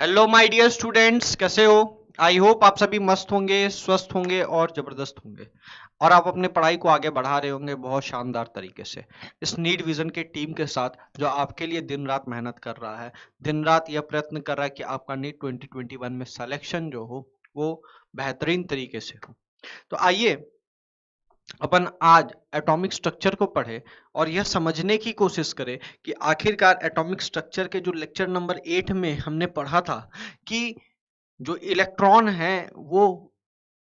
Hello my dear students, कैसे हो? I hope आप सभी मस्त होंगे, स्वस्थ होंगे और जबरदस्त होंगे और आप अपने पढ़ाई को आगे बढ़ा रहे होंगे बहुत शानदार तरीके से इस नीट विजन के टीम के साथ, जो आपके लिए दिन रात मेहनत कर रहा है, दिन रात यह प्रयत्न कर रहा है कि आपका नीट 2021 में सिलेक्शन जो हो वो बेहतरीन तरीके से हो। तो आइए अपन आज एटॉमिक स्ट्रक्चर को पढ़े और यह समझने की कोशिश करें कि आखिरकार एटॉमिक स्ट्रक्चर के जो लेक्चर नंबर 8 में हमने पढ़ा था कि जो इलेक्ट्रॉन है वो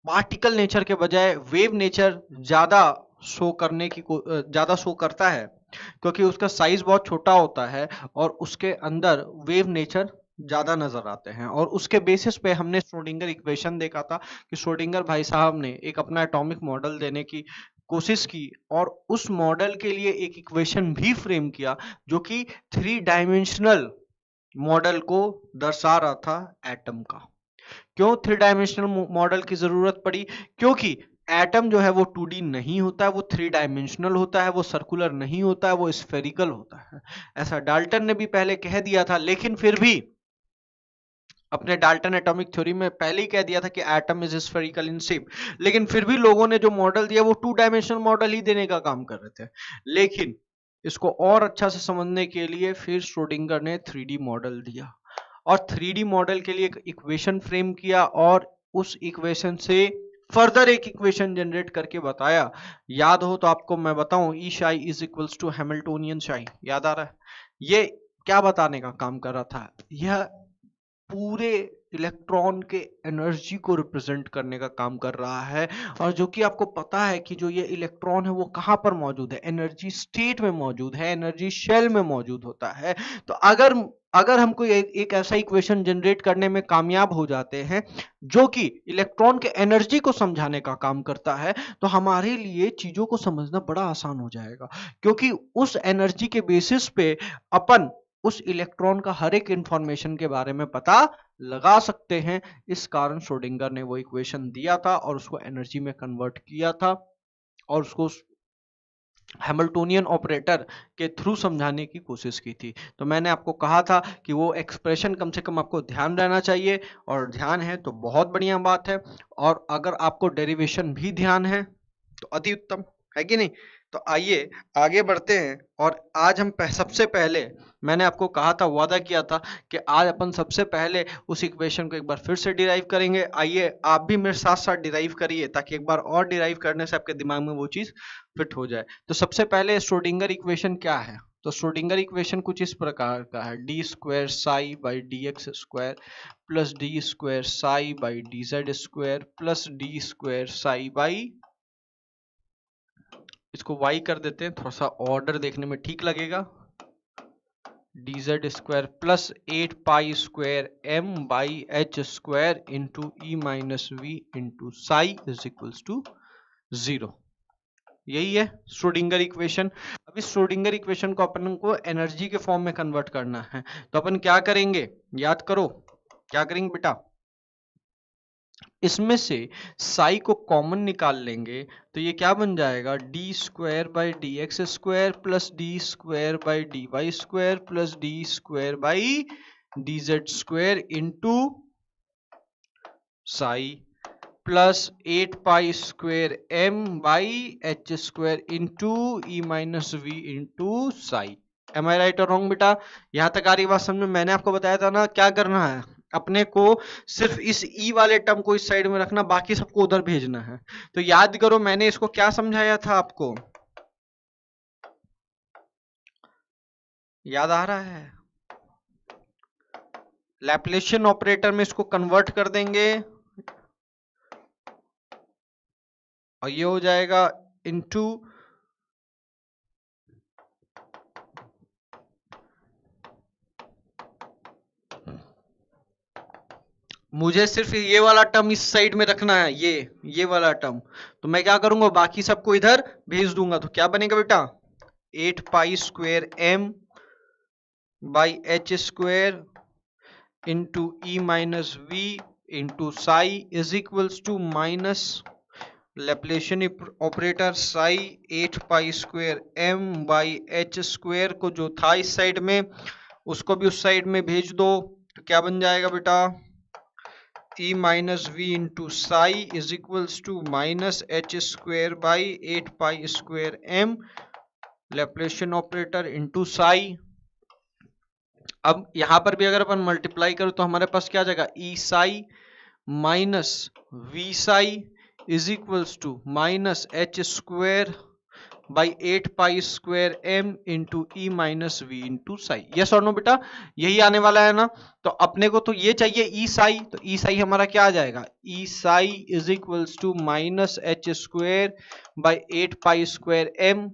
पार्टिकल नेचर के बजाय वेव नेचर ज्यादा ज्यादा शो करता है, क्योंकि उसका साइज बहुत छोटा होता है और उसके अंदर वेव नेचर ज्यादा नजर आते हैं। और उसके बेसिस पे हमने श्रोडिंगर इक्वेशन देखा था कि श्रोडिंगर भाई साहब ने एक अपना एटॉमिक मॉडल देने की कोशिश की और उस मॉडल के लिए एक इक्वेशन भी फ्रेम किया जो कि 3 डायमेंशनल मॉडल को दर्शा रहा था एटम का। क्यों 3 डायमेंशनल मॉडल की जरूरत पड़ी? क्योंकि एटम जो है वो 2D नहीं होता है, वो 3 डायमेंशनल होता है, वो सर्कुलर नहीं होता है, वो स्फेरिकल होता है। ऐसा डाल्टन ने भी पहले कह दिया था, लेकिन फिर भी अपने डाल्टन एटॉमिक थ्योरी में पहले ही कह दिया था कि atom is spherical in shape, लेकिन फिर भी लोगों ने जो मॉडल दिया वो 2 डायमेंशनल मॉडल ही देने का काम कर रहे थे। लेकिन इसको और अच्छा से समझने के लिए फिर श्रोडिंगर ने 3D मॉडल दिया और 3D मॉडल के लिए एक इक्वेशन फ्रेम किया और उस इक्वेशन से फर्दर एक इक्वेशन जनरेट करके बताया। याद हो तो आपको मैं बताऊं, ई शाई इज इक्वल्स टू हैमिल्टोनियन शाई। याद आ रहा है? ये क्या बताने का काम कर रहा था? यह पूरे इलेक्ट्रॉन के एनर्जी को रिप्रेजेंट करने का काम कर रहा है। और जो कि आपको पता है कि जो ये इलेक्ट्रॉन है वो कहाँ पर मौजूद है? एनर्जी स्टेट में मौजूद है, एनर्जी शेल में मौजूद होता है। तो अगर अगर हम कोई एक ऐसा इक्वेशन जनरेट करने में कामयाब हो जाते हैं जो कि इलेक्ट्रॉन के एनर्जी को समझाने का काम करता है, तो हमारे लिए चीजों को समझना बड़ा आसान हो जाएगा, क्योंकि उस एनर्जी के बेसिस पे अपन उस इलेक्ट्रॉन का हर एक इंफॉर्मेशन के बारे में पता लगा सकते हैं। इस कारण श्रोडिंगर ने वो इक्वेशन दिया था और उसको एनर्जी में कन्वर्ट किया था और उसको हैमिल्टोनियन ऑपरेटर के थ्रू समझाने की कोशिश की थी। तो मैंने आपको कहा था कि वो एक्सप्रेशन कम से कम आपको ध्यान रहना चाहिए, और ध्यान है तो बहुत बढ़िया बात है, और अगर आपको डेरिवेशन भी ध्यान है तो अति उत्तम है कि नहीं। तो आइए आगे बढ़ते हैं। और आज हम सबसे पहले, मैंने आपको कहा था, वादा किया था कि आज अपन सबसे पहले उस इक्वेशन को एक बार फिर से डिराइव करेंगे। आइए आप भी मेरे साथ साथ डिराइव करिए, ताकि एक बार और डिराइव करने से आपके दिमाग में वो चीज फिट हो जाए। तो सबसे पहले श्रोडिंगर इक्वेशन क्या है? तो श्रोडिंगर इक्वेशन कुछ इस प्रकार का है: D square psi by D x square plus D square psi by D Z square plus D square psi by, इसको y कर देते हैं, थोड़ा सा ऑर्डर देखने में ठीक लगेगा, D Z square plus 8 pi square m by H square into E minus V into psi is equals to 0। यही है श्रोडिंगर इक्वेशन। अब इस श्रोडिंगर इक्वेशन को अपन को एनर्जी के फॉर्म में कन्वर्ट करना है। तो अपन क्या करेंगे, याद करो, क्या करेंगे बेटा? इसमें से साई को कॉमन निकाल लेंगे तो ये क्या बन जाएगा? D square by D x square plus D square by D Y square plus D square by D Z square into psi plus 8 pi square M by H square into E minus V into psi. Am I right और wrong बेटा? यहां तक आ रही बात समझ में? मैंने आपको बताया था ना क्या करना है, अपने को सिर्फ इस ई वाले टर्म को इस साइड में रखना, बाकी सबको उधर भेजना है। तो याद करो मैंने इसको क्या समझाया था आपको, याद आ रहा है? लैप्लेशियन ऑपरेटर में इसको कन्वर्ट कर देंगे और ये हो जाएगा इनटू मुझे सिर्फ ये वाला टर्म इस साइड में रखना है, ये वाला टर्म। तो मैं क्या करूंगा, बाकी सबको इधर भेज दूंगा। तो क्या बनेगा बेटा? 8 pi square M by H square into E minus V into psi is equals to minus Laplacian operator psi 8 pi square M by H square को जो था इस साइड में उसको भी उस साइड में भेज दो, तो क्या बन जाएगा बेटा, E minus V into psi is equals to minus H square by 8 pi square M Laplacian operator into psi. अब यहां पर भी अगर अपन मल्टीप्लाई करो तो हमारे पास क्या आ जाएगा, E psi minus V psi is equals to minus H square by 8 pi square M into E minus V into psi. Yes और नो बेटा, यही आने वाला है ना। तो अपने को तो ये चाहिए ई साई, तो ई साई हमारा क्या आ जाएगा, E psi is equals to minus H square by 8 pi square M,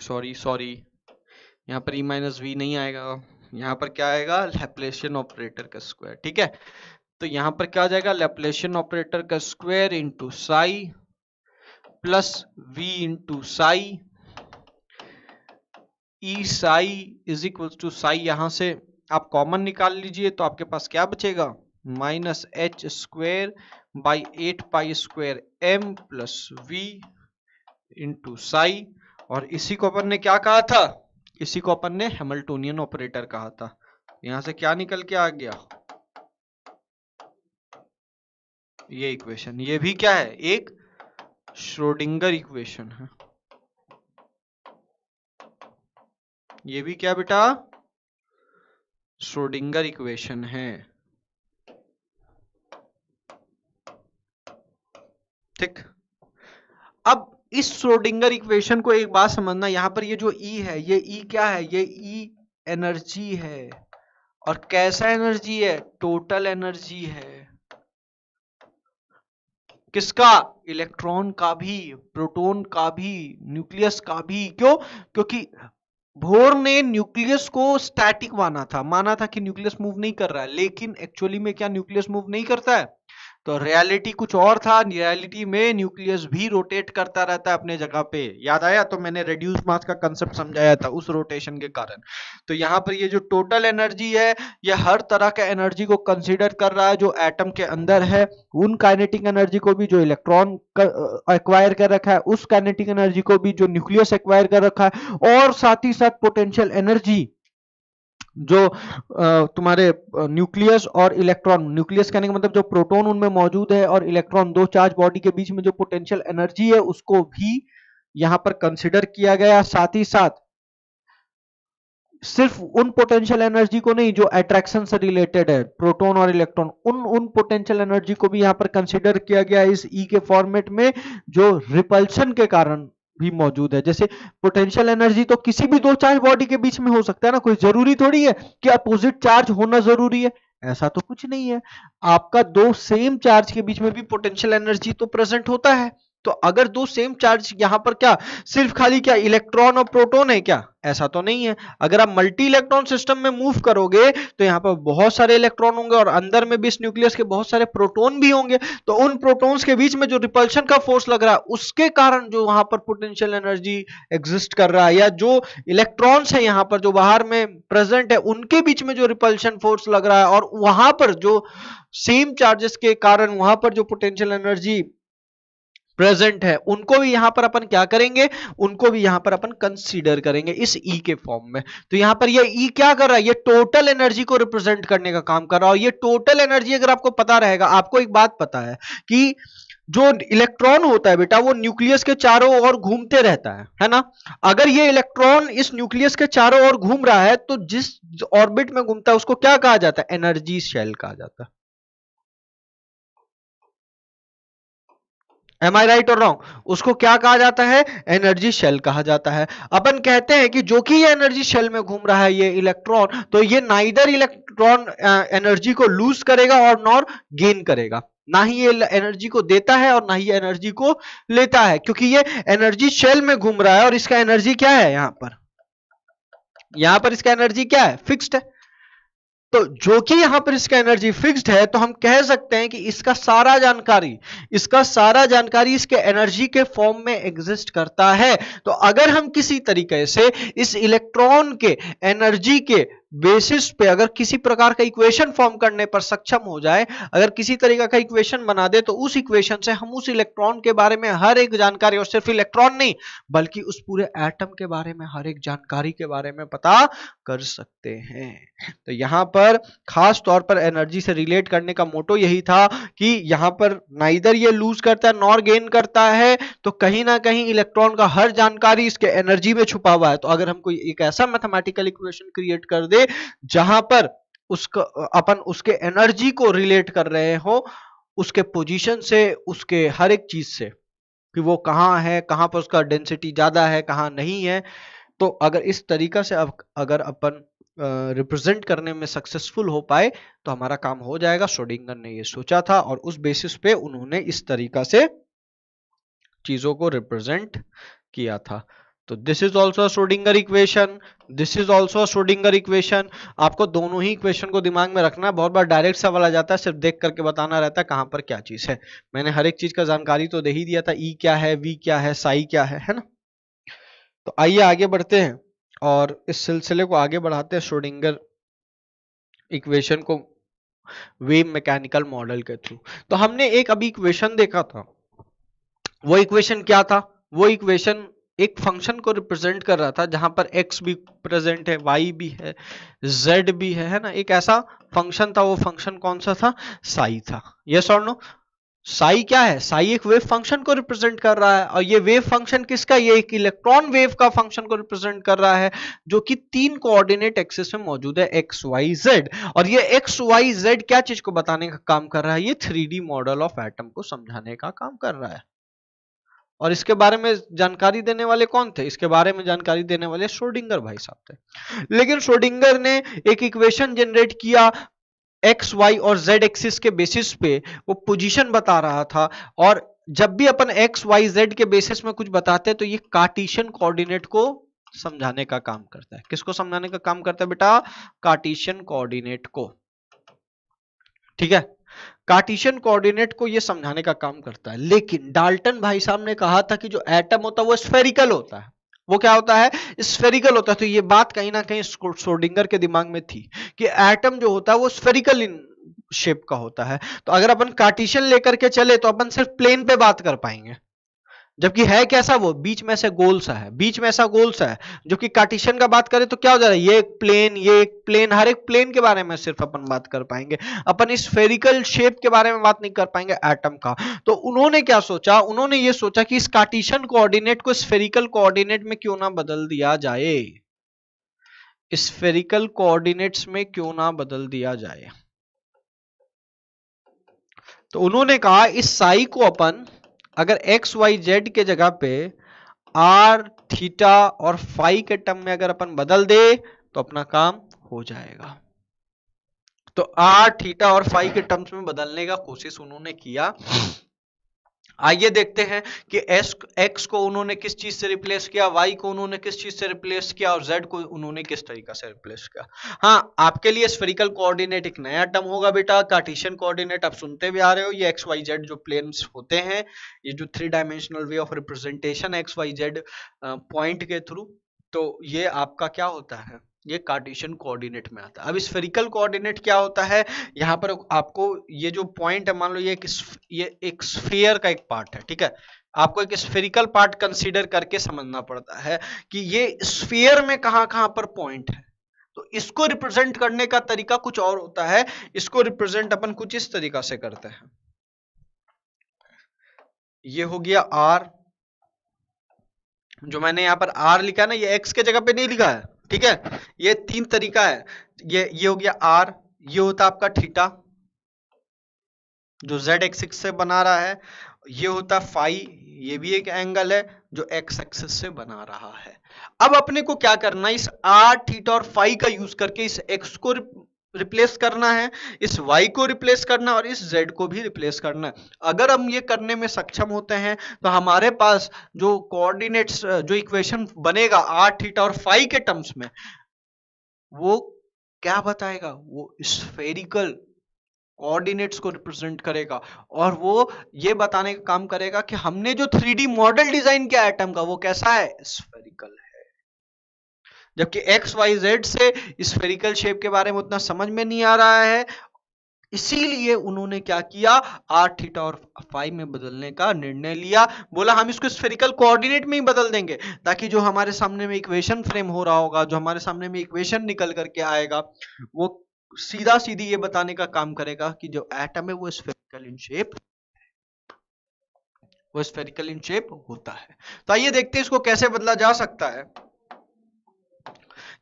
sorry यहाँ पर ई माइनस वी नहीं आएगा, यहाँ पर क्या आएगा, लैप्लासियन ऑपरेटर का स्क्वायर। ठीक है, तो यहाँ पर क्या आ जाएगा, लैप्लासियन ऑपरेटर का square into psi plus V into psi, E psi is equal to psi, यहां से आप कॉमन निकाल लीजिए तो आपके पास क्या बचेगा, minus H square by 8 pi square M plus V into psi. और इसी को अपन ने क्या कहा था, इसी को अपन ने हैमिल्टोनियन ऑपरेटर कहा था। यहां से क्या निकल के आ गया, ये इक्वेशन, ये भी क्या है, एक श्रोडिंगर इक्वेशन है। ये भी क्या बेटा, श्रोडिंगर इक्वेशन है। ठीक, अब इस श्रोडिंगर इक्वेशन को एक बात समझना, यहां पर ये जो ई है, ये ई क्या है, ये ई एनर्जी है। और कैसा एनर्जी है, टोटल एनर्जी है। किसका, इलेक्ट्रॉन का भी, प्रोटॉन का भी, न्यूक्लियस का भी। क्यों, क्योंकि बोर ने न्यूक्लियस को स्टैटिक माना था कि न्यूक्लियस मूव नहीं कर रहा है, लेकिन एक्चुअली में क्या न्यूक्लियस मूव नहीं करता है, तो रियलिटी कुछ और था। रियलिटी में न्यूक्लियस भी रोटेट करता रहता है अपने जगह पे। याद आया, तो मैंने रेड्यूस मास का कंसेप्ट समझाया था उस रोटेशन के कारण। तो यहाँ पर ये जो टोटल एनर्जी है, ये हर तरह का एनर्जी को कंसीडर कर रहा है जो एटम के अंदर है, उन काइनेटिक एनर्जी को भी जो इलेक्ट्रॉन एक्वायर कर रखा है, उस काइनेटिक एनर्जी को भी जो न्यूक्लियस एक्वायर कर रखा है, और साथ ही साथ पोटेंशियल एनर्जी जो तुम्हारे न्यूक्लियस और इलेक्ट्रॉन, न्यूक्लियस कहने का मतलब जो प्रोटॉन उनमें मौजूद है और इलेक्ट्रॉन, दो चार्ज बॉडी के बीच में जो पोटेंशियल एनर्जी है, उसको भी यहां पर कंसिडर किया गया। साथ ही साथ सिर्फ उन पोटेंशियल एनर्जी को नहीं जो अट्रैक्शन से रिलेटेड है, प्रोटॉन और इलेक्ट्रॉन, उन पोटेंशियल एनर्जी को भी यहां पर कंसिडर किया गया इस ई के फॉर्मेट में, जो रिपल्शन के कारण भी मौजूद है। जैसे पोटेंशियल एनर्जी तो किसी भी दो चार्ज बॉडी के बीच में हो सकता है ना, कोई जरूरी थोड़ी है कि अपोजिट चार्ज होना जरूरी है, ऐसा तो कुछ नहीं है। आपका दो सेम चार्ज के बीच में भी पोटेंशियल एनर्जी तो प्रेजेंट होता है। तो अगर दो सेम चार्ज, यहां पर क्या सिर्फ खाली क्या इलेक्ट्रॉन और प्रोटॉन है क्या, ऐसा तो नहीं है। अगर आप मल्टी इलेक्ट्रॉन सिस्टम में मूव करोगे तो यहां पर बहुत सारे इलेक्ट्रॉन होंगे और अंदर में भी इस न्यूक्लियस के बहुत सारे प्रोटॉन भी होंगे। तो उन प्रोटॉन्स के बीच में जो रिपल्शन का फोर्स लग रहा है, उसके कारण जो वहां पर पोटेंशियल एनर्जी एग्जिस्ट कर रहा है, या जो इलेक्ट्रॉन्स है यहां पर जो बाहर में प्रेजेंट है, उनके बीच में जो रिपल्शन फोर्स लग रहा है, और वहां पर जो सेम चार्जेस के कारण वहां पर जो पोटेंशियल एनर्जी प्रेजेंट है, उनको भी यहां पर अपन क्या करेंगे, उनको भी यहां पर अपन कंसीडर करेंगे इस ई के फॉर्म में। तो यहां पर ये ई क्या कर रहा है, ये टोटल एनर्जी को रिप्रेजेंट करने का काम कर रहा है। और ये टोटल एनर्जी अगर आपको पता रहेगा, आपको एक बात पता है कि जो इलेक्ट्रॉन होता है बेटा, वो न्यूक्लियस के चारों ओर घूमते रहता है ना। अगर ये इलेक्ट्रॉन इस न्यूक्लियस के चारों ओर घूम रहा है, तो जिस ऑर्बिट में घूमता है उसको क्या कहा जाता है, एनर्जी शेल कहा जाता है। एम आई राइट और रॉन्ग, उसको क्या कहा जाता है, एनर्जी शेल कहा जाता है। अपन कहते हैं कि जो कि ये एनर्जी शेल में घूम रहा है ये इलेक्ट्रॉन, तो ये नाइदर इलेक्ट्रॉन एनर्जी को लूज करेगा और नॉर गेन करेगा, ना ही ये एनर्जी को देता है और ना ही ये एनर्जी को लेता है, क्योंकि ये एनर्जी शेल में घूम रहा है। और इसका एनर्जी क्या है, यहां पर इसका एनर्जी क्या है, फिक्स्ड है। तो जो कि यहां पर इसका एनर्जी फिक्स्ड है, तो हम कह सकते हैं कि इसका सारा जानकारी इसके एनर्जी के फॉर्म में एग्जिस्ट करता है। तो अगर हम किसी तरीके से इस इलेक्ट्रॉन के एनर्जी के बेसिस पे अगर किसी प्रकार का इक्वेशन फॉर्म करने पर सक्षम हो जाए, अगर किसी तरीका का इक्वेशन बना दे, तो उस इक्वेशन से हम उस इलेक्ट्रॉन के बारे में हर एक जानकारी, और सिर्फ इलेक्ट्रॉन नहीं बल्कि उस पूरे एटम के बारे में हर एक जानकारी के बारे में पता कर सकते हैं। तो यहां पर खास तौर पर एनर्जी से रिलेट करने का मोटो यही था कि यहां पर नाइदर ये लूज करता है नॉर गेन करता है, तो कहीं ना कहीं इलेक्ट्रॉन का हर जानकारी इसके एनर्जी में छुपा हुआ है। तो अगर हम कोई एक ऐसा मैथमेटिकल इक्वेशन क्रिएट कर दे जहां पर उसका अपन उसके एनर्जी को रिलेट कर रहे हो, उसके पोजीशन से, उसके हर एक चीज से, कि वो कहां है, कहां पर उसका डेंसिटी ज्यादा है, कहां नहीं है, तो अगर इस तरीका से अगर अपन रिप्रेजेंट करने में सक्सेसफुल हो पाए तो हमारा काम हो जाएगा। श्रोडिंगर ने ये सोचा था और उस बेसिस पे उन्होंने इस तरीका से चीजों को रिप्रेजेंट किया था। तो this is also Schrodinger equation, this is also Schrodinger equation. आपको दोनों ही इक्वेशन को दिमाग में रखना है। बहुत बार डायरेक्ट सवाल आ जाता है, सिर्फ देख करके बताना रहता है कहां पर क्या चीज है। मैंने हर एक चीज का जानकारी तो दे ही दिया था, ई क्या है, वी क्या है, साई क्या है ना। तो आइए आगे बढ़ते हैं और इस सिलसिले को आगे बढ़ाते हैं श्रोडिंगर इक्वेशन को वेव मैकेनिकल मॉडल के थ्रू। तो हमने एक अभी इक्वेशन देखा था, वो इक्वेशन क्या था? वो इक्वेशन एक फंक्शन को रिप्रेजेंट कर रहा था जहां पर x भी प्रेजेंट है, y भी है, z भी है ना। एक ऐसा फंक्शन था, वो फंक्शन कौन सा था? साई था। यस और नो? साई क्या है? साई एक वेव फंक्शन को रिप्रेजेंट कर रहा है, और ये वेव फंक्शन किसका? ये एक इलेक्ट्रॉन वेव का फंक्शन को रिप्रेजेंट कर रहा है, जो कि 3 कोऑर्डिनेट एक्सिस में मौजूद है, एक्स वाई जेड। और ये एक्स वाई जेड क्या चीज को बताने का काम कर रहा है? ये 3D मॉडल ऑफ एटम को समझाने का काम कर रहा है। और इसके बारे में जानकारी देने वाले कौन थे? इसके बारे में जानकारी देने वाले श्रोडिंगर भाई साहब थे। लेकिन श्रोडिंगर ने एक इक्वेशन जनरेट किया एक्स वाई और जेड एक्सिस के बेसिस पे, वो पोजीशन बता रहा था। और जब भी अपन एक्स वाई जेड के बेसिस में कुछ बताते हैं तो ये कार्टेशियन कोऑर्डिनेट को समझाने का काम करता है। किसको समझाने का काम करता है बेटा? कार्टेशियन कोऑर्डिनेट को। ठीक है, कार्टेशियन कोऑर्डिनेट को ये समझाने का काम करता है। लेकिन डाल्टन भाई साहब ने कहा था कि जो एटम होता है वो स्फेरिकल होता है। वो क्या होता है? स्फेरिकल होता है। तो ये बात कहीं ना कहीं श्रोडिंगर के दिमाग में थी कि एटम जो होता है वो स्फेरिकल इन शेप का होता है। तो अगर अपन कार्टेशियन लेकर के चले तो अपन सिर्फ प्लेन पे बात कर पाएंगे, जबकि है कैसा? वो बीच में से गोल सा है, बीच में ऐसा गोल सा है। जो कि कार्टेशियन का बात करें तो क्या हो जा रहा है? ये एक प्लेन, ये एक प्लेन, हर एक प्लेन के बारे में सिर्फ अपन बात कर पाएंगे, अपन इस स्फेरिकल शेप के बारे में बात नहीं कर पाएंगे एटम का। तो उन्होंने क्या सोचा? उन्होंने ये सोचा कि इस कार्टेशियन कोऑर्डिनेट को स्फेरिकल कोऑर्डिनेट में क्यों ना बदल दिया जाए, स्फेरिकल कोऑर्डिनेट्स में क्यों ना बदल दिया जाए। तो उन्होंने कहा इस साई को अपन अगर एक्स वाई जेड के जगह पे आर थीटा और फाई के टर्म में अगर अपन बदल दे तो अपना काम हो जाएगा। तो आर थीटा और फाई के टर्म्स में बदलने का कोशिश उन्होंने किया। आइए देखते हैं कि एक्स को उन्होंने किस चीज से रिप्लेस किया, वाई को उन्होंने किस चीज से रिप्लेस किया, और जेड को उन्होंने किस तरीका से रिप्लेस किया। हाँ, आपके लिए स्फेरिकल कोऑर्डिनेट एक नया टर्म होगा बेटा। कार्टेशियन कोऑर्डिनेट आप सुनते भी आ रहे हो, ये एक्स वाई जेड जो प्लेन्स होते हैं, ये जो 3 dimensional way of representation X Y Z point के थ्रू, तो ये आपका क्या होता है? ये कार्टेशियन कोऑर्डिनेट में आता है। अब स्फेरिकल कोऑर्डिनेट क्या होता है? यहाँ पर आपको ये जो पॉइंट है, मान लो ये एक स्फीयर का एक पार्ट है, ठीक है। आपको एक स्फेरिकल पार्ट कंसीडर करके समझना पड़ता है कि ये स्फीयर में कहां कहां पर पॉइंट है। तो इसको रिप्रेजेंट करने का तरीका कुछ और होता है। इसको रिप्रेजेंट अपन कुछ इस तरीका से करते हैं। ये हो गया आर, जो मैंने यहां पर आर लिखा है ना, ये एक्स के जगह पे नहीं लिखा है, ठीक है। ये 3 तरीका है। ये हो गया आर, ये होता आपका थीटा जो जेड एक्सिस से बना रहा है, ये होता फाई, ये भी एक एंगल है जो एक्स एक्सिस से बना रहा है। अब अपने को क्या करना है? इस आर थीटा और फाई का यूज करके इस एक्स को रिप्लेस करना है, इस y को रिप्लेस करना है और इस z को भी रिप्लेस करना है। अगर हम ये करने में सक्षम होते हैं तो हमारे पास जो कोऑर्डिनेट्स, जो इक्वेशन बनेगा r थीटा और फाई के टर्म्स में, वो क्या बताएगा? वो स्फेरिकल कोऑर्डिनेट्स को रिप्रेजेंट करेगा, और वो ये बताने का काम करेगा कि हमने जो 3D मॉडल डिजाइन किया एटम का, वो कैसा है? स्फेरिकल है। जबकि एक्स वाई जेड से स्फेरिकल शेप के बारे में उतना समझ में नहीं आ रहा है, इसीलिए उन्होंने क्या किया, आर थीटा और फाई में बदलने का निर्णय लिया। बोला हम इसको स्फेरिकल कोऑर्डिनेट में ही बदल देंगे, ताकि जो हमारे सामने में इक्वेशन फ्रेम हो रहा होगा, जो हमारे सामने में इक्वेशन निकल करके आएगा, वो सीधा सीधी ये बताने का काम करेगा कि जो एटम है वो स्फेरिकल इन शेप, वो स्फेरिकल इन शेप होता है। तो आइए देखते हैं इसको कैसे बदला जा सकता है,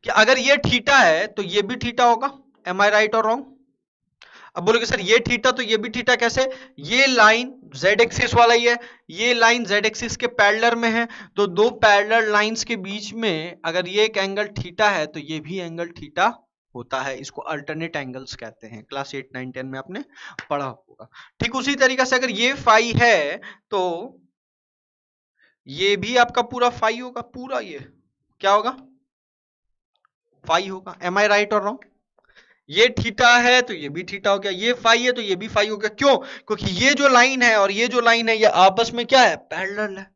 कि अगर ये थीटा है तो ये भी थीटा होगा। एम आई राइट और रॉन्ग? अब बोलोगे सर ये थीटा तो ये भी थीटा कैसे? ये लाइन z एक्सिस वाला ही है, ये लाइन z एक्सिस के पैरेलल में है, तो दो पैरेलल लाइंस के बीच में अगर ये एक एंगल थीटा है तो ये भी एंगल थीटा होता है। इसको अल्टरनेट एंगल्स कहते हैं, क्लास 8, 9, 10 में आपने पढ़ा होगा। ठीक उसी तरीके से अगर ये फाई है तो ये भी आपका पूरा फाई होगा, पूरा ये क्या होगा, फाई होगा। एम आई राइट और रॉन्ग? ये थीटा है तो ये भी थीटा हो गया, ये फाई है तो ये भी फाई हो गया। क्यों? क्योंकि ये जो लाइन है और ये जो लाइन है ये आपस में क्या है, पैरेलल है।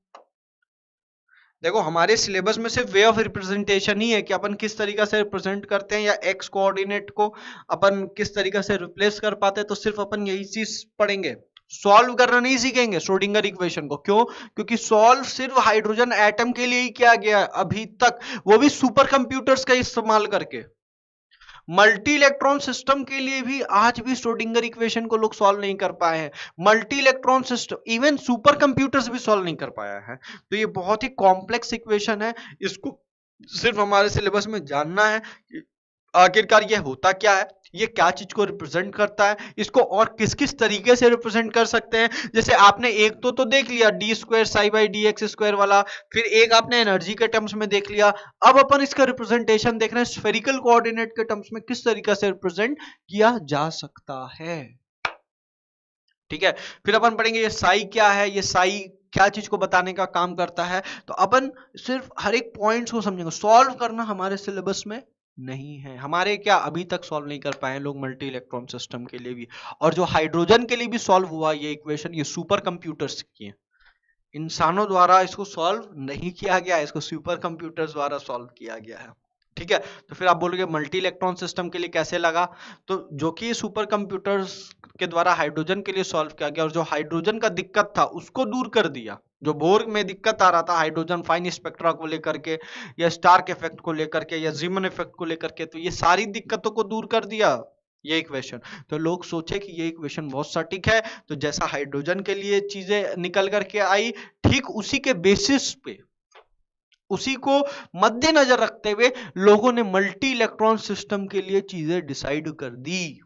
देखो हमारे सिलेबस में सिर्फ वे ऑफ रिप्रेजेंटेशन ही है कि अपन किस तरीके से रिप्रेजेंट करते हैं, या एक्स कोऑर्डिनेट को अपन किस तरीके से रिप्लेस कर पाते हैं, तो सिर्फ अपन यही चीज पढ़ेंगे, सॉल्व करना नहीं सीखेंगे श्रोडिंगर इक्वेशन को। क्यों? क्योंकि सॉल्व सिर्फ हाइड्रोजन एटम के लिए ही किया गया है अभी तक, वो भी सुपर कंप्यूटर्स का इस्तेमाल करके। मल्टी इलेक्ट्रॉन सिस्टम के लिए भी आज भी श्रोडिंगर इक्वेशन को लोग सॉल्व नहीं कर पाए हैं। Multi electron system even super computers भी सॉल्व नहीं कर पाया है। तो ये बहुत ही कॉम्प्लेक्स इक्वेशन है, इसको सिर्फ हमारे सिलेबस में जानना है आखिरकार ये होता क्या है, ये क्या चीज को रिप्रेजेंट करता है, इसको और किस किस तरीके से रिप्रेजेंट कर सकते हैं। जैसे आपने एक तो देख लिया D square psi by D x square वाला, फिर एक आपने एनर्जी के टर्म्स में देख लिया, अब अपन इसका रिप्रेजेंटेशन देख रहे हैं स्फेरिकल कोऑर्डिनेट के टर्म्स में किस तरीके से रिप्रेजेंट किया जा सकता है। ठीक है, फिर अपन पढ़ेंगे ये साई क्या है, ये साई क्या चीज को बताने का काम करता है। तो अपन सिर्फ हर एक पॉइंट्स को समझेंगे, सॉल्व करना हमारे सिलेबस में नहीं है। हमारे क्या अभी तक सॉल्व नहीं कर पाए लोग मल्टी इलेक्ट्रॉन सिस्टम के लिए भी, और जो हाइड्रोजन के लिए भी सॉल्व हुआ ये इक्वेशन, ये सुपर कंप्यूटर्स की है, इंसानों द्वारा इसको सॉल्व नहीं किया गया, इसको सुपर कंप्यूटर्स द्वारा सॉल्व किया गया है। ठीक है, तो फिर आप बोलोगे मल्टी इलेक्ट्रॉन सिस्टम के लिए कैसे लगा, तो जो कि सुपर कंप्यूटर्स के द्वारा हाइड्रोजन के लिए सॉल्व किया गया, और जो हाइड्रोजन का दिक्कत था उसको दूर कर दिया। जो बोर में दिक्कत आ रहा था हाइड्रोजन फाइन स्पेक्ट्रा को लेकर के, या स्टार्क इफेक्ट को लेकर के, या जीमन इफेक्ट को लेकर के, तो ये सारी दिक्कतों को दूर कर दिया ये इक्वेशन। तो लोग सोचे कि ये इक्वेशन बहुत सटीक है, तो जैसा हाइड्रोजन के लिए चीजें निकल करके आई, ठीक उसी के बेसिस पे, उसी को मद्देनजर रखते हुए लोगों ने मल्टी इलेक्ट्रॉन सिस्टम के लिए चीजें डिसाइड कर दी।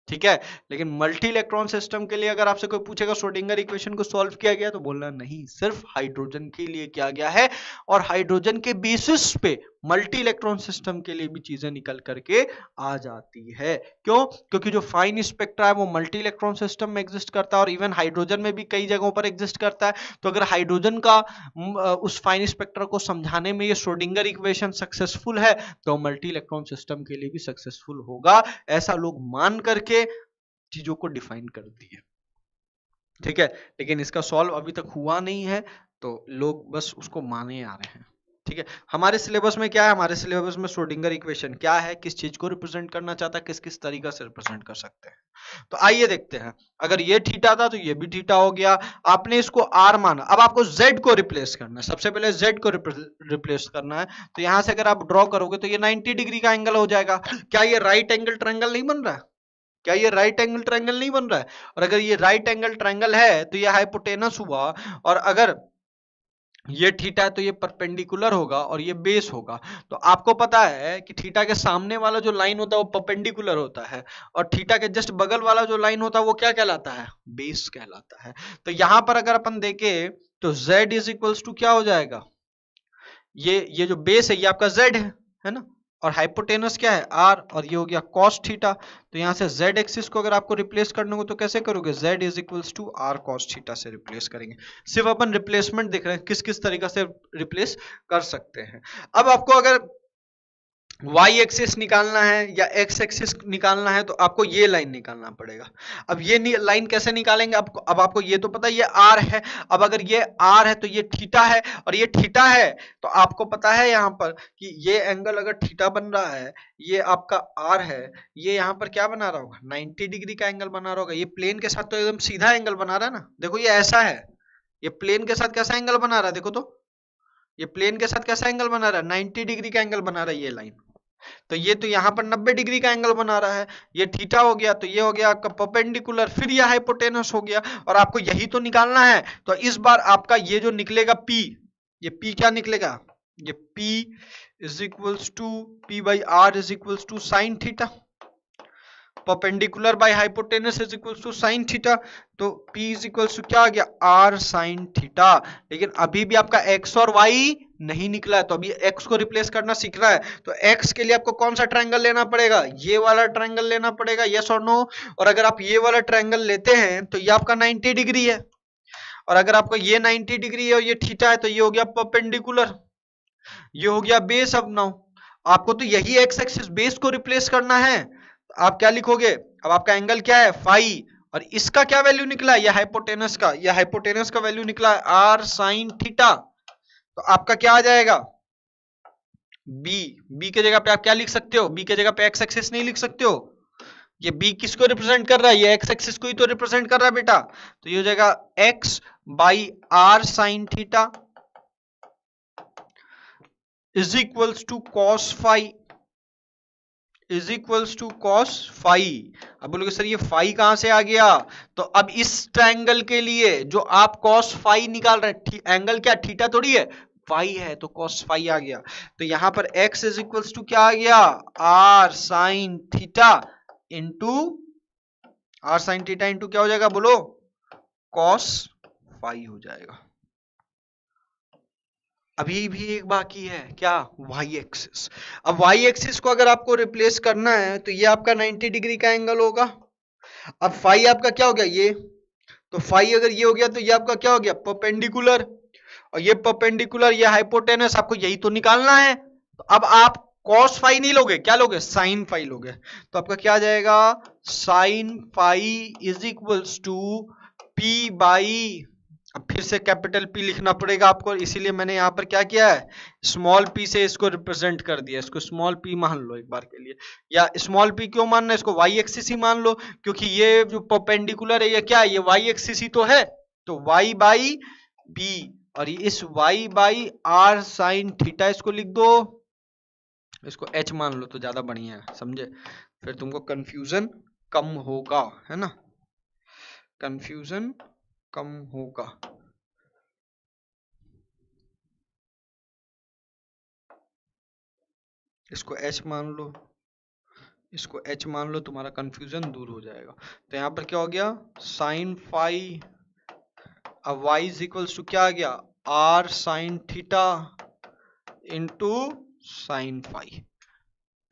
ठीक है, लेकिन मल्टी इलेक्ट्रॉन सिस्टम के लिए अगर आपसे कोई पूछेगा श्रोडिंगर इक्वेशन को सॉल्व किया गया, तो बोलना नहीं, सिर्फ हाइड्रोजन के लिए किया गया है, और हाइड्रोजन के बेसिस पे मल्टी इलेक्ट्रॉन सिस्टम के लिए भी चीजें निकल करके आ जाती है। क्यों? क्योंकि जो फाइन स्पेक्ट्रा है वो मल्टी इलेक्ट्रॉन सिस्टम में एग्जिस्ट करता है, और इवन हाइड्रोजन में भी कई जगहों पर एग्जिस्ट करता है। तो अगर हाइड्रोजन का उस फाइन स्पेक्ट्रा को समझाने में ये श्रोडिंगर इक्वेशन सक्सेसफुल है, तो मल्टी इलेक्ट्रॉन सिस्टम के लिए भी सक्सेसफुल होगा, ऐसा लोग मान करके चीजों को डिफाइन कर दिए। ठीक है, लेकिन इसका सॉल्व अभी तक हुआ नहीं है, तो लोग बस उसको माने आ रहे हैं। ठीक है, हमारे सिलेबस में क्या है, हमारे सिलेबस में श्रोडिंगर इक्वेशन क्या है, किस चीज को रिप्रेजेंट करना चाहता है, किस किस तरीका से रिप्रेजेंट कर सकते हैं। तो आइए देखते हैं, अगर ये थीटा था तो ये भी थीटा हो गया, आपने इसको आर माना, अब आपको जेड को रिप्लेस करना है। सबसे पहले जेड को रिप्लेस करना है, तो यहां से अगर आप ड्रॉ करोगे तो ये 90 डिग्री का एंगल हो जाएगा। क्या ये राइट एंगल ट्रायंगल नहीं बन रहा है? क्या ये राइट एंगल ट्रायंगल नहीं बन रहा है? और अगर ये राइट एंगल ट्रायंगल है तो ये हाइपोटेनस हुआ, और अगर ये थीटा है तो ये परपेंडिकुलर होगा और ये बेस होगा। तो आपको पता है कि थीटा के सामने वाला जो लाइन होता है वो परपेंडिकुलर होता है, और थीटा के जस्ट बगल वाला जो लाइन होता है वो क्या कहलाता है, बेस कहलाता है। तो यहां पर अगर अपन देखें तो z इज इक्वल्स टू क्या हो जाएगा, ये जो बेस है ये आपका z है ना, और हाइपोटेनस क्या है r, और ये हो गया cos थीटा। तो यहां से z एक्सिस को अगर आपको रिप्लेस करना हो तो कैसे करोगे, z is equals to r cos theta से रिप्लेस करेंगे। सिर्फ अपन रिप्लेसमेंट देख रहे हैं किस किस तरीका से रिप्लेस कर सकते हैं। अब आपको अगर वाई एक्सिस निकालना है या एक्स एक्सिस निकालना है तो आपको ये लाइन निकालना पड़ेगा। अब ये लाइन कैसे निकालेंगे आपको, अब आपको ये तो पता है ये आर है। अब अगर ये आर है तो ये थीटा है, और ये थीटा है तो आपको पता है यहाँ पर कि ये एंगल अगर थीटा बन रहा है, ये आपका आर है, ये यहाँ पर क्या बना रहा होगा, 90 डिग्री का एंगल बना रहा होगा। ये प्लेन के साथ तो एकदम सीधा एंगल बना रहा है ना, देखो ये ऐसा है, ये प्लेन के साथ कैसा एंगल बना रहा है, देखो तो ये प्लेन के साथ कैसा एंगल बना रहा है, 90 डिग्री का एंगल बना रहा है ये लाइन। तो ये तो यहाँ पर 90 डिग्री का एंगल बना रहा है, ये थीटा हो गया, तो ये हो गया आपका परपेंडिकुलर, फिर ये हाइपोटेनस हो गया, और आपको यही तो निकालना है। तो इस बार आपका ये जो निकलेगा P, ये P क्या निकलेगा, ये P is equals to P by R is equals to sine theta, perpendicular by hypotenuse is equals to sine theta. तो P इज इक्वल्स टू क्या आ गया, R साइन थीटा। लेकिन अभी भी आपका x और y नहीं निकला है, तो अभी x को रिप्लेस करना सीख रहा है। तो x के लिए आपको कौन सा ट्रायंगल लेना पड़ेगा, ये वाला ट्रायंगल लेना पड़ेगा, यस और नो। और अगर आप ये वाला ट्रायंगल लेते हैं तो ये आपका 90 डिग्री है, और अगर आपको ये 90 डिग्री है और ये थीटा है तो ये हो गया परपेंडिकुलर, ये हो गया बेस। अब नाउ आपको तो यही एक्स एक्सिस बेस को रिप्लेस करना है, आप क्या लिखोगे, अब आपका एंगल क्या है फाई, और इसका क्या वैल्यू निकला है, यह हाइपोटेनस का, यह हाइपोटेनस का वैल्यू निकला है आर साइन थीटा। तो आपका क्या आ जाएगा बी, बी के जगह पे आप क्या लिख सकते हो, बी के जगह पे एक्स एक्सिस नहीं लिख सकते हो, ये बी किसको रिप्रेजेंट कर रहा है, ये एक्स एक्सिस को ही तो रिप्रेजेंट कर रहा है बेटा। तो ये हो जाएगा x by r sine theta is equals to cos phi, is equals to cos phi. अब बोलोगे सर ये फाई कहां से आ गया, तो अब इस ट्रायंगल के लिए जो आप कॉस फाई निकाल रहे हैं, एंगल क्या थीटा थोड़ी है, फाई है, तो कॉस फाई आ गया। तो यहां पर x इज इक्वल्स टू क्या आ गया, r sine theta into, r sine theta into क्या हो जाएगा बोलो, कॉस फाई हो जाएगा। अभी भी एक बाकी है क्या, वाई एक्सिस। अब वाई एक्सिस को अगर आपको रिप्लेस करना है तो ये आपका 90 डिग्री का एंगल होगा। अब फाई आपका क्या हो गया ये, तो फाई अगर ये हो गया तो ये आपका क्या हो गया परपेंडिकुलर, और ये परपेंडिकुलर, ये हाइपोटेनस, आपको यही तो निकालना है। तो अब आप कॉस फाई नहीं लोगे, क्या लोगे, साइन फाई लोगे। तो आपका क्या आ जाएगा, sine phi is equals to p by, अब फिर से कैपिटल P लिखना पड़ेगा आपको, इसीलिए मैंने यहाँ पर क्या किया है, स्मॉल p से इसको रिप्रेजेंट कर दिया, इसको स्मॉल p मान लो एक बार के लिए। या स्मॉल p क्यों मानना है, इसको y एक्सिस ही मान लो, क्योंकि ये जो परपेंडिकुलर है ये क्या है, ये y एक्सिस ही तो है। तो y बाई b, और इस y by r sine theta इसको लिख दो, इसको h मान लो तो ज्यादा बढ़िया है, समझे, फिर तुमको कंफ्यूजन कम होगा, है ना, कंफ्यूजन कम होगा। इसको h मान लो, इसको h मान लो, तुम्हारा कंफ्यूजन दूर हो जाएगा। तो यहाँ पर क्या हो गया, साइन फाई, अब y इज इक्वल्स टू क्या आ गया, r sine theta into sine phi.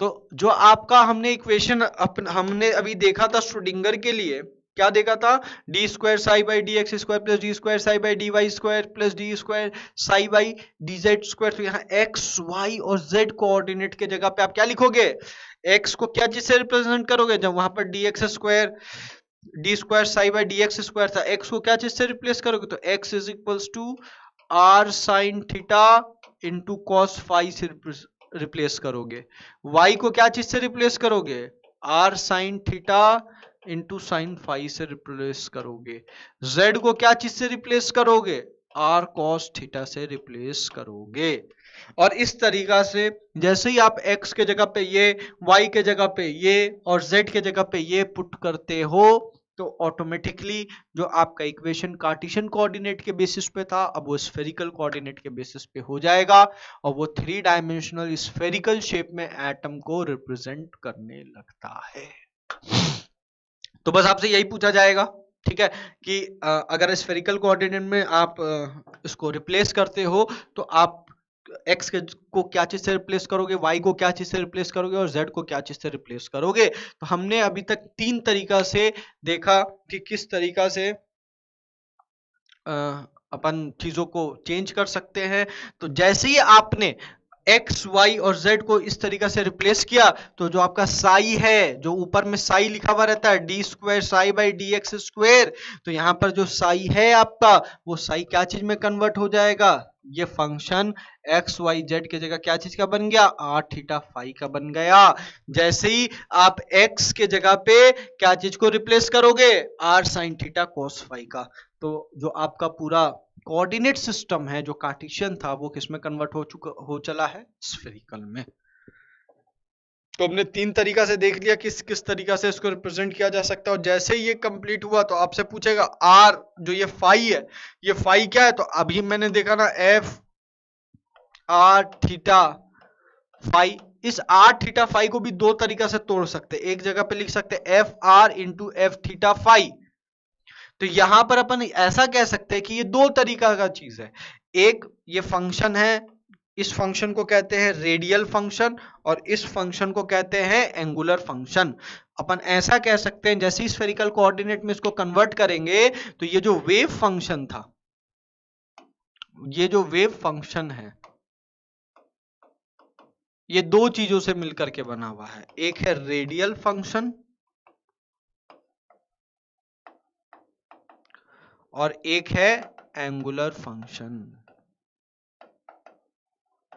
तो जो आपका हमने इक्वेशन हमने अभी देखा था श्रोडिंगर के लिए, क्या देखा था, d square psi by D x square plus D square psi by D Y square plus D square psi by D Z square. तो यहाँ एक्स वाई और जेड कोऑर्डिनेट के जगह पे आप क्या लिखोगे, एक्स को क्या चीज से रिप्रेजेंट करोगे, जब वहां पर d x square d square psi by D x square था, एक्स को क्या चीज से रिप्लेस करोगे, तो x is equals to r sine theta into cos phi से रिप्लेस करोगे। y को क्या चीज से रिप्लेस करोगे, r sine theta into sine phi से रिप्लेस करोगे। z को क्या चीज से रिप्लेस करोगे, r cos थीटा से रिप्लेस करोगे। और इस तरीका से जैसे ही आप x के जगह पे ये, y के जगह पे ये और z के जगह पे ये पुट करते हो तो ऑटोमेटिकली जो आपका इक्वेशन कार्टेशियन कोऑर्डिनेट के बेसिस पे था अब वो स्फेरिकल कोऑर्डिनेट के बेसिस पे हो जाएगा, और वो 3 डायमेंशनल स्फेरिकल शेप में एटम को रिप्रेजेंट करने लगता है। तो बस आपसे यही पूछा जाएगा, ठीक है, कि अगर स्फेरिकल कोऑर्डिनेट में आप इसको रिप्लेस करते हो तो आप x को क्या चीज से रिप्लेस करोगे, y को क्या चीज से रिप्लेस करोगे और z को क्या चीज से रिप्लेस करोगे। तो हमने अभी तक 3 तरीका से देखा कि किस तरीका से अपन चीजों को चेंज कर सकते हैं। तो जैसे ही आपने एक्स वाई और जेड को इस तरीका से रिप्लेस किया तो जो आपका साई है, जो ऊपर में साई लिखा हुआ रहता है D square psi by D x square, तो यहां पर जो साई है आपका वो साई क्या चीज में कन्वर्ट हो जाएगा, ये फंक्शन एक्स वाई जेड की जगह क्या चीज का बन गया, आर थीटा फाई का बन गया। जैसे ही आप एक्स के जगह पे क्या चीज को रिप्लेस करोगे, r sine theta cos phi का, तो जो आपका पूरा कोऑर्डिनेट सिस्टम है जो कार्टेशियन था वो किसमें कन्वर्ट हो चला है, स्फेरिकल में। तो हमने तीन तरीका से देख लिया किस किस तरीका से इसको रिप्रेजेंट किया जा सकता है। और जैसे ही ये कंप्लीट हुआ तो आपसे पूछेगा आर जो ये फाई है, ये फाई क्या है, तो अभी मैंने देखा ना एफ आर थीटा फाई, इस आर थीटा फाई को भी दो तरीका से तोड़ सकते हैं, एक जगह पे लिख सकते हैं f r into f theta phi. तो यहां पर अपन ऐसा कह सकते हैं कि ये दो तरीका का चीज है, एक ये फंक्शन है, इस फंक्शन को कहते हैं रेडियल फंक्शन और इस फंक्शन को कहते हैं एंगुलर फंक्शन। अपन ऐसा कह सकते हैं जैसे स्फेरिकल कोऑर्डिनेट में इसको कन्वर्ट करेंगे तो ये जो वेव फंक्शन था, ये जो वेव फंक्शन है ये दो चीजों से मिलकर के बना हुआ है, एक है रेडियल फंक्शन और एक है एंगुलर फंक्शन।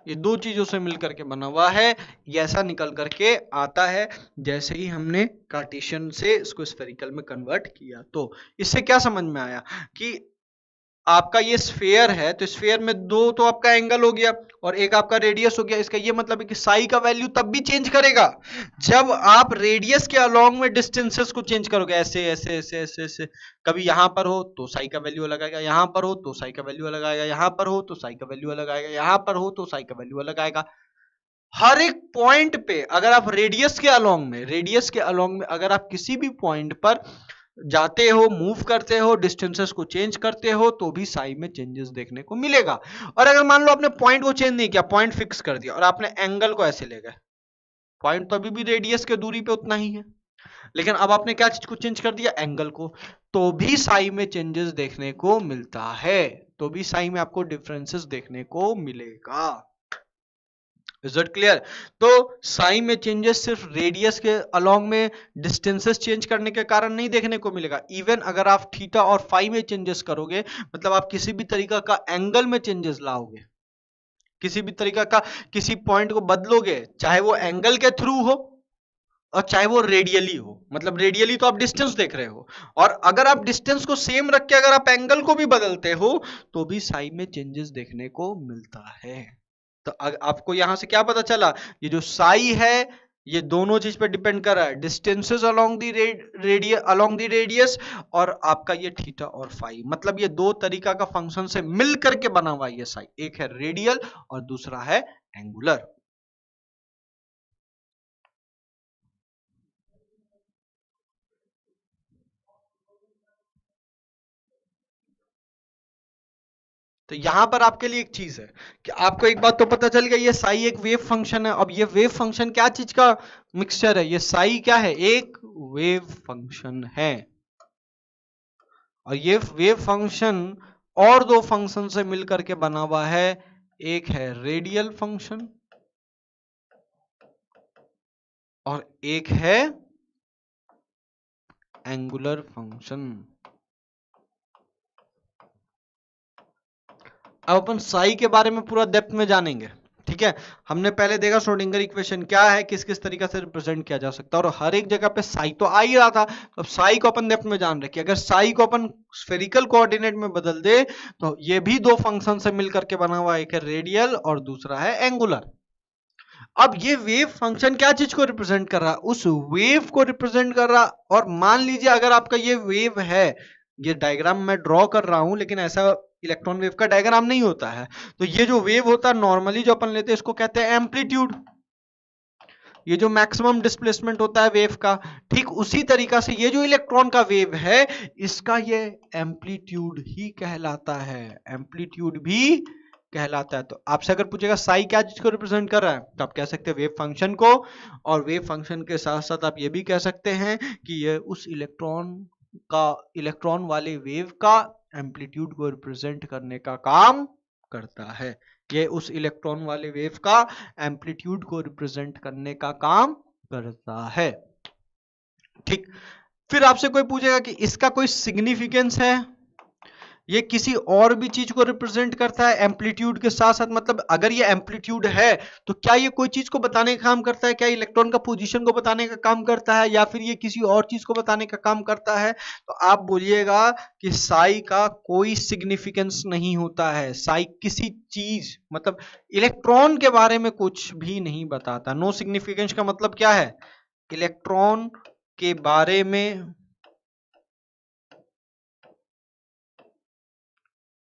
ये दो चीजों से मिलकर के बना हुआ है, ये ऐसा निकल करके आता है जैसे ही हमने कार्टेशियन से इसको स्फेरिकल में कन्वर्ट किया। तो इससे क्या समझ में आया कि आपका ये स्फेयर है तो स्फेयर में दो तो आपका एंगल हो गया और एक आपका रेडियस हो गया। इसका ये मतलब है कि साई का वैल्यू तब भी चेंज करेगा जब आप रेडियस के अलोंग में डिस्टेंसेस को चेंज करोगे, ऐसे ऐसे ऐसे ऐसे ऐसे। कभी यहां पर हो तो साई का वैल्यू अलग आएगा, यहां पर हो तो साई का वैल्यू अलग आएगा, यहां पर हो तो साई का वैल्यू अलग आएगा, यहां पर हो तो साई का वैल्यू अलग आएगा। हर एक पॉइंट पे अगर आप रेडियस के अलोंग में अगर आप किसी भी पॉइंट पर जाते हो, मूव करते हो, डिस्टेंसेस को चेंज करते हो तो भी साई में चेंजेस देखने को मिलेगा। और अगर मान लो आपने पॉइंट को चेंज नहीं किया, पॉइंट फिक्स कर दिया और आपने एंगल को ऐसे ले गए, पॉइंट तो अभी भी रेडियस के दूरी पे उतना ही है, लेकिन अब आपने क्या चीज को चेंज कर दिया, एंगल को, तो भी साई में चेंजेस देखने को मिलता है, तो भी साई में आपको डिफरेंसेस देखने को मिलेगा। Is it clear? तो साई में चेंजेस सिर्फ रेडियस के अलोंग में डिस्टेंसेस चेंज करने के कारण नहीं देखने को मिलेगा, इवन अगर आप थीटा और फाई में चेंजेस करोगे, मतलब आप किसी भी तरीका का एंगल में चेंजेस लाओगे, किसी भी तरीका का किसी पॉइंट को बदलोगे, चाहे वो एंगल के थ्रू हो और चाहे वो रेडियली हो, मतलब रेडियली तो आप डिस्टेंस देख रहे हो, और अगर आप डिस्टेंस को सेम रख के अगर आप एंगल को भी बदलते हो तो भी साई में चेंजेस देखने को मिलता है। तो आपको यहां से क्या पता चला, ये जो साई है ये दोनों चीज पे डिपेंड कर रहा है, डिस्टेंसेस अलोंग द रेडियस और आपका ये थीटा और फाई, मतलब ये दो तरीका का फंक्शन से मिल करके बना हुआ ये साई, एक है रेडियल और दूसरा है एंगुलर। तो यहां पर आपके लिए एक चीज है कि आपको एक बात तो पता चल गया, ये साई एक वेव फंक्शन है। अब ये वेव फंक्शन क्या चीज का मिक्सचर है, ये साई क्या है, एक वेव फंक्शन है, और ये वेव फंक्शन और दो फंक्शन से मिलकर के बना हुआ है, एक है रेडियल फंक्शन और एक है एंगुलर फंक्शन। अब अपन साई के बारे में पूरा डेप्थ में जानेंगे, ठीक है। हमने पहले देखा श्रोडिंगर इक्वेशन क्या है, किस किस तरीके से रिप्रेजेंट किया जा सकता है, और हर एक जगह पे साई तो आ ही रहा था। अब साई को अपन डेप्थ में जान रहे कि अगर साई को अपन स्फेरिकल कोऑर्डिनेट में बदल दे तो ये भी दो फंक्शन से मिलकर के बना हुआ, एक है रेडियल और दूसरा है एंगुलर। अब ये वेव फंक्शन क्या चीज को रिप्रेजेंट कर रहा, उस वेव को रिप्रेजेंट कर रहा। और मान लीजिए अगर आपका ये वेव है, ये डायग्राम मैं ड्रॉ कर रहा हूं लेकिन ऐसा इलेक्ट्रॉन वेव का डायग्राम नहीं होता है, तो ये जो वेव होता है नॉर्मली जो अपन लेते हैं इसको कहते हैं एम्पलीट्यूड, ये जो मैक्सिमम डिस्प्लेसमेंट होता है वेव का, ठीक उसी तरीका से ये जो इलेक्ट्रॉन का वेव है इसका ये एम्पलीट्यूड ही कहलाता है, एम्पलीट्यूड भी कहलाता है। तो आपसे अगर पूछेगा साई क्या चीज को रिप्रेजेंट कर रहा है, तो आप कह सकते हैं वेव फंक्शन को, और वेव फंक्शन के साथ साथ आप ये भी कह सकते हैं कि ये उस इलेक्ट्रॉन वाले वेव का एम्पलीट्यूड को रिप्रेजेंट करने का काम करता है। ये उस इलेक्ट्रॉन वाले वेव का एम्पलीट्यूड को रिप्रेजेंट करने का काम करता है। ठीक, फिर आपसे कोई पूछेगा कि इसका कोई सिग्निफिकेंस है, ये किसी और भी चीज को रिप्रेजेंट करता है एम्पलीट्यूड के साथ साथ, मतलब अगर ये एम्पलीट्यूड है तो क्या ये कोई चीज को बताने का काम करता है, क्या इलेक्ट्रॉन का पोजीशन को बताने का काम करता है, या फिर ये किसी और चीज को बताने का काम करता है? तो आप बोलिएगा कि साई का कोई सिग्निफिकेंस नहीं होता है। साई किसी चीज मतलब इलेक्ट्रॉन के बारे में कुछ भी नहीं बताता। नो सिग्निफिकेंस का मतलब क्या है? इलेक्ट्रॉन के बारे में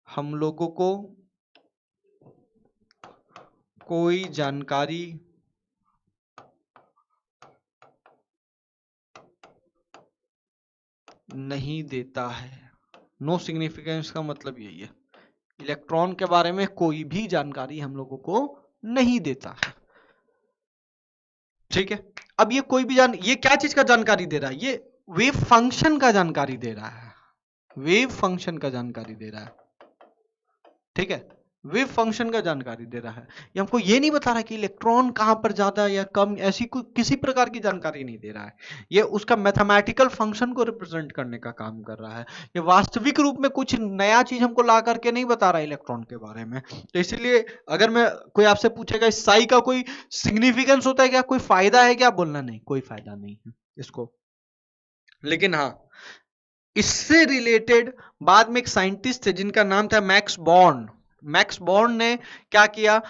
हम लोगों को कोई जानकारी नहीं देता है। नो सिग्निफिकेंस का मतलब यही है, इलेक्ट्रॉन के बारे में कोई भी जानकारी हम लोगों को नहीं देता है। ठीक है, अब ये कोई भी ये क्या चीज का जानकारी दे रहा है? ये वेव फंक्शन का जानकारी दे रहा है, वेव फंक्शन का जानकारी दे रहा है। ठीक है, वेव फंक्शन का जानकारी दे रहा है। ये हमको ये नहीं बता रहा कि इलेक्ट्रॉन कहां पर ज्यादा या कम, ऐसी कोई किसी प्रकार की जानकारी नहीं दे रहा है। ये उसका मैथमेटिकल फंक्शन को रिप्रेजेंट करने का काम कर रहा है। ये वास्तविक रूप में कुछ नया चीज हमको ला करके नहीं बता रहा इलेक्ट्रॉन के बारे में। तो इसीलिए अगर मैं कोई आपसे पूछेगा इस साई का कोई सिग्निफिकेंस होता है क्या, कोई फायदा है क्या, बोलना नहीं, कोई फायदा नहीं है इसको। लेकिन हाँ, इससे रिलेटेड बाद में एक साइंटिस्ट थे जिनका नाम था मैक्स बॉर्न। मैक्स बॉर्न ने क्या किया,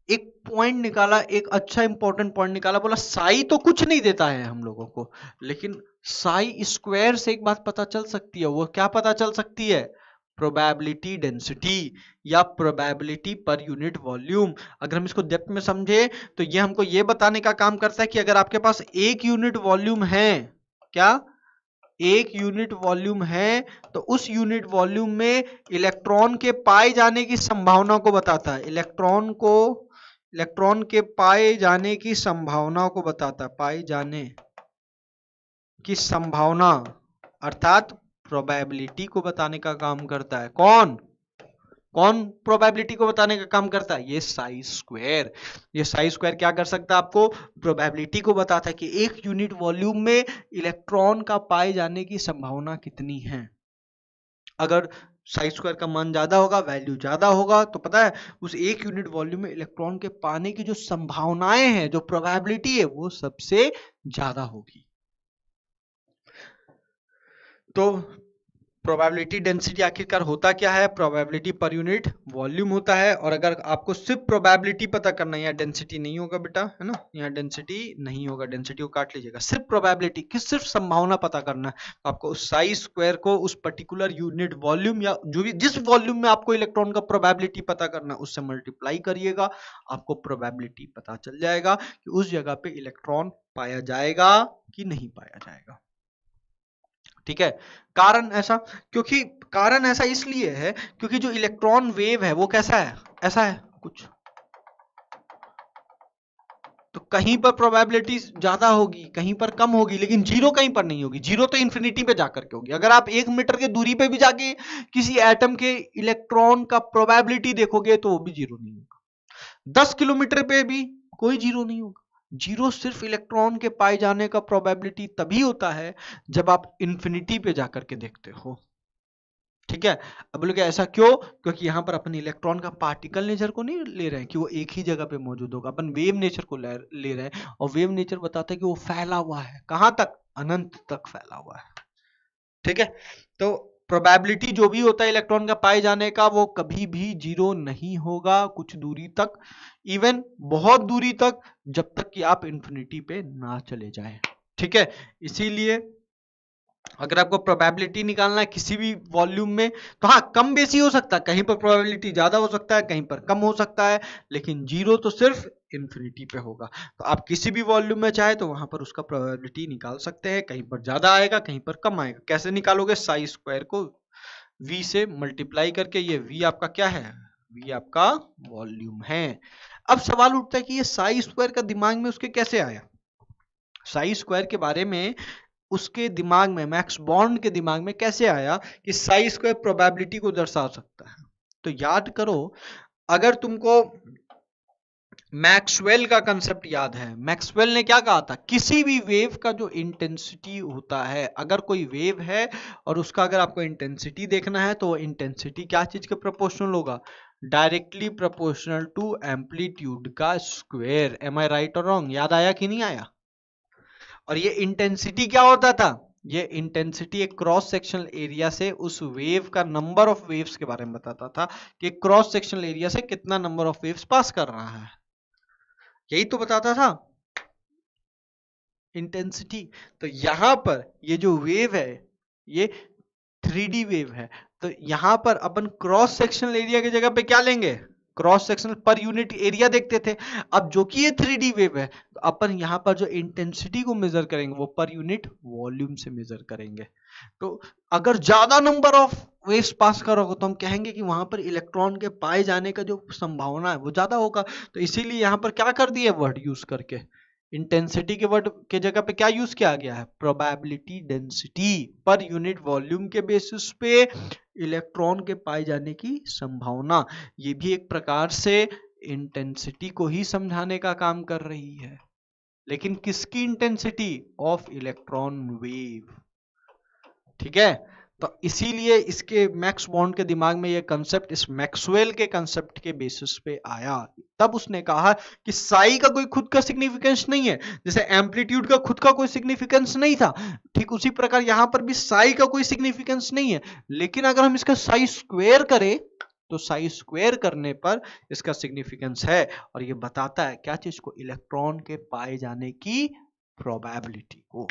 एक पॉइंट निकाला, एक अच्छा इंपॉर्टेंट पॉइंट निकाला, बोला साई तो कुछ नहीं देता है हम लोगों को, लेकिन साई स्क्वायर से एक बात पता चल सकती है। वो क्या पता चल सकती है? प्रोबेबिलिटी डेंसिटी या प्रोबेबिलिटी पर यूनिट वॉल्यूम। अगर हम इसको डेप्थ में समझे तो ये हमको ये बताने का काम करता है कि अगर आपके पास एक यूनिट वॉल्यूम है, क्या एक यूनिट वॉल्यूम है, तो उस यूनिट वॉल्यूम में इलेक्ट्रॉन के पाए जाने की संभावना को बताता है। इलेक्ट्रॉन के पाए जाने की संभावना को बताता है, पाए जाने की संभावना अर्थात प्रोबेबिलिटी को बताने का काम करता है। कौन प्रोबेबिलिटी को बताने का काम करता है? ये साई स्क्वायर। ये साई स्क्वायर क्या कर सकता है? आपको प्रोबेबिलिटी को बताता है कि एक यूनिट वॉल्यूम में इलेक्ट्रॉन का पाए जाने की संभावना कितनी है। अगर साई स्क्वायर का मान ज्यादा होगा, वैल्यू ज्यादा होगा, तो पता है उस एक यूनिट वॉल्यूम में इलेक्ट्रॉन के पाने की जो संभावनाएं हैं, जो प्रोबेबिलिटी है, वो सबसे ज्यादा होगी। तो प्रोबेबिलिटी डेंसिटी आखिरकार होता क्या है? प्रोबेबिलिटी पर यूनिट वॉल्यूम होता है। और अगर आपको सिर्फ प्रोबेबिलिटी पता करना है, यहाँ डेंसिटी नहीं होगा बेटा, है ना, यहाँ डेंसिटी नहीं होगा, डेंसिटी को काट लीजिएगा, सिर्फ प्रोबेबिलिटी की सिर्फ संभावना पता करना है, तो आपको उस साई स्क्वायर को उस पर्टिकुलर यूनिट वॉल्यूम या जो भी जिस वॉल्यूम में आपको इलेक्ट्रॉन का प्रोबेबिलिटी पता करना है उससे मल्टीप्लाई करिएगा, आपको प्रोबेबिलिटी पता चल जाएगा कि उस जगह पे इलेक्ट्रॉन पाया जाएगा कि नहीं पाया जाएगा। ठीक है, कारण ऐसा इसलिए है क्योंकि जो इलेक्ट्रॉन वेव है वो कैसा है? ऐसा है कुछ, तो कहीं पर प्रोबेबिलिटी ज्यादा होगी, कहीं पर कम होगी, लेकिन जीरो कहीं पर नहीं होगी। जीरो तो इंफिनिटी पे जाकर के होगी। अगर आप 1 मीटर के दूरी पे भी जाके किसी एटम के इलेक्ट्रॉन का प्रोबेबिलिटी देखोगे तो वो भी जीरो नहीं होगा। 10 किलोमीटर पे भी कोई जीरो नहीं होगा। जीरो सिर्फ इलेक्ट्रॉन के पाए जाने का प्रोबेबिलिटी तभी होता है जब आप इंफिनिटी पे जाकर के देखते हो। ठीक है, अब बोलोगे ऐसा क्यों? क्योंकि यहां पर अपन इलेक्ट्रॉन का पार्टिकल नेचर को नहीं ले रहे हैं कि वो एक ही जगह पे मौजूद होगा, अपन वेव नेचर को ले रहे हैं, और वेव नेचर बताता है कि वो फैला हुआ है, कहां तक? अनंत तक फैला हुआ है। ठीक है, तो प्रोबेबिलिटी जो भी होता है इलेक्ट्रॉन का पाए जाने का, वो कभी भी जीरो नहीं होगा कुछ दूरी तक, इवन बहुत दूरी तक, जब तक कि आप इंफिनिटी पे ना चले जाएं। ठीक है, इसीलिए अगर आपको प्रोबेबिलिटी निकालना है किसी भी वॉल्यूम में, तो हाँ कम बेसी हो सकता है, कहीं पर प्रोबेबिलिटी ज्यादा हो सकता है, कहीं पर कम हो सकता है, लेकिन जीरो तो सिर्फ इंफिनिटी पे होगा। तो आप किसी भी वॉल्यूम में चाहे तो वहां पर उसका प्रोबेबिलिटी निकाल सकते हैं, कहीं पर ज्यादा आएगा, कहीं पर कम आएगा। कैसे निकालोगे? साई स्क्वायर को v से मल्टीप्लाई करके। ये v आपका क्या है? v आपका वॉल्यूम है। अब सवाल उठता है कि ये साई स्क्वायर का दिमाग में उसके कैसे आया? साई स्क्वायर के बारे में उसके दिमाग में, मैक्स बॉर्न के दिमाग में कैसे आया कि साई स्क्वायर प्रोबेबिलिटी को दर्शा सकता है? तो याद करो, अगर तुमको मैक्सवेल का कंसेप्ट याद है, मैक्सवेल ने क्या कहा था, किसी भी वेव का जो इंटेंसिटी होता है, अगर कोई वेव है और उसका अगर आपको इंटेंसिटी देखना है तो इंटेंसिटी क्या चीज के प्रोपोर्शनल होगा, डायरेक्टली प्रोपोर्शनल टू एम्पलीट्यूड का स्क्वायर। एम आई राइट और रॉन्ग? याद आया कि नहीं आया? और ये इंटेंसिटी क्या होता था, ये इंटेंसिटी एक क्रॉस सेक्शनल एरिया से उस वेव का नंबर ऑफ वेव्स के बारे में बताता था कि क्रॉस सेक्शनल एरिया से कितना नंबर ऑफ वेव्स पास कर रहा है, यही तो बताता था इंटेंसिटी। तो यहां पर ये जो वेव है ये 3D वेव है, तो यहां पर अपन क्रॉस सेक्शनल एरिया की जगह पे क्या लेंगे, cross sectional per unit area देखते थे। अब जो कि ये 3D वेव है तो अपन यहां पर जो इंटेंसिटी को मेजर करेंगे वो पर यूनिट वॉल्यूम से मेजर करेंगे। तो अगर ज्यादा नंबर ऑफ वेव्स पास करोगे तो हम कहेंगे कि वहां पर इलेक्ट्रॉन के पाए जाने का जो संभावना है वो ज्यादा होगा। तो इसीलिए यहां पर क्या कर दिया वर्ड यूज करके, इंटेंसिटी के वर्ड के जगह पे क्या यूज किया गया है, probability density, per unit volume के बेसिस पे इलेक्ट्रॉन के पाए जाने की संभावना। ये भी एक प्रकार से इंटेंसिटी को ही समझाने का काम कर रही है, लेकिन किसकी इंटेंसिटी, ऑफ इलेक्ट्रॉन वेव। ठीक है, तो इसीलिए इसके मैक्स बॉन्ड के दिमाग में ये कंसेप्ट इस मैक्सवेल के कंसेप्ट के बेसिस पे आया। तब उसने कहा कि साई का कोई खुद का सिग्निफिकेंस नहीं है, जैसे एम्पलीट्यूड का खुद का कोई सिग्निफिकेंस नहीं था, ठीक उसी प्रकार यहां पर भी साई का कोई सिग्निफिकेंस नहीं है, लेकिन अगर हम इसका साई स्क्वायर करें तो साई स्क्वायर करने पर इसका सिग्निफिकेंस है, और ये बताता है क्या चीज को, इलेक्ट्रॉन के पाए जाने की प्रोबेबिलिटी को।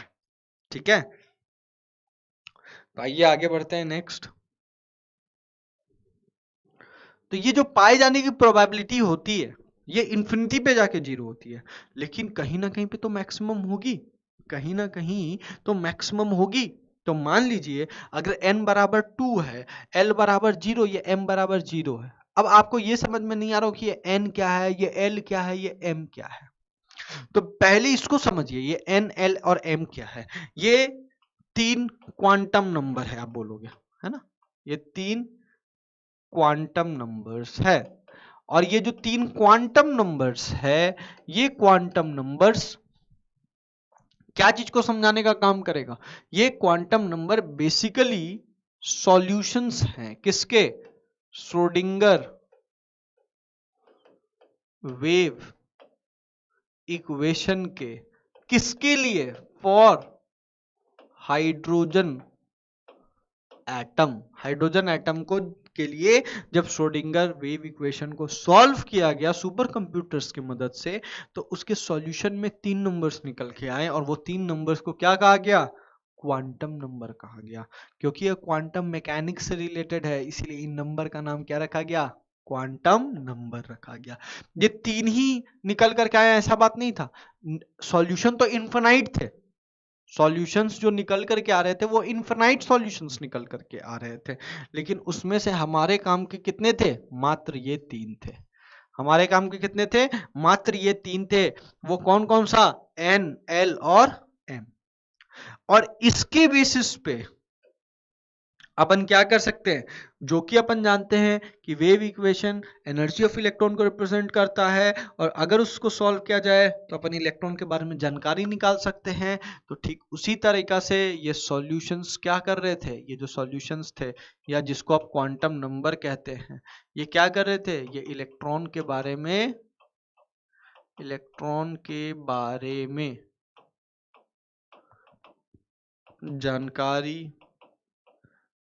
ठीक है, तो आइए आगे बढ़ते हैं नेक्स्ट। तो ये जो पाए जाने की प्रोबेबिलिटी होती है ये इंफिनिटी पे जाके 0 होती है, लेकिन कहीं ना कहीं पे तो मैक्सिमम होगी, कहीं ना कहीं तो मैक्सिमम होगी। तो मान लीजिए अगर n बराबर 2 है, l बराबर 0, ये m बराबर 0 है। अब आपको ये समझ में नहीं आ रहा हो कि ये n क्या है, ये l क्या है, ये m क्या है। तो पहले इसको समझिए, ये n, l और m क्या है। ये 3 क्वांटम नंबर है, आप बोलोगे है ना, ये 3 क्वांटम नंबर्स है। और ये जो 3 क्वांटम नंबर्स है, ये क्वांटम नंबर्स क्या चीज को समझाने का काम करेगा, ये क्वांटम नंबर बेसिकली सॉल्यूशंस हैं किसके, श्रोडिंगर वेव इक्वेशन के। किसके लिए, for hydrogen atom. Hydrogen atom को के लिए जब श्रोडिंगर वेव इक्वेशन को सॉल्व किया गया सुपर कंप्यूटर्स की मदद से, तो उसके सॉल्यूशन में 3 नंबर्स निकल के आए, और वो 3 नंबर्स को क्या कहा गया, क्वांटम नंबर कहा गया। क्योंकि ये क्वांटम मैकेनिक्स से रिलेटेड है, इसलिए इन नंबर का नाम क्या रखा गया, क्वांटम नंबर रखा गया। ये 3 ही निकल करके आया ऐसा बात नहीं था, सॉल्यूशन तो इनफिनाइट थे, सॉल्यूशंस जो निकल करके आ रहे थे वो इनफिनाइट सॉल्यूशंस निकल करके आ रहे थे, लेकिन उसमें से हमारे काम के कितने थे, मात्र ये 3 थे। हमारे काम के कितने थे, मात्र ये 3 थे। वो कौन कौन सा, एन, एल और एम। और इसके बेसिस पे अपन क्या कर सकते हैं, जो कि अपन जानते हैं कि wave equation energy of electron को रिप्रेजेंट करता है, और अगर उसको सॉल्व किया जाए तो अपन इलेक्ट्रॉन के बारे में जानकारी निकाल सकते हैं। तो ठीक उसी तरीका से ये सॉल्यूशंस क्या कर रहे थे, ये जो सॉल्यूशंस थे या जिसको आप क्वांटम नंबर कहते हैं, ये क्या कर रहे थे, ये इलेक्ट्रॉन के बारे में जानकारी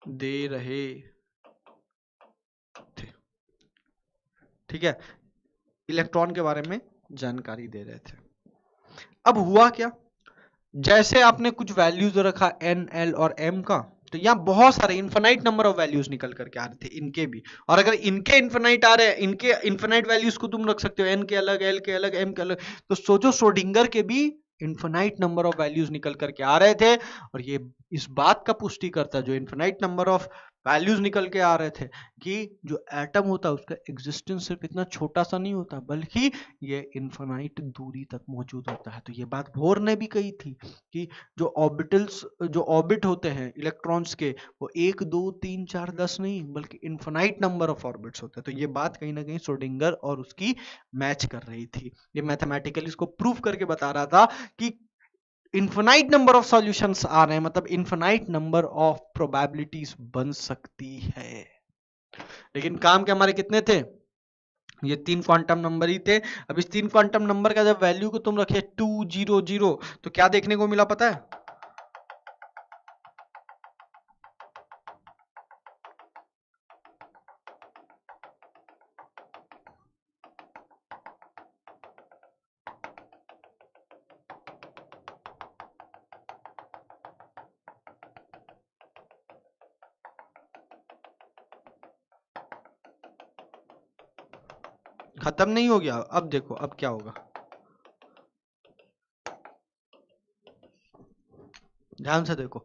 दे रहे थे। ठीक है, इलेक्ट्रॉन के बारे में जानकारी दे रहे थे। अब हुआ क्या, जैसे आपने कुछ वैल्यूज रखा एन, एल और एम का, तो यहाँ बहुत सारे इनफिनाइट नंबर ऑफ वैल्यूज निकल करके आ रहे थे, इनके भी। और अगर इनके इनफिनाइट आ रहे हैं, इनके इनफिनाइट वैल्यूज को तुम रख सकते हो, एन के अलग, एल के अलग, एम के अलग, तो सोचो श्रोडिंगर के भी इनफिनाइट नंबर ऑफ वैल्यूज निकल करके आ रहे थे। और ये इस बात का पुष्टि करता है, जो इनफिनाइट नंबर ऑफ वैल्यूज निकल के आ रहे थे कि जो एटम होता है उसका एग्जिस्टेंस सिर्फ इतना छोटा सा नहीं होता बल्कि ये इनफाइनाइट दूरी तक मौजूद होता है। तो ये बात बोर ने भी कही थी कि जो ऑर्बिटल्स, जो ऑर्बिट होते हैं इलेक्ट्रॉन्स के, वो 1 2 3 4 10 नहीं बल्कि इनफाइनाइट नंबर ऑफ ऑर्बिट्स होते हैं। तो ये बात कहीं ना कहीं श्रोडिंगर और उसकी मैच कर रही थी। ये मैथमेटिकली इसको प्रूव करके बता रहा था कि इन्फिनाइट नंबर ऑफ सॉल्यूशंस आ रहे हैं, मतलब इन्फिनाइट नंबर ऑफ प्रोबेबिलिटीज बन सकती है। लेकिन काम के हमारे कितने थे? ये 3 क्वांटम नंबर ही थे। अब इस 3 क्वांटम नंबर का जब वैल्यू को तुम रखे 2 0 0 तो क्या देखने को मिला पता है? खत्म नहीं हो गया। अब देखो अब क्या होगा, ध्यान से देखो।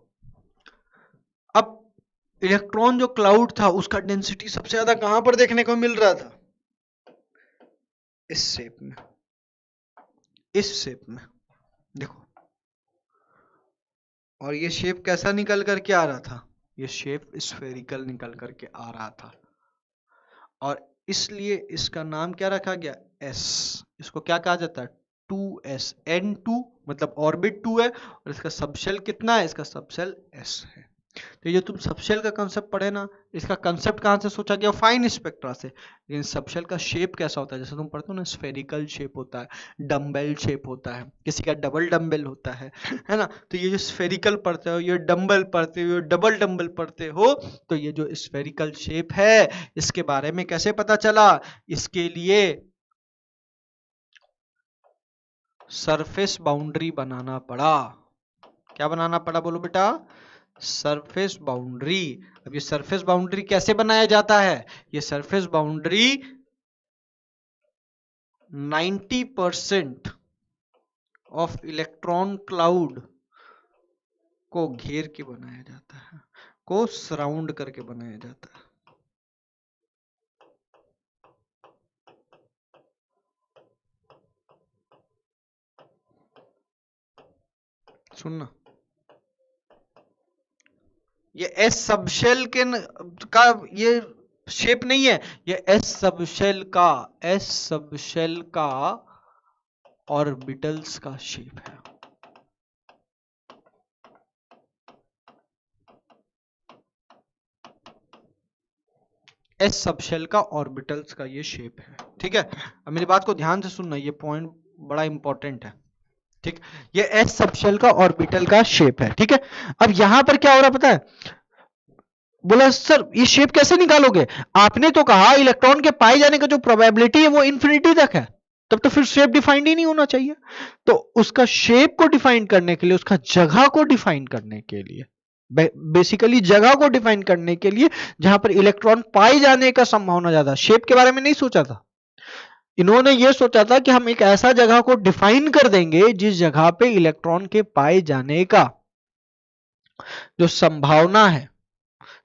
अब इलेक्ट्रॉन जो क्लाउड था उसका डेंसिटी सबसे ज्यादा कहां पर देखने को मिल रहा था? इस शेप में, इस शेप में देखो। और ये शेप कैसा निकल करके आ रहा था? ये शेप स्फेरिकल निकल करके आ रहा था और इसलिए इसका नाम क्या रखा गया? एस। इसको क्या कहा जाता है? 2s, n2 मतलब ऑर्बिट 2 है और इसका सबशेल कितना है? इसका सबशेल s है। तो ये तुम सबशेल का कंसेप्ट पढ़े ना, इसका कंसेप्ट कहां से सोचा गया? फाइन स्पेक्ट्रा से। लेकिन सबशेल का शेप कैसा होता है? जैसे तुम पढ़ते हो ना, स्फेरिकल शेप होता है, डम्बेल शेप होता है, किसी का डबल डम्बेल होता है ना। तो ये जो स्फेरिकल पढ़ते हो, ये डम्बल पढ़ते हो, डबल डम्बल पढ़ते हो, तो ये जो स्फेरिकल शेप है इसके बारे में कैसे पता चला? इसके लिए सरफेस बाउंड्री बनाना पड़ा। क्या बनाना पड़ा? बोलो बेटा। Surface boundary. अब ये सरफेस बाउंड्री कैसे बनाया जाता है? ये surface boundary 90% of electron cloud को घेर के बनाया जाता है, को सराउंड करके बनाया जाता है। सुनना, ये एस सबशेल के का ये शेप नहीं है, ये एस सबशेल का, एस सबशेल का ऑर्बिटल्स का शेप है। एस सबशेल का ऑर्बिटल्स का ये शेप है। ठीक है, अब मेरी बात को ध्यान से सुनना, ये पॉइंट बड़ा इंपॉर्टेंट है। ठीक, ये एस सबशेल का ऑर्बिटल का शेप है। ठीक है, अब यहां पर क्या हो रहा पता है? बोला सर ये शेप कैसे निकालोगे? आपने तो कहा इलेक्ट्रॉन के पाए जाने का जो प्रोबेबिलिटी है वो इंफिनिटी तक है, तब तो फिर शेप डिफाइंड ही नहीं होना चाहिए। तो उसका शेप को डिफाइन करने के लिए, उसका जगह को डिफाइन करने के लिए, बेसिकली जगह को डिफाइन करने के लिए जहां पर इलेक्ट्रॉन पाए जाने का संभावना ज्यादा, शेप के बारे में नहीं सोचा था। इन्होंने ये सोचा था कि हम एक ऐसा जगह को डिफाइन कर देंगे जिस जगह पे इलेक्ट्रॉन के पाए जाने का जो संभावना है,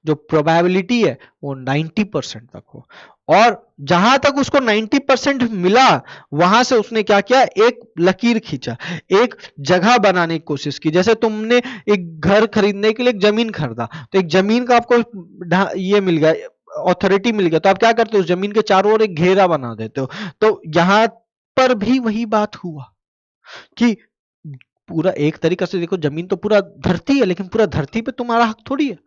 जो प्रोबेबिलिटी है, वो 90% तक हो। और जहां तक उसको 90% मिला, वहां से उसने क्या किया? एक लकीर खींचा, एक जगह बनाने की कोशिश की। जैसे तुमने एक घर खरीदने के लिए एक जमीन खरीदा, तो एक जमीन का आपको ये मिल गया, अथॉरिटी मिल गया, तो आप क्या करते हो? उस जमीन के चारों ओर एक घेरा बना देते हो। तो यहां पर भी वही बात हुआ कि पूरा एक तरीका से देखो, जमीन तो पूरा धरती है, लेकिन पूरा धरती पे तुम्हारा हक थोड़ी है।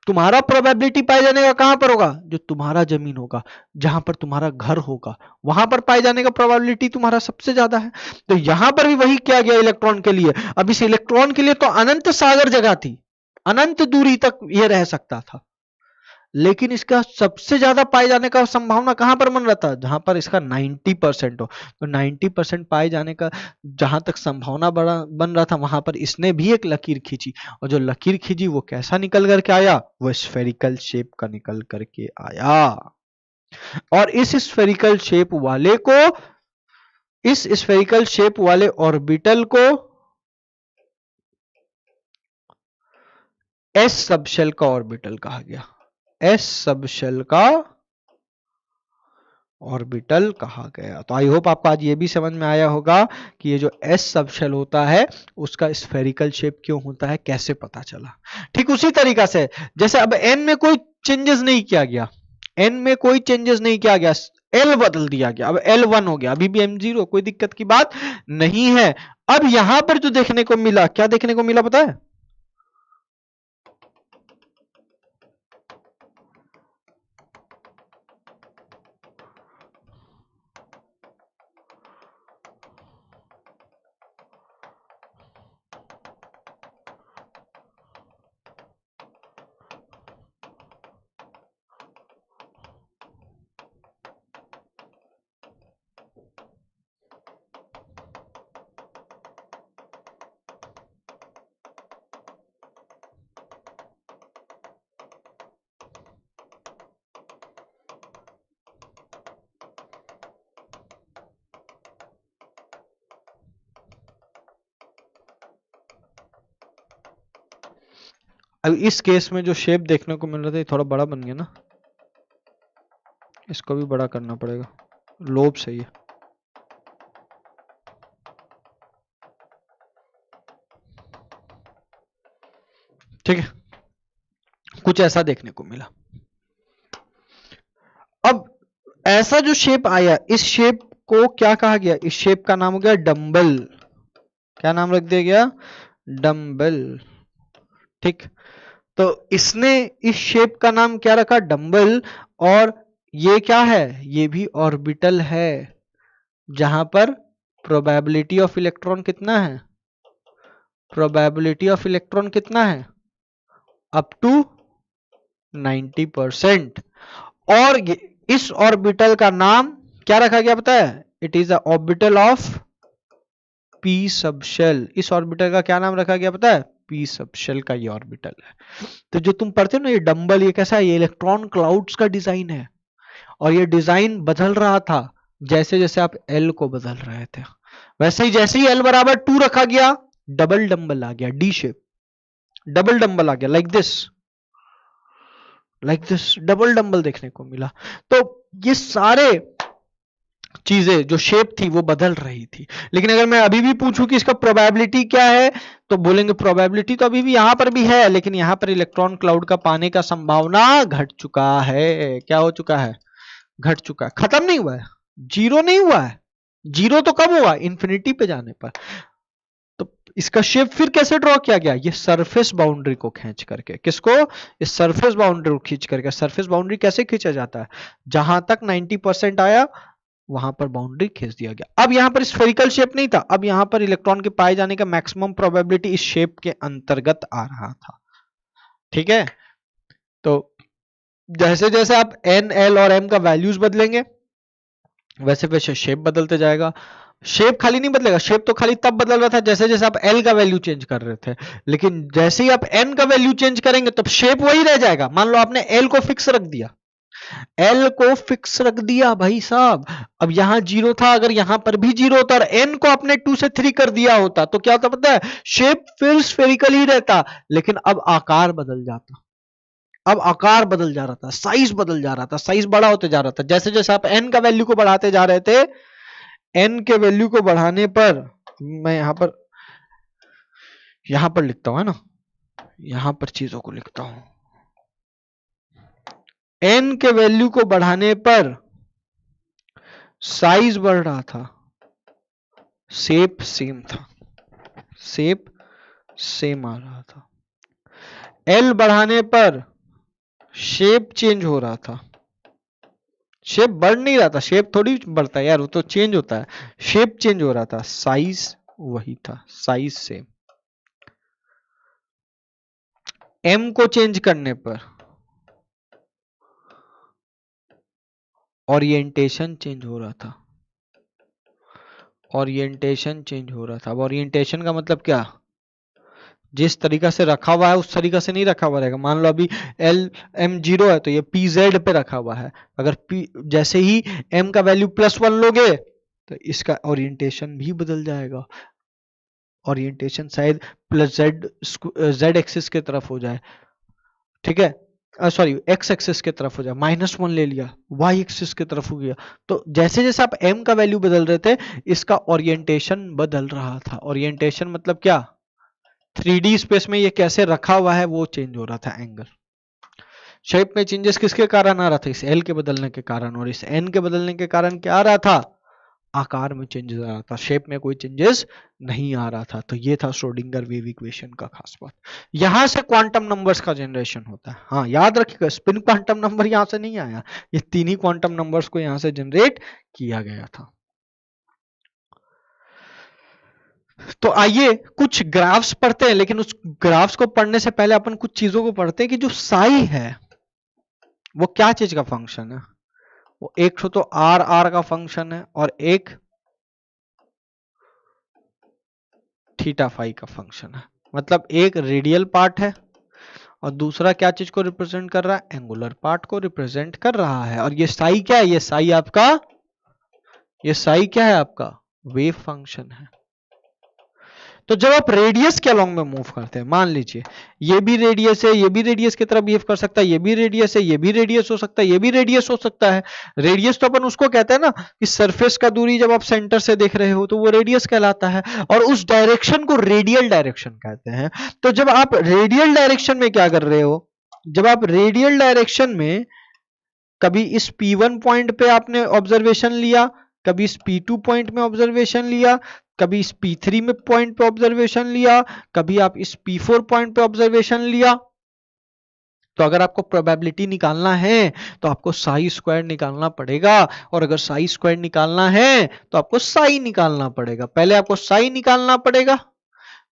तुम्हारा प्रोबेबिलिटी पाए जाने का कहां पर होगा? जो तुम्हारा जमीन होगा, जहां पर तुम्हारा घर होगा, वहां पर पाए जाने का प्रोबेबिलिटी तुम्हारा सबसे ज्यादा है। तो यहां पर भी वही किया गया इलेक्ट्रॉन के लिए। अब इस इलेक्ट्रॉन के लिए तो अनंत सागर जगह थी, अनंत दूरी तक यह रह सकता था, लेकिन इसका सबसे ज्यादा पाए जाने का संभावना कहां पर बन रहा था? जहां पर इसका 90% हो। तो 90% पाए जाने का जहां तक संभावना बड़ा बन रहा था, वहां पर इसने भी एक लकीर खींची, और जो लकीर खींची वो कैसा निकल करके आया? वो स्फेरिकल शेप का निकल करके आया। और इस स्फेरिकल शेप वाले को, इस स्फेरिकल शेप वाले ऑर्बिटल को एस सबशेल का ऑर्बिटल कहा गया। एस सबशेल का ऑर्बिटल कहा गया। तो आई होप आपको आज ये भी समझ में आया होगा कि ये जो एस सबशेल होता है उसका स्फेरिकल शेप क्यों होता है, कैसे पता चला। ठीक उसी तरीका से जैसे अब एन में कोई चेंजेस नहीं किया गया, एन में कोई चेंजेस नहीं किया गया, एल बदल दिया गया, अब L1 हो गया, अभी भी M0, कोई दिक्कत की बात नहीं है। अब यहां पर जो देखने को मिला, क्या देखने को मिला पता है? अब इस केस में जो शेप देखने को मिल रहा था ये थोड़ा बड़ा बन गया ना, इसको भी बड़ा करना पड़ेगा। लोब सही है, ठीक है, कुछ ऐसा देखने को मिला। अब ऐसा जो शेप आया, इस शेप को क्या कहा गया? इस शेप का नाम हो गया डंबल। क्या नाम रख दिया गया? डंबल। ठीक, तो इसने इस शेप का नाम क्या रखा? डंबल। और ये क्या है? ये भी ऑर्बिटल है, जहां पर प्रोबेबिलिटी ऑफ इलेक्ट्रॉन कितना है? प्रोबेबिलिटी ऑफ इलेक्ट्रॉन कितना है? Up to 90%। और इस ऑर्बिटल का नाम क्या रखा गया पता है? It is the orbital of P subshell. इस ऑर्बिटल का क्या नाम रखा गया पता है? पी सबशेल का ये ऑर्बिटल है। तो जो तुम पढ़ते हो ना ये डंबल, ये कैसा है? ये इलेक्ट्रॉन क्लाउड्स का डिजाइन है, और ये डिजाइन बदल रहा था जैसे जैसे आप एल को बदल रहे थे। वैसे ही जैसे ही एल बराबर 2 रखा गया, डबल डंबल आ गया, डी शेप, डबल डंबल आ गया, लाइक दिस डबल डंबल देखने को मिला। तो ये सारे चीजें जो शेप थी वो बदल रही थी। लेकिन अगर मैं अभी भी पूछूं कि इसका प्रोबेबिलिटी क्या है, तो बोलेंगे प्रोबेबिलिटी तो अभी भी यहां पर भी है, लेकिन यहां पर इलेक्ट्रॉन क्लाउड का पाने का संभावना घट चुका है। क्या हो चुका है? घट चुका है, खत्म नहीं हुआ है, जीरो नहीं हुआ है। जीरो तो कब हुआ? इंफिनिटी पे जाने पर। तो इसका शेप फिर कैसे ड्रॉ किया गया? ये सरफेस बाउंड्री को खींच करके। किसको? इस सरफेस बाउंड्री को खींच करके। सरफेस बाउंड्री कैसे खींचा जाता है? जहां तक 90% आया वहां पर बाउंड्री खींच दिया गया। अब यहां पर स्फेरिकल शेप नहीं था, अब यहां पर इलेक्ट्रॉन के पाए जाने का मैक्सिमम प्रोबेबिलिटी इस शेप के अंतर्गत आ रहा था। ठीक है, तो जैसे जैसे आप एन, एल और एम का वैल्यूज बदलेंगे वैसे वैसे शेप बदलते जाएगा। शेप खाली नहीं बदलेगा, शेप तो खाली तब बदल रहा था जैसे जैसे आप एल का वैल्यू चेंज कर रहे थे, लेकिन जैसे ही आप एन का वैल्यू चेंज करेंगे तो शेप वही रह जाएगा। मान लो आपने एल को फिक्स रख दिया, एल को फिक्स रख दिया भाई साहब, अब यहां जीरो था, अगर यहां पर भी जीरो होता और एन को आपने 2 से 3 कर दिया होता तो क्या होता पता है? शेप फिर स्फेरिकल ही रहता, लेकिन अब आकार बदल जाता। अब आकार बदल जा रहा था, साइज बदल जा रहा था, साइज बड़ा होते जा रहा था। जैसे जैसे आप एन का वैल्यू को बढ़ाते जा रहे थे, एन के वैल्यू को बढ़ाने पर, मैं यहां पर लिखता हूं, है ना, यहां पर चीजों को लिखता हूं। एन के वैल्यू को बढ़ाने पर साइज बढ़ रहा था, शेप सेम था, शेप सेम आ रहा था। एल बढ़ाने पर शेप चेंज हो रहा था, शेप बढ़ नहीं रहा था, शेप थोड़ी बढ़ता है यार, वो तो चेंज होता है। शेप चेंज हो रहा था, साइज वही था, साइज सेम। एम को चेंज करने पर ओरिएंटेशन चेंज हो रहा था, ओरिएंटेशन चेंज हो रहा था। अब ओरिएंटेशन का मतलब क्या? जिस तरीका से रखा हुआ है उस तरीका से नहीं रखा हुआ रहेगा। मान लो अभी एल एम 0 है तो ये पी जेड पे रखा हुआ है, अगर पी जैसे ही एम का वैल्यू +1 लोगे तो इसका ओरिएंटेशन भी बदल जाएगा। ओरिएंटेशन शायद +z, जेड एक्सिस की तरफ हो जाए। ठीक है, सॉरी एक्स एक्सिस की तरफ हो जाए, -1 ले लिया, वाई एक्सिस की तरफ हो गया। तो जैसे जैसे आप m का वैल्यू बदल रहे थे, इसका ओरिएंटेशन बदल रहा था। ओरिएंटेशन मतलब क्या, 3D स्पेस में ये कैसे रखा हुआ है वो चेंज हो रहा था एंगल। शेप में चेंजेस किसके कारण आ रहा था, इस एल के बदलने के कारण, और इस एन के बदलने के कारण क्या आ रहा था, आकार में चेंजेस आ रहा था, शेप में कोई चेंजेस नहीं आ रहा था। तो ये था श्रोडिंगर वेव इक्वेशन का खास बात। यहां से क्वांटम नंबर्स का जनरेशन होता है। हाँ याद रखिएगा, स्पिन क्वांटम नंबर यहां से नहीं आया, ये तीन ही क्वांटम नंबर्स को यहां से जनरेट किया गया था। तो आइए कुछ ग्राफ्स पढ़ते हैं, लेकिन उस ग्राफ्स को पढ़ने से पहले अपन कुछ चीजों को पढ़ते हैं कि जो साई है वो क्या चीज का फंक्शन है। वो एक तो आर आर का फंक्शन है और एक थीटा फाई का फंक्शन है। मतलब एक रेडियल पार्ट है और दूसरा क्या चीज को रिप्रेजेंट कर रहा है, एंगुलर पार्ट को रिप्रेजेंट कर रहा है। और ये साई क्या है, ये साई आपका, ये साई क्या है आपका, वेव फंक्शन है। तो जब आप रेडियस के अलोंग में मूव करते हैं, मान लीजिए ये भी रेडियस है, ये भी रेडियस की तरफ बिहेव कर सकता है, ये भी रेडियस है, ये भी रेडियस हो सकता है, ये भी रेडियस हो सकता है। रेडियस तो अपन उसको कहते हैं ना कि सरफेस का दूरी जब आप सेंटर से देख रहे हो तो वो रेडियस कहलाता है, और उस डायरेक्शन को रेडियल डायरेक्शन कहते हैं। तो जब आप रेडियल डायरेक्शन में क्या कर रहे हो, जब आप रेडियल डायरेक्शन में कभी इस P1 पॉइंट पे आपने ऑब्जर्वेशन लिया, कभी इस P2 पॉइंट में ऑब्जर्वेशन लिया, कभी इस P3 में पॉइंट पे ऑब्जर्वेशन लिया, कभी आप इस P4 पॉइंट पे ऑब्जर्वेशन लिया, तो अगर आपको प्रोबेबिलिटी निकालना है तो आपको साई स्क्वायर निकालना पड़ेगा। और अगर साई स्क्वायर निकालना है तो आपको साई निकालना पड़ेगा। पहले आपको साई निकालना पड़ेगा,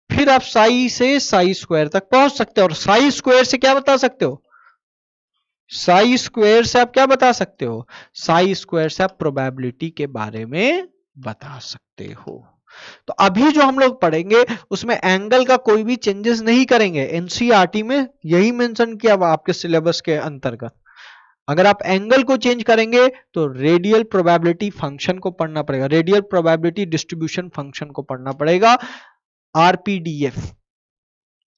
फिर आप साई से साई स्क्वायर तक पहुंच सकते हो। और साई स्क्वायर से क्या बता सकते हो, साई स्क्वायर से आप क्या बता सकते हो, साई स्क्वायर से आप प्रोबेबिलिटी के बारे में बता सकते हो। तो अभी जो हम लोग पढ़ेंगे उसमें एंगल का कोई भी चेंजेस नहीं करेंगे। एनसीईआरटी में यही मेंशन किया हुआ आपके सिलेबस के अंतर्गत। अगर आप एंगल को चेंज करेंगे तो रेडियल प्रोबेबिलिटी फंक्शन को पढ़ना पड़ेगा, रेडियल प्रोबेबिलिटी डिस्ट्रीब्यूशन फंक्शन को पढ़ना पड़ेगा, आरपीडीएफ।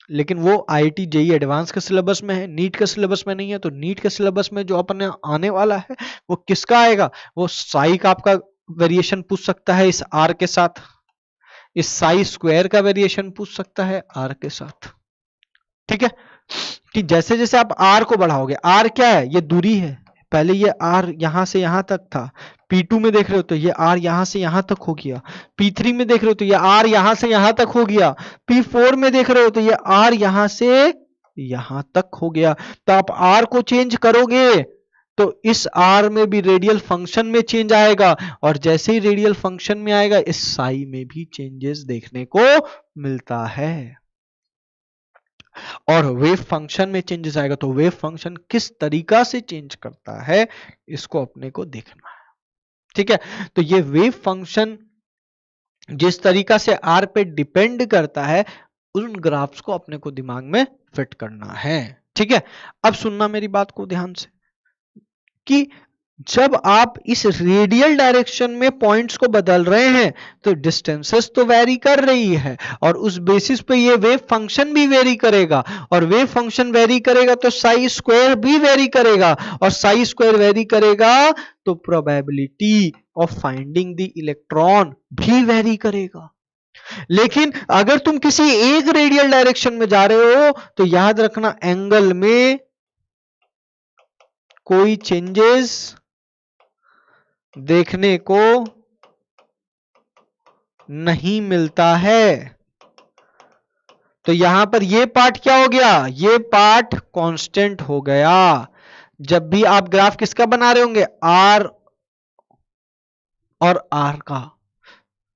लेकिन वो आईआईटी जेईई एडवांस के सिलेबस में है, नीट के सिलेबस में नहीं है। तो नीट के सिलेबस में जो अपने आने वाला है वो किसका आएगा, वो साई का आपका वेरिएशन पूछ सकता है इस आर के साथ, इस साई स्क्वायर का वेरिएशन पूछ सकता है आर के साथ। ठीक है, कि जैसे जैसे आप आर को बढ़ाओगे, आर क्या है, ये दूरी है। पहले ये आर यहां से यहां तक था, P2 में देख रहे हो तो ये आर यहां से यहां तक हो गया, P3 में देख रहे हो तो ये आर यहां से यहां तक हो गया, P4 में देख रहे हो तो ये आर यहां से यहां तक हो गया। तो आप आर को चेंज करोगे तो इस आर में भी रेडियल फंक्शन में चेंज आएगा, और जैसे ही रेडियल फंक्शन में आएगा इस साई में भी चेंजेस देखने को मिलता है। और वेव फंक्शन में चेंजेस आएगा, तो वेव फंक्शन किस तरीका से चेंज करता है इसको अपने को देखना है। ठीक है, तो ये वेव फंक्शन जिस तरीका से आर पे डिपेंड करता है उन ग्राफ्स को अपने को दिमाग में फिट करना है। ठीक है, अब सुनना मेरी बात को ध्यान से, कि जब आप इस रेडियल डायरेक्शन में पॉइंट्स को बदल रहे हैं तो डिस्टेंसेस तो वेरी कर रही है, और उस बेसिस पे ये वेव फंक्शन भी वेरी करेगा, और वेव फंक्शन वेरी करेगा तो साई स्क्वायर भी वेरी करेगा, और साई स्क्वायर वेरी करेगा तो probability of finding the electron भी वेरी करेगा। लेकिन अगर तुम किसी एक रेडियल डायरेक्शन में जा रहे हो तो याद रखना एंगल में कोई चेंजेस देखने को नहीं मिलता है। तो यहां पर ये पार्ट क्या हो गया, ये पार्ट कांस्टेंट हो गया। जब भी आप ग्राफ किसका बना रहे होंगे, आर और आर का,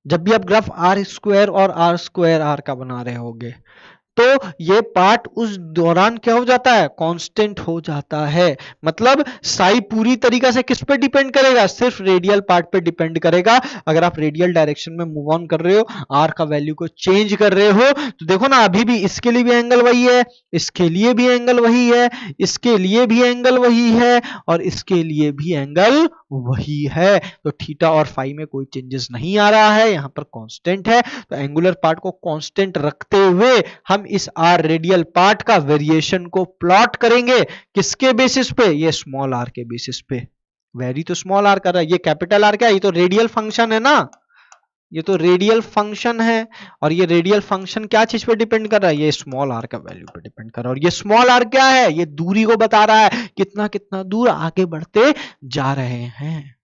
जब भी आप ग्राफ आर स्क्वायर और आर स्क्वायर आर का बना रहे होंगे तो ये पार्ट उस दौरान क्या हो जाता है, कांस्टेंट हो जाता है। मतलब साई पूरी तरीका से किस पे डिपेंड करेगा, सिर्फ रेडियल पार्ट पे डिपेंड करेगा। अगर आप रेडियल डायरेक्शन में मूव ऑन कर रहे हो, आर का वैल्यू को चेंज कर रहे हो, तो देखो ना अभी भी इसके लिए भी एंगल वही है, इसके लिए भी एंगल वही है, इसके लिए भी एंगल वही है, और इसके लिए भी एंगल वही है। तो थीटा और फाई में कोई चेंजेस नहीं आ रहा है, यहां पर कांस्टेंट है। तो एंगुलर पार्ट को कांस्टेंट रखते हुए हम हम इस आर रेडियल पार्ट का वेरिएशन को प्लॉट करेंगे किसके बेसिस पे, ये स्मॉल आर के बेसिस पे। वेरी तो स्मॉल आर कर रहा है, ये कैपिटल आर क्या है, ये तो रेडियल फंक्शन है ना, ये तो रेडियल फंक्शन है। और ये रेडियल फंक्शन क्या चीज पे डिपेंड कर रहा है, ये स्मॉल आर का वैल्यू पे डिपेंड कर रहा है। और ये स्मॉल आर क्या है, ये दूरी को बता रहा है, कितना कितना दूर आगे बढ़ते जा रहे हैं।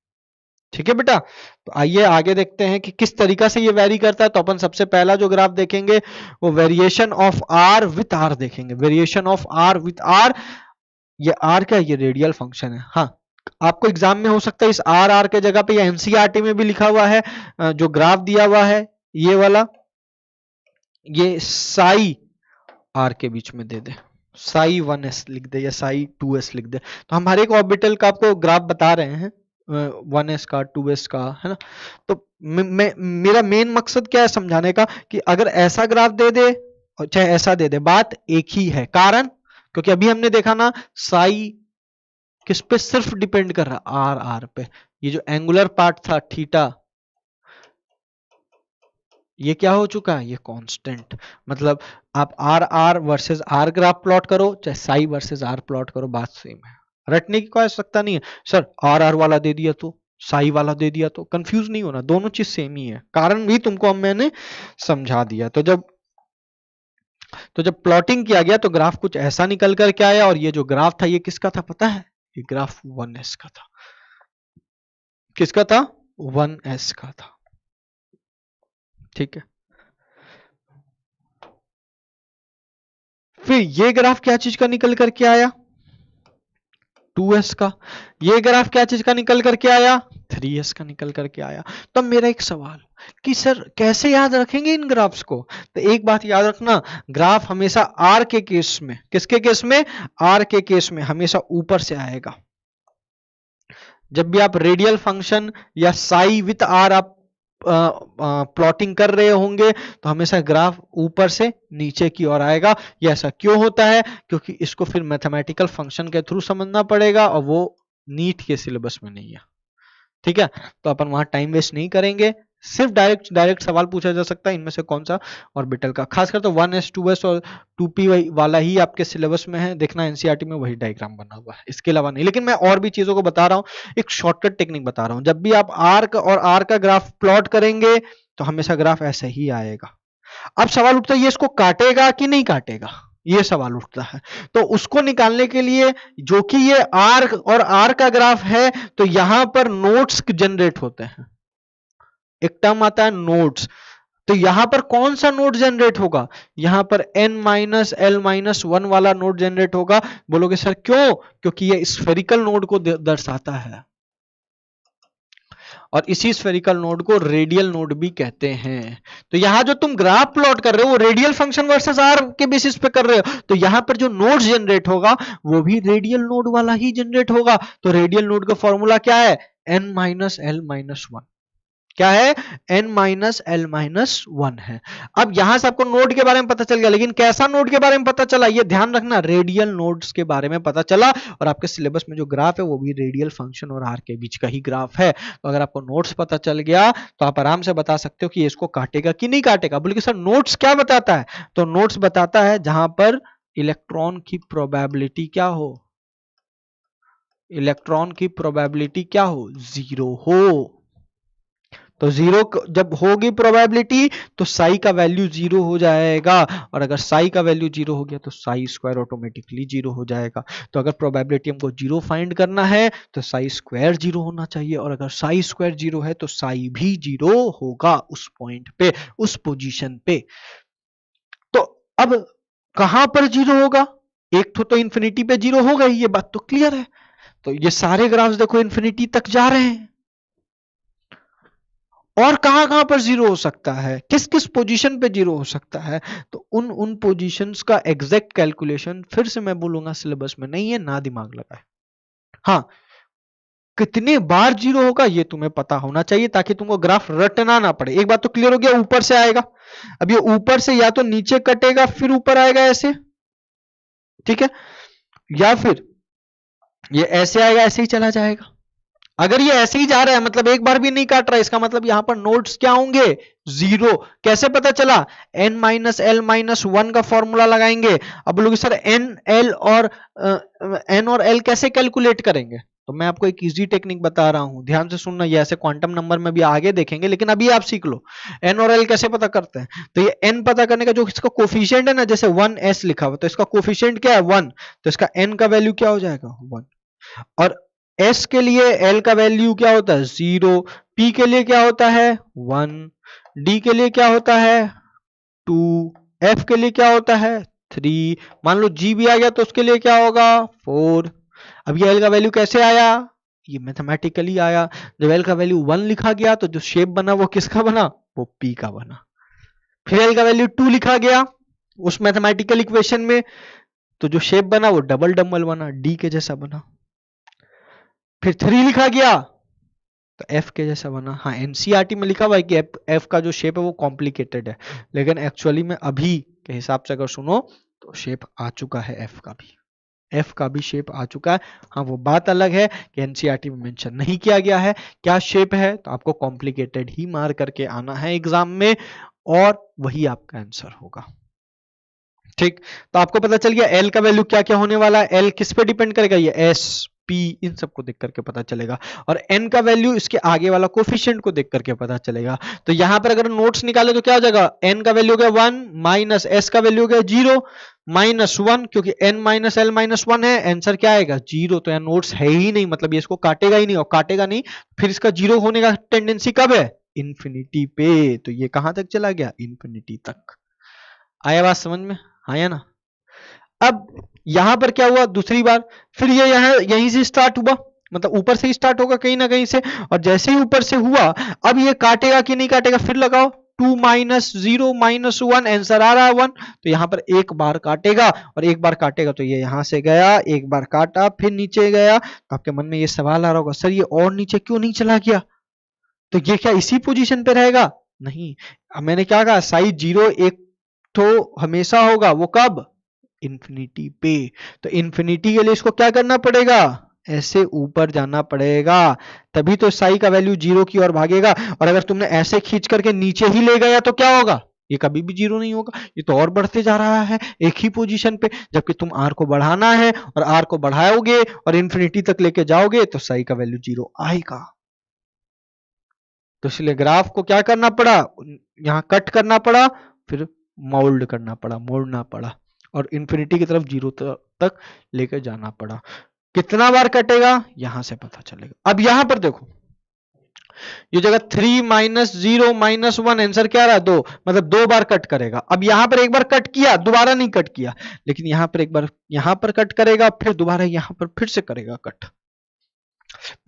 ठीक है बेटा, तो आइए आगे देखते हैं कि किस तरीका से ये वेरी करता है। तो अपन सबसे पहला जो ग्राफ देखेंगे वो variation of R with R देखेंगे। Variation of R with R, ये आर क्या है, ये रेडियल फंक्शन है। हाँ, आपको एग्जाम में हो सकता है इस आर आर के जगह पे या एनसीईआरटी में भी लिखा हुआ है, जो ग्राफ दिया हुआ है ये वाला, ये साई आर के बीच में दे दे, साई 1s लिख दे या साई 2s लिख दे। तो हम हर एक ऑर्बिटल का आपको ग्राफ बता रहे हैं, 1s का 2s का, है ना। तो मेरा मेन मकसद क्या है समझाने का, कि अगर ऐसा ग्राफ दे दे और चाहे ऐसा दे दे, बात एक ही है। कारण, क्योंकि अभी हमने देखा ना साई किस पे सिर्फ डिपेंड कर रहा, आर आर पे। ये जो एंगुलर पार्ट था थीटा, ये क्या हो चुका है, ये कांस्टेंट। मतलब आप r r versus r graph plot करो, चाहे साई वर्सेस आर प्लॉट करो, बात सेम है। रटने की कोई आवश्यकता नहीं है, सर आर आर वाला दे दिया तो साई वाला दे दिया तो, कंफ्यूज नहीं होना, दोनों चीज सेम ही है। कारण भी तुमको अब मैंने समझा दिया। तो जब प्लॉटिंग किया गया तो ग्राफ कुछ ऐसा निकल कर के आया। और ये जो ग्राफ था ये किसका था पता है, ये ग्राफ 1s का था। किसका था, 1s का था। ठीक है, फिर ये ग्राफ क्या चीज का निकल करके आया, 2s का। ये ग्राफ क्या चीज का निकल करके आया, 3s का निकल करके आया। तो मेरा एक सवाल कि सर कैसे याद रखेंगे इन ग्राफ्स को। तो एक बात याद रखना, ग्राफ हमेशा आर के केस में, किसके केस में, आर के केस में हमेशा ऊपर से आएगा। जब भी आप रेडियल फंक्शन या साई विथ आर आप प्लॉटिंग कर रहे होंगे तो हमेशा ग्राफ ऊपर से नीचे की ओर आएगा। ये ऐसा क्यों होता है, क्योंकि इसको फिर मैथमेटिकल फंक्शन के थ्रू समझना पड़ेगा और वो नीट के सिलेबस में नहीं है। ठीक है, तो अपन वहां टाइम वेस्ट नहीं करेंगे, सिर्फ डायरेक्ट सवाल पूछा जा सकता है इनमें से कौन सा ऑर्बिटल का। खासकर तो 1s 2s और 2p वाला ही आपके सिलेबस में है, देखना एनसीईआरटी में वही डायग्राम बना हुआ है, इसके अलावा नहीं। लेकिन मैं और भी चीजों को बता रहा हूं, एक शॉर्टकट टेक्निक बता रहा हूं। जब भी आप आर और आर का ग्राफ प्लॉट करेंगे तो हमेशा ग्राफ ऐसे ही आएगा। अब सवाल उठता है ये इसको काटेगा कि नहीं काटेगा, ये सवाल उठता है। तो उसको निकालने के लिए, जो कि ये आर और आर का ग्राफ है, तो यहां पर नोड्स जनरेट होते हैं। एक टर्म आता है नोड्स। तो यहां पर कौन सा नोड जनरेट होगा, यहां पर n-l-1 वाला नोड जनरेट होगा। बोलोगे सर क्यों, क्योंकि ये स्फेरिकल नोड को दर्शाता है और इसी स्फेरिकल नोड को रेडियल नोड भी कहते हैं। तो यहां जो तुम ग्राफ प्लॉट कर रहे हो वो रेडियल फंक्शन वर्सेस आर के बेसिस पे कर रहे हो, तो यहां पर जो नोड जनरेट होगा वो भी रेडियल नोड वाला ही जनरेट होगा। तो रेडियल नोड का फॉर्मूला क्या है, n-l-1। क्या है, n-l-1 है। अब यहां से आपको नोड के बारे में पता चल गया, लेकिन कैसा नोड के बारे में पता चला, ये ध्यान रखना, रेडियल नोड्स के बारे में पता चला। और आपके सिलेबस में जो ग्राफ है वो भी रेडियल फंक्शन और आर के बीच का ही ग्राफ है। तो अगर आपको नोड्स पता चल गया तो आप आराम से बता सकते हो कि इसको काटेगा कि नहीं काटेगा। बोले कि सर नोड्स क्या बताता है, तो नोड्स बताता है जहां पर इलेक्ट्रॉन की प्रोबेबिलिटी क्या हो, इलेक्ट्रॉन की प्रोबेबिलिटी क्या हो, 0 हो। तो 0 जब होगी प्रोबेबिलिटी तो साई का वैल्यू 0 हो जाएगा। और अगर साई का वैल्यू 0 हो गया तो साई स्क्वायर ऑटोमेटिकली 0 हो जाएगा। तो अगर प्रोबेबिलिटी हमको 0 फाइंड करना है तो साई स्क्वायर 0 होना चाहिए, और अगर साई स्क्वायर 0 है तो साई भी 0 होगा उस पॉइंट पे, उस पोजीशन पे। तो अब कहां पर 0 होगा, एक तो इंफिनिटी पे 0 होगा, ये बात तो क्लियर है। तो ये सारे ग्राफ्स देखो इंफिनिटी तक जा रहे हैं। और कहां कहां पर 0 हो सकता है, किस किस पोजीशन पे 0 हो सकता है, तो उन पोजीशंस का एग्जैक्ट कैलकुलेशन फिर से मैं बोलूंगा सिलेबस में नहीं है, ना दिमाग लगाए। हाँ, कितने बार 0 होगा ये तुम्हें पता होना चाहिए ताकि तुमको ग्राफ रटना ना पड़े। एक बात तो क्लियर हो गया, ऊपर से आएगा। अब ये ऊपर से या तो नीचे कटेगा फिर ऊपर आएगा ऐसे, ठीक है, या फिर ये ऐसे आएगा ऐसे ही चला जाएगा। अगर ये ऐसे ही जा रहा है मतलब एक बार भी नहीं काट रहा है, इसका मतलब यहां पर नोड्स क्या होंगे, 0। कैसे पता चला, n माइनस एल माइनस 1 का फॉर्मूला लगाएंगे। अब बोलोगे सर n और l कैसे कैलकुलेट करेंगे, तो मैं आपको एक इजी टेक्निक बता रहा हूं, ध्यान से सुनना। ये ऐसे क्वांटम नंबर में भी आगे देखेंगे, लेकिन अभी आप सीख लो n और l कैसे पता करते हैं। तो ये n पता करने का जो इसका कोफिशिएंट है ना, जैसे 1s लिखा हुआ, तो इसका कोफिशिएंट क्या है 1, तो इसका n का वैल्यू क्या हो जाएगा 1। और s के लिए l का वैल्यू क्या होता है 0, p के लिए क्या होता है 1, d के लिए क्या होता है 2, f के लिए क्या होता है 3, मान लो g भी आ गया तो उसके लिए क्या होगा 4। अब ये l का वैल्यू कैसे आया, ये मैथमेटिकली आया। जब l का वैल्यू 1 लिखा गया तो जो शेप बना वो किसका बना, वो p का बना। फिर l का वैल्यू 2 लिखा गया उस मैथमेटिकल इक्वेशन में, तो जो शेप बना वो डबल डबल बना, d के जैसा बना। फिर 3 लिखा गया तो f के जैसा बना। हाँ, एनसीईआरटी में लिखा हुआ है कि f का जो शेप है वो कॉम्प्लिकेटेड है, लेकिन एक्चुअली में अभी के हिसाब से अगर सुनो तो शेप आ चुका है f का भी शेप आ चुका है। हाँ, वो बात अलग है कि एनसीईआरटी में मेंशन नहीं किया गया है क्या शेप है, तो आपको कॉम्प्लिकेटेड ही मार करके आना है एग्जाम में, और वही आपका आंसर होगा। ठीक, तो आपको पता चल गया एल का वैल्यू क्या क्या होने वाला है। एल किस पे डिपेंड करेगा, ये एस पी इन सबको देख करके पता चलेगा, और एन का वैल्यू इसके आगे वाला कोफिशिएंट को देख करके पता चलेगा। तो यहां पर अगर नोट्स निकाले तो क्या हो जाएगा, एन का वैल्यू हो गया 1 माइनस एस का वैल्यू हो गया 0 माइनस 1, क्योंकि एन माइनस एल माइनस 1 है, आंसर क्या आएगा 0। तो यहाँ नोट्स है ही नहीं, मतलब ये इसको काटेगा ही नहीं, और काटेगा नहीं फिर इसका 0 होने का टेंडेंसी कब है, इन्फिनिटी पे। तो ये कहां तक चला गया, इन्फिनिटी तक। आया बात समझ में, आया ना। अब यहां पर क्या हुआ दूसरी बार, फिर ये यहां यहीं से स्टार्ट हुआ, मतलब ऊपर से ही स्टार्ट होगा कहीं ना कहीं से, और जैसे ही ऊपर से हुआ अब ये काटेगा कि नहीं काटेगा, फिर लगाओ 2 माइनस 0 माइनस 1, आंसर आ रहा है 1। तो यहां पर एक बार काटेगा, और एक बार काटेगा तो ये यहां से गया, एक बार काटा फिर नीचे गया। तो आपके मन में ये सवाल आ रहा होगा, सर ये और नीचे क्यों नहीं चला गया, तो ये क्या इसी पोजीशन पे रहेगा, नहीं। अब मैंने क्या कहा, साइज 0 एक तो हमेशा होगा, वो कब, इन्फिनिटी पे। तो इन्फिनिटी के लिए इसको क्या करना पड़ेगा, ऐसे ऊपर जाना पड़ेगा, तभी तो साई का वैल्यू 0 की ओर भागेगा। और अगर तुमने ऐसे खींच करके नीचे ही ले गया तो क्या होगा, ये कभी भी 0 नहीं होगा, ये तो और बढ़ते जा रहा है एक ही पोजीशन पे। जबकि तुम आर को बढ़ाना है, और आर को बढ़ाओगे और इन्फिनिटी तक लेके जाओगे तो साई का वैल्यू 0 आएगा। तो इसलिए ग्राफ को क्या करना पड़ा, यहां कट करना पड़ा, फिर मोल्ड करना पड़ा, मोड़ना पड़ा, और इन्फिनिटी की तरफ 0 तक लेकर जाना पड़ा। कितना बार कटेगा यहां से पता चलेगा। अब यहां पर देखो, ये जगह 3 माइनस 0 माइनस 1, आंसर क्या रहा 2, मतलब 2 बार कट करेगा। अब यहां पर एक बार कट किया, दोबारा नहीं कट किया, लेकिन यहां पर एक बार यहां पर कट करेगा, फिर दोबारा यहां पर फिर से करेगा कट,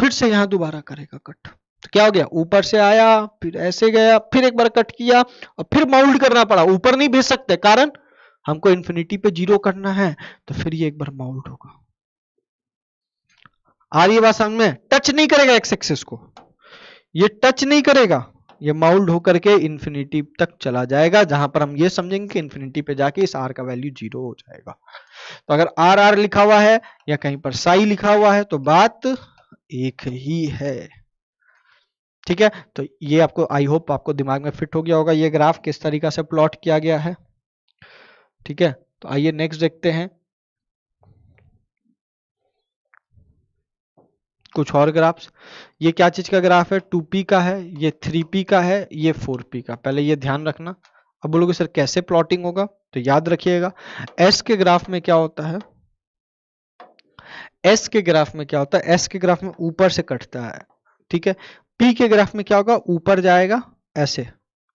फिर से यहां दोबारा करेगा कट। तो क्या हो गया, ऊपर से आया फिर ऐसे गया, फिर एक बार कट किया, और फिर माउल्ड करना पड़ा। ऊपर नहीं भेज सकते, कारण हमको इन्फिनिटी पे 0 करना है, तो फिर ये एक बार माउल्ड होगा। आ रही है बात समझ में, टच नहीं करेगा एक्स एक्सिस को, ये टच नहीं करेगा, ये माउल्ड होकर के इन्फिनिटी तक चला जाएगा, जहां पर हम ये समझेंगे कि इन्फिनिटी पे जाके इस आर का वैल्यू 0 हो जाएगा। तो अगर आर आर लिखा हुआ है या कहीं पर साई लिखा हुआ है तो बात एक ही है। ठीक है, तो ये आपको आई होप आपको दिमाग में फिट हो गया होगा ये ग्राफ किस तरीका से प्लॉट किया गया है। ठीक है, तो आइए नेक्स्ट देखते हैं कुछ और ग्राफ्स। ये क्या चीज का ग्राफ है, 2p का है, ये 3p का है, ये 4p का। पहले ये ध्यान रखना। अब बोलोगे सर कैसे प्लॉटिंग होगा, तो याद रखिएगा s के ग्राफ में क्या होता है, s के ग्राफ में क्या होता है, s के ग्राफ में ऊपर से कटता है। ठीक है, p के ग्राफ में क्या होगा, ऊपर जाएगा ऐसे,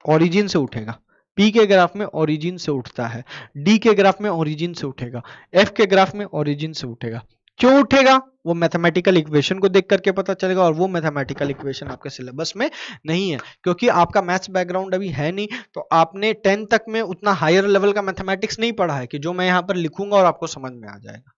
ओरिजिन से उठेगा। p के ग्राफ में ओरिजिन से उठता है, d के ग्राफ में ओरिजिन से उठेगा, f के ग्राफ में ओरिजिन से उठेगा। क्यों उठेगा, वो मैथमेटिकल इक्वेशन को देख करके पता चलेगा, और वो मैथमेटिकल इक्वेशन आपके सिलेबस में नहीं है, क्योंकि आपका मैथ्स बैकग्राउंड अभी है नहीं, तो आपने 10 तक में उतना हायर लेवल का मैथमेटिक्स नहीं पढ़ा है कि जो मैं यहाँ पर लिखूंगा और आपको समझ में आ जाएगा।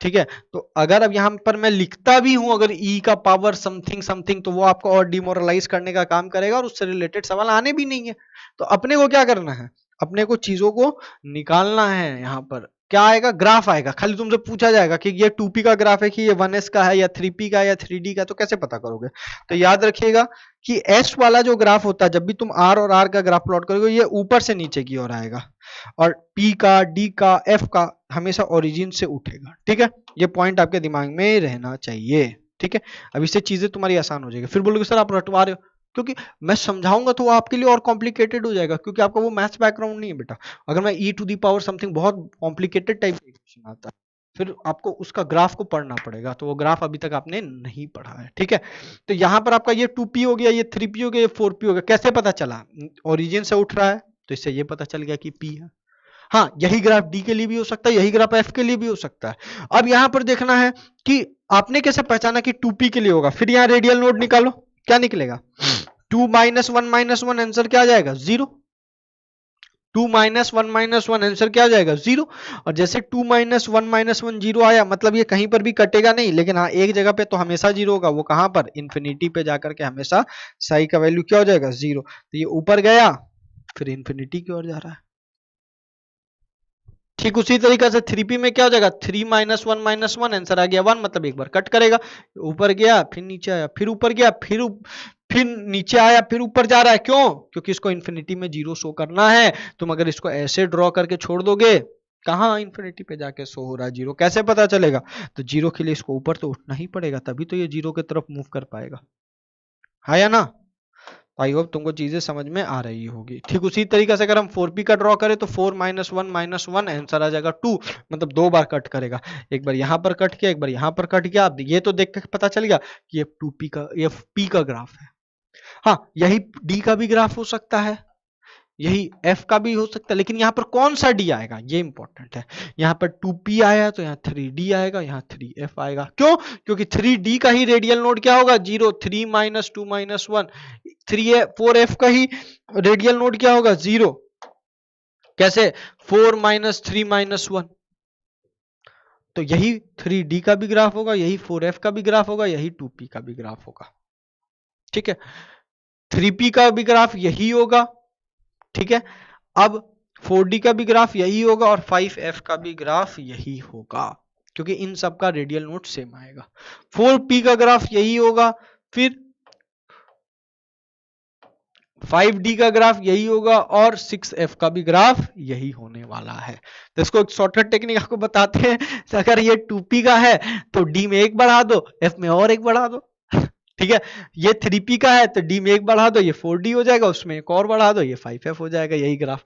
ठीक है, तो अगर अब यहां पर मैं लिखता भी हूं अगर e का पावर समथिंग समथिंग, तो वो आपको और डिमोरलाइज करने का काम करेगा, और उससे रिलेटेड सवाल आने भी नहीं है। तो अपने को क्या करना है, अपने को चीजों को निकालना है यहाँ पर क्या आएगा, ग्राफ आएगा। खाली तुमसे पूछा जाएगा कि ये 2p का ग्राफ है कि ये 1s का है या 3p का या 3d का, तो कैसे पता करोगे? तो याद रखिएगा कि s वाला जो ग्राफ होता है, जब भी तुम r और r का ग्राफ प्लॉट करोगे, ये ऊपर से नीचे की ओर आएगा, और p का, d का, f का हमेशा ओरिजिन से उठेगा। ठीक है, ये पॉइंट आपके दिमाग में रहना चाहिए। ठीक है, अब इससे चीजें तुम्हारी आसान हो जाएगी। फिर बोलोगे सर आप रटवा रहे हो, क्योंकि मैं समझाऊंगा तो वो आपके लिए और कॉम्प्लिकेटेड हो जाएगा, क्योंकि आपका वो मैथ्स बैकग्राउंड नहीं है बेटा। अगर मैं e to the power something बहुत कॉम्प्लिकेटेड टाइप का इक्वेशन आता है, फिर आपको उसका ग्राफ को पढ़ना पड़ेगा, तो वो ग्राफ अभी तक आपने नहीं पढ़ा है। ठीक है, तो यहाँ पर आपका ये 2p हो गया, ये 3p हो गया, ये 4p हो गया। कैसे पता चला? ओरिजिन से उठ रहा है, तो इससे ये पता चल गया कि p है। हाँ, यही ग्राफ डी के लिए भी हो सकता है, यही ग्राफ एफ के लिए भी हो सकता है। अब यहां पर देखना है कि आपने कैसे पहचाना कि 2p के लिए होगा। फिर यहाँ रेडियल नोड निकालो, क्या निकलेगा? 2 माइनस 1 माइनस 1, आंसर क्या आ जाएगा? 0। 2 माइनस 1 माइनस 1, आंसर क्या आ जाएगा? 0। और जैसे 2 माइनस 1 माइनस 1 0 आया, मतलब ये कहीं पर भी कटेगा नहीं, लेकिन हाँ एक जगह पे तो हमेशा 0 होगा। वो कहां पर? इन्फिनिटी पे जाकर के हमेशा साई का वैल्यू क्या हो जाएगा? 0। तो ये ऊपर गया, फिर इन्फिनिटी की ओर जा रहा है। ठीक उसी तरीके से 3p में क्या हो जाएगा? 3 माइनस 1 माइनस 1, आंसर आ गया 1, मतलब एक बार कट करेगा, ऊपर गया, फिर नीचे आया, फिर ऊपर गया, फिर नीचे आया, फिर ऊपर जा रहा है। क्यों? क्योंकि इसको इन्फिनिटी में 0 शो करना है। तुम अगर इसको ऐसे ड्रॉ करके छोड़ दोगे, कहाँ इन्फिनिटी पे जाके शो हो रहा है 0, कैसे पता चलेगा? तो 0 के लिए इसको ऊपर तो उठना ही पड़ेगा, तभी तो ये 0 की तरफ मूव कर पाएगा। हाँ या ना? आई होप तुमको चीजें समझ में आ रही होगी। ठीक उसी तरीके से अगर हम 4p का ड्रॉ करें, तो 4 माइनस 1 आंसर आ जाएगा 2, मतलब 2 बार कट करेगा। एक बार यहां पर कट किया, एक बार यहां पर कट किया। अब ये तो देख के पता चल गया कि ये 2p का, ये p का ग्राफ है। हाँ, यही d का भी ग्राफ हो सकता है, यही f का भी हो सकता है, लेकिन यहाँ पर कौन सा d आएगा ये इंपॉर्टेंट है। यहाँ पर 2p आया तो यहाँ 3d आएगा, यहाँ 3f आएगा। क्यों? क्योंकि 3d का ही रेडियल नोड क्या होगा? 0। 3 माइनस 2 माइनस 1, 4f का ही रेडियल नोड क्या होगा? 0। कैसे? 4 माइनस 3 माइनस 1। तो यही 3d का भी ग्राफ होगा, यही 4f का भी ग्राफ होगा, यही 2p का भी ग्राफ होगा। ठीक है, 3p का भी ग्राफ यही होगा। ठीक है, अब 4d का भी ग्राफ यही होगा, और 5f का भी ग्राफ यही होगा, क्योंकि इन सब का रेडियल नोड सेम आएगा। 4p का ग्राफ यही होगा, फिर 5d का ग्राफ यही होगा, और 6f का भी ग्राफ यही होने वाला है। तो इसको एक शॉर्टकट टेक्निक आपको बताते हैं। अगर ये 2p का है तो d में 1 बढ़ा दो, f में और 1 बढ़ा दो। ठीक है, ये 3p का है तो d में 1 बढ़ा दो, ये 4d हो जाएगा, उसमें एक और बढ़ा दो, ये 5f हो जाएगा, यही ग्राफ।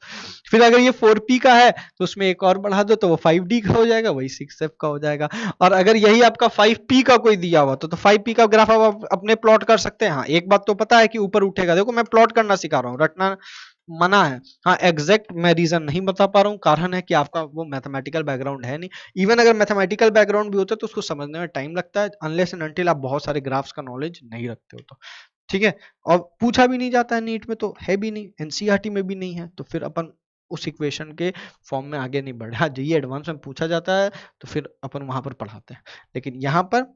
फिर अगर ये 4p का है तो उसमें एक और बढ़ा दो, तो वो 5d का हो जाएगा, वही 6f का हो जाएगा। और अगर यही आपका 5p का कोई दिया हुआ तो 5p का ग्राफ आप अपने प्लॉट कर सकते हैं। हाँ, एक बात तो पता है कि ऊपर उठेगा। देखो मैं प्लॉट करना सिखा रहा हूँ, रटना मना है। हाँ, एग्जैक्ट मैं रीजन नहीं बता पा रहा हूँ, कारण है कि आपका वो मैथमेटिकल बैकग्राउंड है नहीं। इवन अगर मैथमेटिकल बैकग्राउंड भी होता है तो उसको समझने में टाइम लगता है, अनलेस एंड अनटिल आप बहुत सारे ग्राफ्स का नॉलेज नहीं रखते हो तो। ठीक है, और पूछा भी नहीं जाता है नीट में, तो है भी नहीं, एनसीईआरटी में भी नहीं है, तो फिर अपन उस इक्वेशन के फॉर्म में आगे नहीं बढ़े। हाँ, ये एडवांस में पूछा जाता है तो फिर अपन वहां पर पढ़ाते हैं, लेकिन यहाँ पर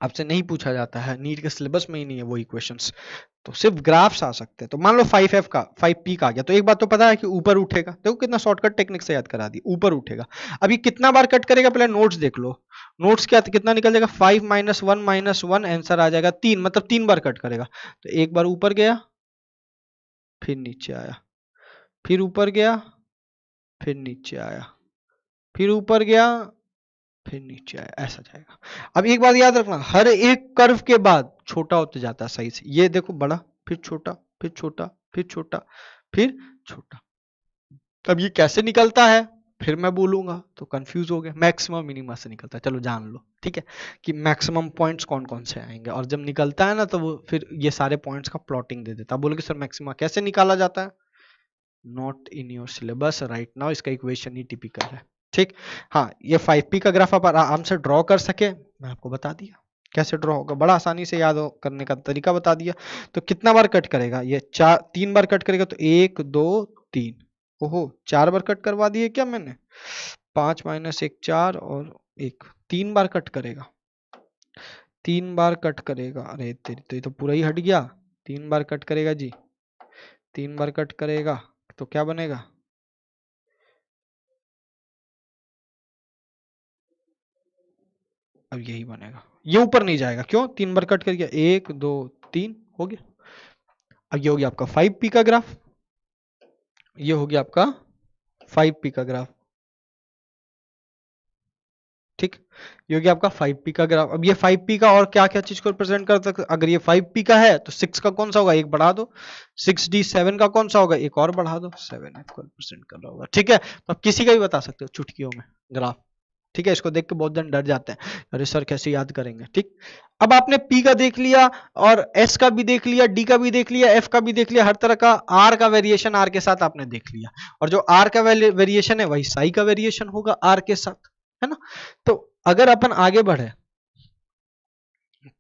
आपसे नहीं पूछा जाता है, नीट के सिलेबस में ही नहीं है वो इक्वेशंस। तो सिर्फ ग्राफ्स आ सकते हैं। तो मान लो 5f का 5p का आ गया, तो एक बात तो पता है कि ऊपर उठेगा। देखो कितना शॉर्टकट टेक्निक से याद करा दी, ऊपर उठेगा। अभी कितना बार कट करेगा, पहले नोट्स देख लो। नोट्स क्या कितना निकल जाएगा? 5 माइनस 1 माइनस 1, आंसर आ जाएगा 3, मतलब 3 बार कट करेगा। तो एक बार ऊपर गया, फिर नीचे आया, फिर ऊपर गया, फिर नीचे आया, फिर ऊपर गया, फिर नीचे आया, ऐसा जाएगा। अब एक बात याद रखना, हर एक कर्व के बाद छोटा होते जाता है सही से। ये देखो बड़ा, फिर छोटा, फिर छोटा, फिर छोटा, फिर छोटा। अब ये कैसे निकलता है फिर मैं बोलूंगा तो कंफ्यूज हो गए। मैक्सिमम मिनिमा से निकलता है, चलो जान लो। ठीक है, कि मैक्सिमम पॉइंट्स कौन कौन से आएंगे, और जब निकलता है ना तो वो फिर ये सारे पॉइंट्स का प्लॉटिंग दे देता है। बोलोगे सर मैक्सिमा कैसे निकाला जाता है? Not in your syllabus right now, इसका इक्वेशन ही टिपिकल है। ठीक, हाँ, ये 5p का ग्राफ आप आराम से ड्रॉ कर सके, मैं आपको बता दिया कैसे ड्रॉ होगा, बड़ा आसानी से याद करने का तरीका बता दिया। तो कितना बार कट करेगा? ये 3 बार कट करेगा, तो 1 2 3, ओहो 4 बार कट करवा दिए क्या मैंने? 5 माइनस 1 4 और 1, 3 बार कट करेगा, 3 बार कट करेगा। अरे तेरी तो ये तो पूरा ही हट गया। 3 बार कट करेगा जी, 3 बार कट करेगा तो क्या बनेगा? अब यही बनेगा, ये ऊपर नहीं जाएगा, क्यों? 3 बार कट कर गया, 1 2 3 हो गया। अब ये हो गया आपका 5p का ग्राफ, ये हो गया आपका 5p का ग्राफ, ठीक। ये हो गया आपका 5p का ग्राफ। अब ये 5p का और क्या क्या चीज को रिप्रेजेंट कर सकते, अगर ये 5p का है तो 6 का कौन सा होगा, एक बढ़ा दो, 6d 7 का कौन सा होगा, एक और बढ़ा दो, 7f को रिप्रेजेंट कर रहा होगा, ठीक है। तो आप किसी का भी बता सकते हो चुटकियों में ग्राफ, ठीक है। इसको देख के बहुत जन डर जाते हैं, अरे सर कैसे याद करेंगे, ठीक। अब आपने p का देख लिया और s का भी देख लिया, d का भी देख लिया, f का भी देख लिया, हर तरह का r का वेरिएशन r के साथ आपने देख लिया, और जो r का वेरिएशन है वही साई का वेरिएशन होगा r के साथ, है ना। तो अगर अपन आगे बढ़े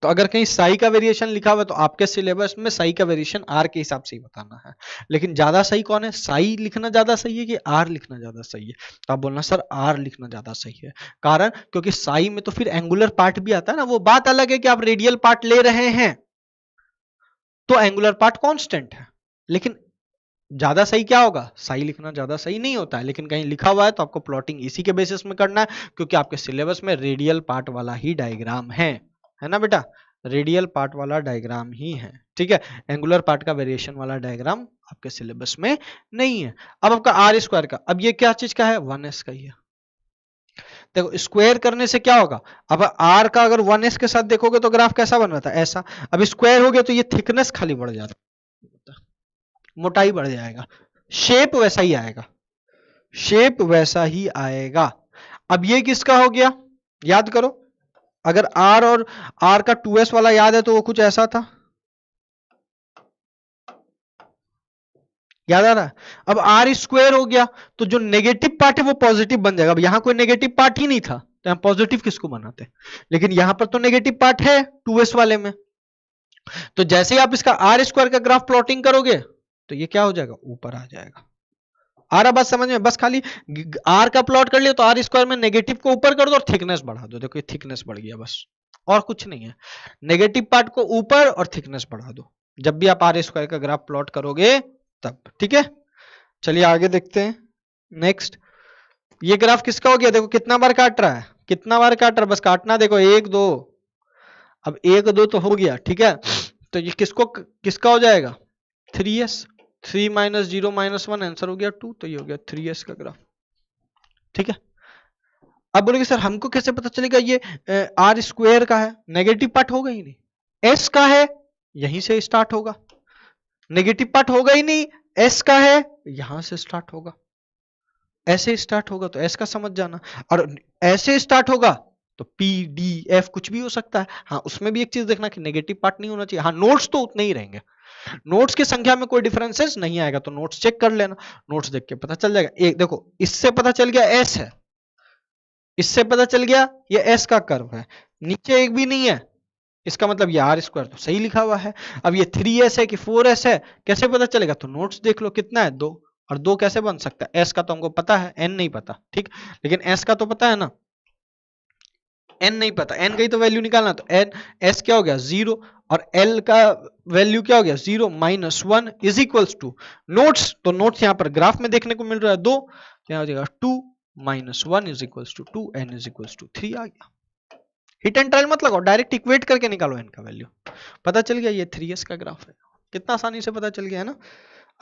तो अगर कहीं साई का वेरिएशन लिखा हुआ है तो आपके सिलेबस में साई का वेरिएशन आर के हिसाब से ही बताना है। लेकिन ज्यादा सही कौन है, साई लिखना ज्यादा सही है कि आर लिखना ज्यादा सही है? तो आप बोलना सर आर लिखना ज्यादा सही है, कारण क्योंकि साई में तो फिर एंगुलर पार्ट भी आता है ना। वो बात अलग है कि आप रेडियल पार्ट ले रहे हैं तो एंगुलर पार्ट कांस्टेंट है, लेकिन ज्यादा सही क्या होगा, साई लिखना ज्यादा सही नहीं होता है। लेकिन कहीं लिखा हुआ है तो आपको प्लॉटिंग इसी के बेसिस में करना है, क्योंकि आपके सिलेबस में रेडियल पार्ट वाला ही डायग्राम है ना बेटा, रेडियल पार्ट वाला डायग्राम ही है, ठीक है। एंगुलर पार्ट का वेरिएशन वाला डायग्राम आपके सिलेबस में नहीं है। अब आपका आर स्क्वायर का, अब ये क्या चीज का है, 1s का ही है। देखो स्क्वायर करने से क्या होगा, अब आर का अगर 1s के साथ देखोगे तो ग्राफ कैसा बन रहा था, ऐसा। अब स्क्वायर हो गया तो ये थिकनेस खाली बढ़ जाता, मोटाई बढ़ जाएगा, शेप वैसा ही आएगा, शेप वैसा ही आएगा। अब ये किसका हो गया, याद करो, अगर r और r का 2s वाला याद है तो वो कुछ ऐसा था, याद आ रहा है। अब r स्क्वायर हो गया तो जो नेगेटिव पार्ट है वो पॉजिटिव बन जाएगा। अब यहां कोई नेगेटिव पार्ट ही नहीं था तो यहां पॉजिटिव किसको बनाते, लेकिन यहां पर तो नेगेटिव पार्ट है 2s वाले में। तो जैसे ही आप इसका आर स्क्वायर का ग्राफ प्लॉटिंग करोगे तो ये क्या हो जाएगा, ऊपर आ जाएगा। आ रहा बात समझ में, बस खाली आर का प्लॉट कर लिया तो आर स्क्वायर में नेगेटिव को ऊपर कर दो और थिकनेस बढ़ा दो, देखो थिकनेस बढ़ गया, बस और कुछ नहीं है। नेगेटिव पार्ट को ऊपर और थिकनेस बढ़ा दो जब भी आप आर स्क्वायर का ग्राफ प्लॉट करोगे तब, ठीक है। चलिए आगे देखते हैं नेक्स्ट। ये ग्राफ किसका हो गया, देखो कितना बार काट रहा है, कितना बार काट रहा है, बस काटना, देखो 1 2, अब 1 2 तो हो गया, ठीक है। तो ये किसका हो जाएगा, 3s, 3 - 0 - 1 आंसर हो गया 2, तो ये हो गया 3s का ग्राफ, ठीक है। अब बोलेंगे सर हमको कैसे पता चलेगा ये आर स्क्वायर का है, नेगेटिव पार्ट होगा ही नहीं, एस का है यहीं से स्टार्ट होगा, नेगेटिव पार्ट होगा ही नहीं, एस का है यहां से स्टार्ट होगा, ऐसे स्टार्ट होगा तो एस का समझ जाना, और ऐसे स्टार्ट होगा तो पी डी एफ कुछ भी हो सकता है। हाँ उसमें भी एक चीज देखना कि नेगेटिव पार्ट नहीं होना चाहिए। हाँ नोट्स तो उतने ही रहेंगे, नोट्स की संख्या में कोई डिफरेंसेस नहीं आएगा, तो नोट्स चेक कर लेना, नोट्स देख के पता चल जाएगा। एक देखो इससे पता चल गया एस है, इससे पता चल गया ये एस का कर्व है, नीचे एक भी नहीं है, इसका मतलब ये आर स्क्वायर तो सही लिखा हुआ है। अब ये 3s है कि 4s है कैसे पता चलेगा, तो नोट्स देख लो कितना है 2, और 2 कैसे बन सकता है, एस का तो हमको पता है, एन नहीं पता, ठीक, लेकिन एस का तो पता है ना, एन नहीं पता, एन का ही तो वैल्यू निकालना, तो एन एस क्या हो गया 0, और एल का वैल्यू क्या हो गया 0 - 1 इज इक्वल्स टू नोट्स, तो नोट्स यहाँ पर ग्राफ में देखने को मिल रहा है 2, यहाँ हो जाएगा 2 - 1 is equals to 2, n is equals to 3 आ गया। हिट एंड ट्रायल मत लगाओ, डायरेक्ट इक्वेट करके निकालो एन का वैल्यू, पता चल गया ये 3s का ग्राफ है, कितना आसानी से पता चल गया है ना।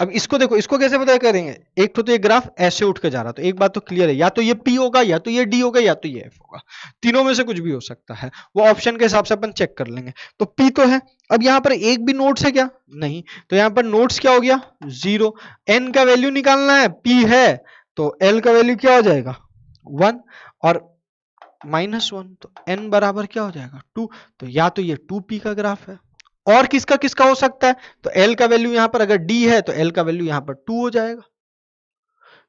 अब इसको देखो, इसको कैसे पता करेंगे, एक तो ये ग्राफ ऐसे उठ के जा रहा, तो एक बात तो क्लियर है, या तो ये P होगा, या तो ये D होगा, या तो ये F होगा, तीनों में से कुछ भी हो सकता है, वो ऑप्शन के हिसाब से अपन चेक कर लेंगे। तो P तो है, अब यहाँ पर एक भी नोट्स है क्या, नहीं, तो यहाँ पर नोट्स क्या हो गया 0, N का वैल्यू निकालना है, P है तो L का वैल्यू क्या हो जाएगा 1 और -1, तो N बराबर क्या हो जाएगा 2, तो या तो ये 2P का ग्राफ है, और किसका किसका हो सकता है, तो L का वैल्यू यहां पर अगर D है तो L का वैल्यू यहां पर 2 हो जाएगा,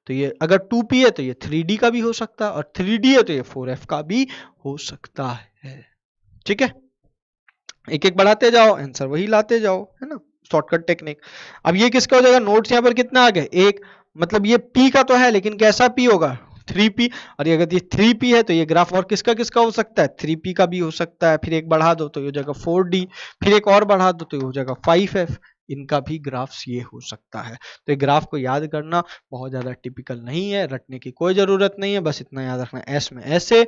तो ये अगर 2P है तो ये 3D का भी हो सकता है, और 3D है तो ये 4F का भी हो सकता है, ठीक है। एक एक बढ़ाते जाओ आंसर वही लाते जाओ, है ना, शॉर्टकट टेक्निक। अब ये किसका हो जाएगा, नोट्स यहाँ पर कितना आ गए एक, मतलब ये P का तो है लेकिन कैसा P होगा 3P, और अगर ये 3P है तो ये ग्राफ और किसका किसका हो सकता है 3P का भी हो सकता है, फिर एक बढ़ा दो तो ये हो जाएगा 4D, फिर एक और बढ़ा दो तो ये हो जाएगा 5F, इनका भी ग्राफ्स ये हो सकता है। तो ये ग्राफ को याद करना बहुत ज्यादा टिपिकल नहीं है, रटने की कोई जरूरत नहीं है, बस इतना याद रखना एस में ऐसे,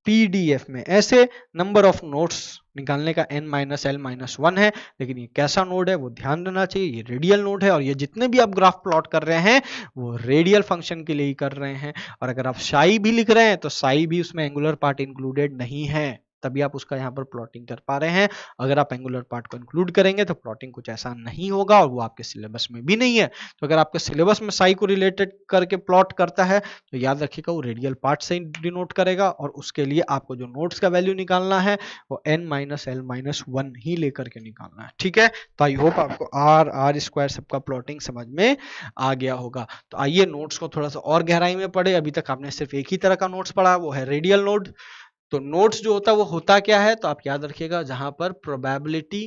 पीडीएफ में ऐसे नंबर ऑफ नोड्स निकालने का n माइनस एल माइनस 1 है। लेकिन ये कैसा नोड है वो ध्यान देना चाहिए, ये रेडियल नोड है और ये जितने भी आप ग्राफ प्लॉट कर रहे हैं वो रेडियल फंक्शन के लिए ही कर रहे हैं। और अगर आप साई भी लिख रहे हैं तो साई भी उसमें एंगुलर पार्ट इंक्लूडेड नहीं है, तभी आप उसका यहाँ पर प्लॉटिंग कर पा रहे हैं। अगर आप एंगुलर पार्ट को इंक्लूड करेंगे तो प्लॉटिंग कुछ ऐसा नहीं होगा और वो आपके सिलेबस में भी नहीं है। तो अगर आपके सिलेबस में साई को रिलेटेड करके प्लॉट करता है तो याद रखिएगा वो रेडियल पार्ट से डिनोट करेगा और उसके लिए आपको जो नोड्स का वैल्यू निकालना है वो n माइनस एल माइनस 1 ही लेकर के निकालना है। ठीक है, तो आई होप आपको आर स्क्वायर सबका प्लॉटिंग समझ में आ गया होगा। तो आइए नोड्स को थोड़ा सा और गहराई में पढ़े। अभी तक आपने सिर्फ एक ही तरह का नोड्स पढ़ा, वो है रेडियल नोड। तो नोड्स जो होता है वो होता क्या है, तो आप याद रखिएगा जहां पर probability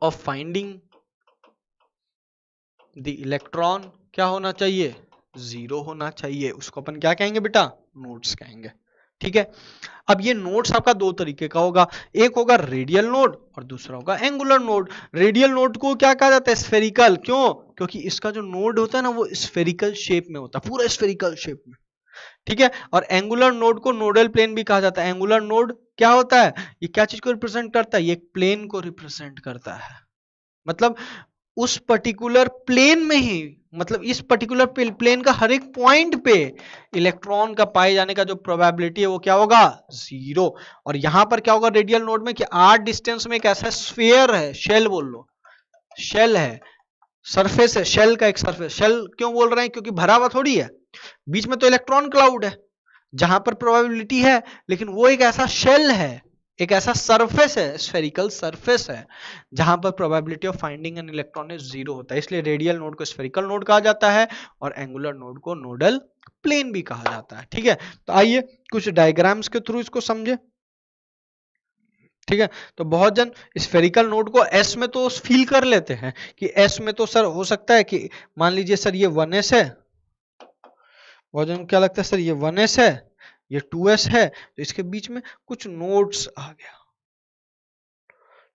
of finding the electron क्या होना चाहिए, 0 होना चाहिए, उसको अपन क्या कहेंगे बेटा, नोड्स कहेंगे। ठीक है, अब ये नोड्स आपका दो तरीके का होगा, एक होगा रेडियल नोड और दूसरा होगा एंगुलर नोड। रेडियल नोड को क्या कहा जाता है, स्फेरिकल। क्यों, क्योंकि इसका जो नोड होता है ना वो स्फेरिकल शेप में होता है, पूरा स्फेरिकल शेप में। ठीक है, और एंगुलर नोड को नोडल प्लेन भी कहा जाता है। एंगुलर नोड क्या होता है, ये क्या चीज को रिप्रेजेंट करता है, ये एक प्लेन को रिप्रेजेंट करता है। मतलब उस पर्टिकुलर प्लेन में ही, मतलब इस पर्टिकुलर प्लेन का हर एक पॉइंट पे इलेक्ट्रॉन का पाए जाने का जो प्रोबेबिलिटी है वो क्या होगा, 0। और यहां पर क्या होगा रेडियल नोड में कि r डिस्टेंस में एक ऐसा स्फीयर है, शेल बोल लो, शेल है, सरफेस है, शेल का एक सरफेस। शेल क्यों बोल रहे हैं, क्योंकि भरा हुआ थोड़ी है, बीच में तो इलेक्ट्रॉन क्लाउड है जहां पर प्रोबेबिलिटी है, लेकिन वो एक ऐसा शेल है, एक ऐसा सरफेस है, स्फेरिकल सरफेस है जहां पर probability of finding an electron is 0 होता है। इसलिए रेडियल नोड को स्फेरिकल नोड कहा जाता है और एंगुलर नोड को नोडल प्लेन भी कहा जाता है। ठीक है, तो आइए कुछ डायग्राम्स के थ्रू इसको समझे। ठीक है, तो बहुत जन स्फेरिकल नोड को एस में तो फील कर लेते हैं कि एस में तो सर हो सकता है कि मान लीजिए सर ये 1s है, बहुत जन क्या लगता है सर ये 1s है, ये 2s है, तो इसके बीच में कुछ नोड्स आ गया।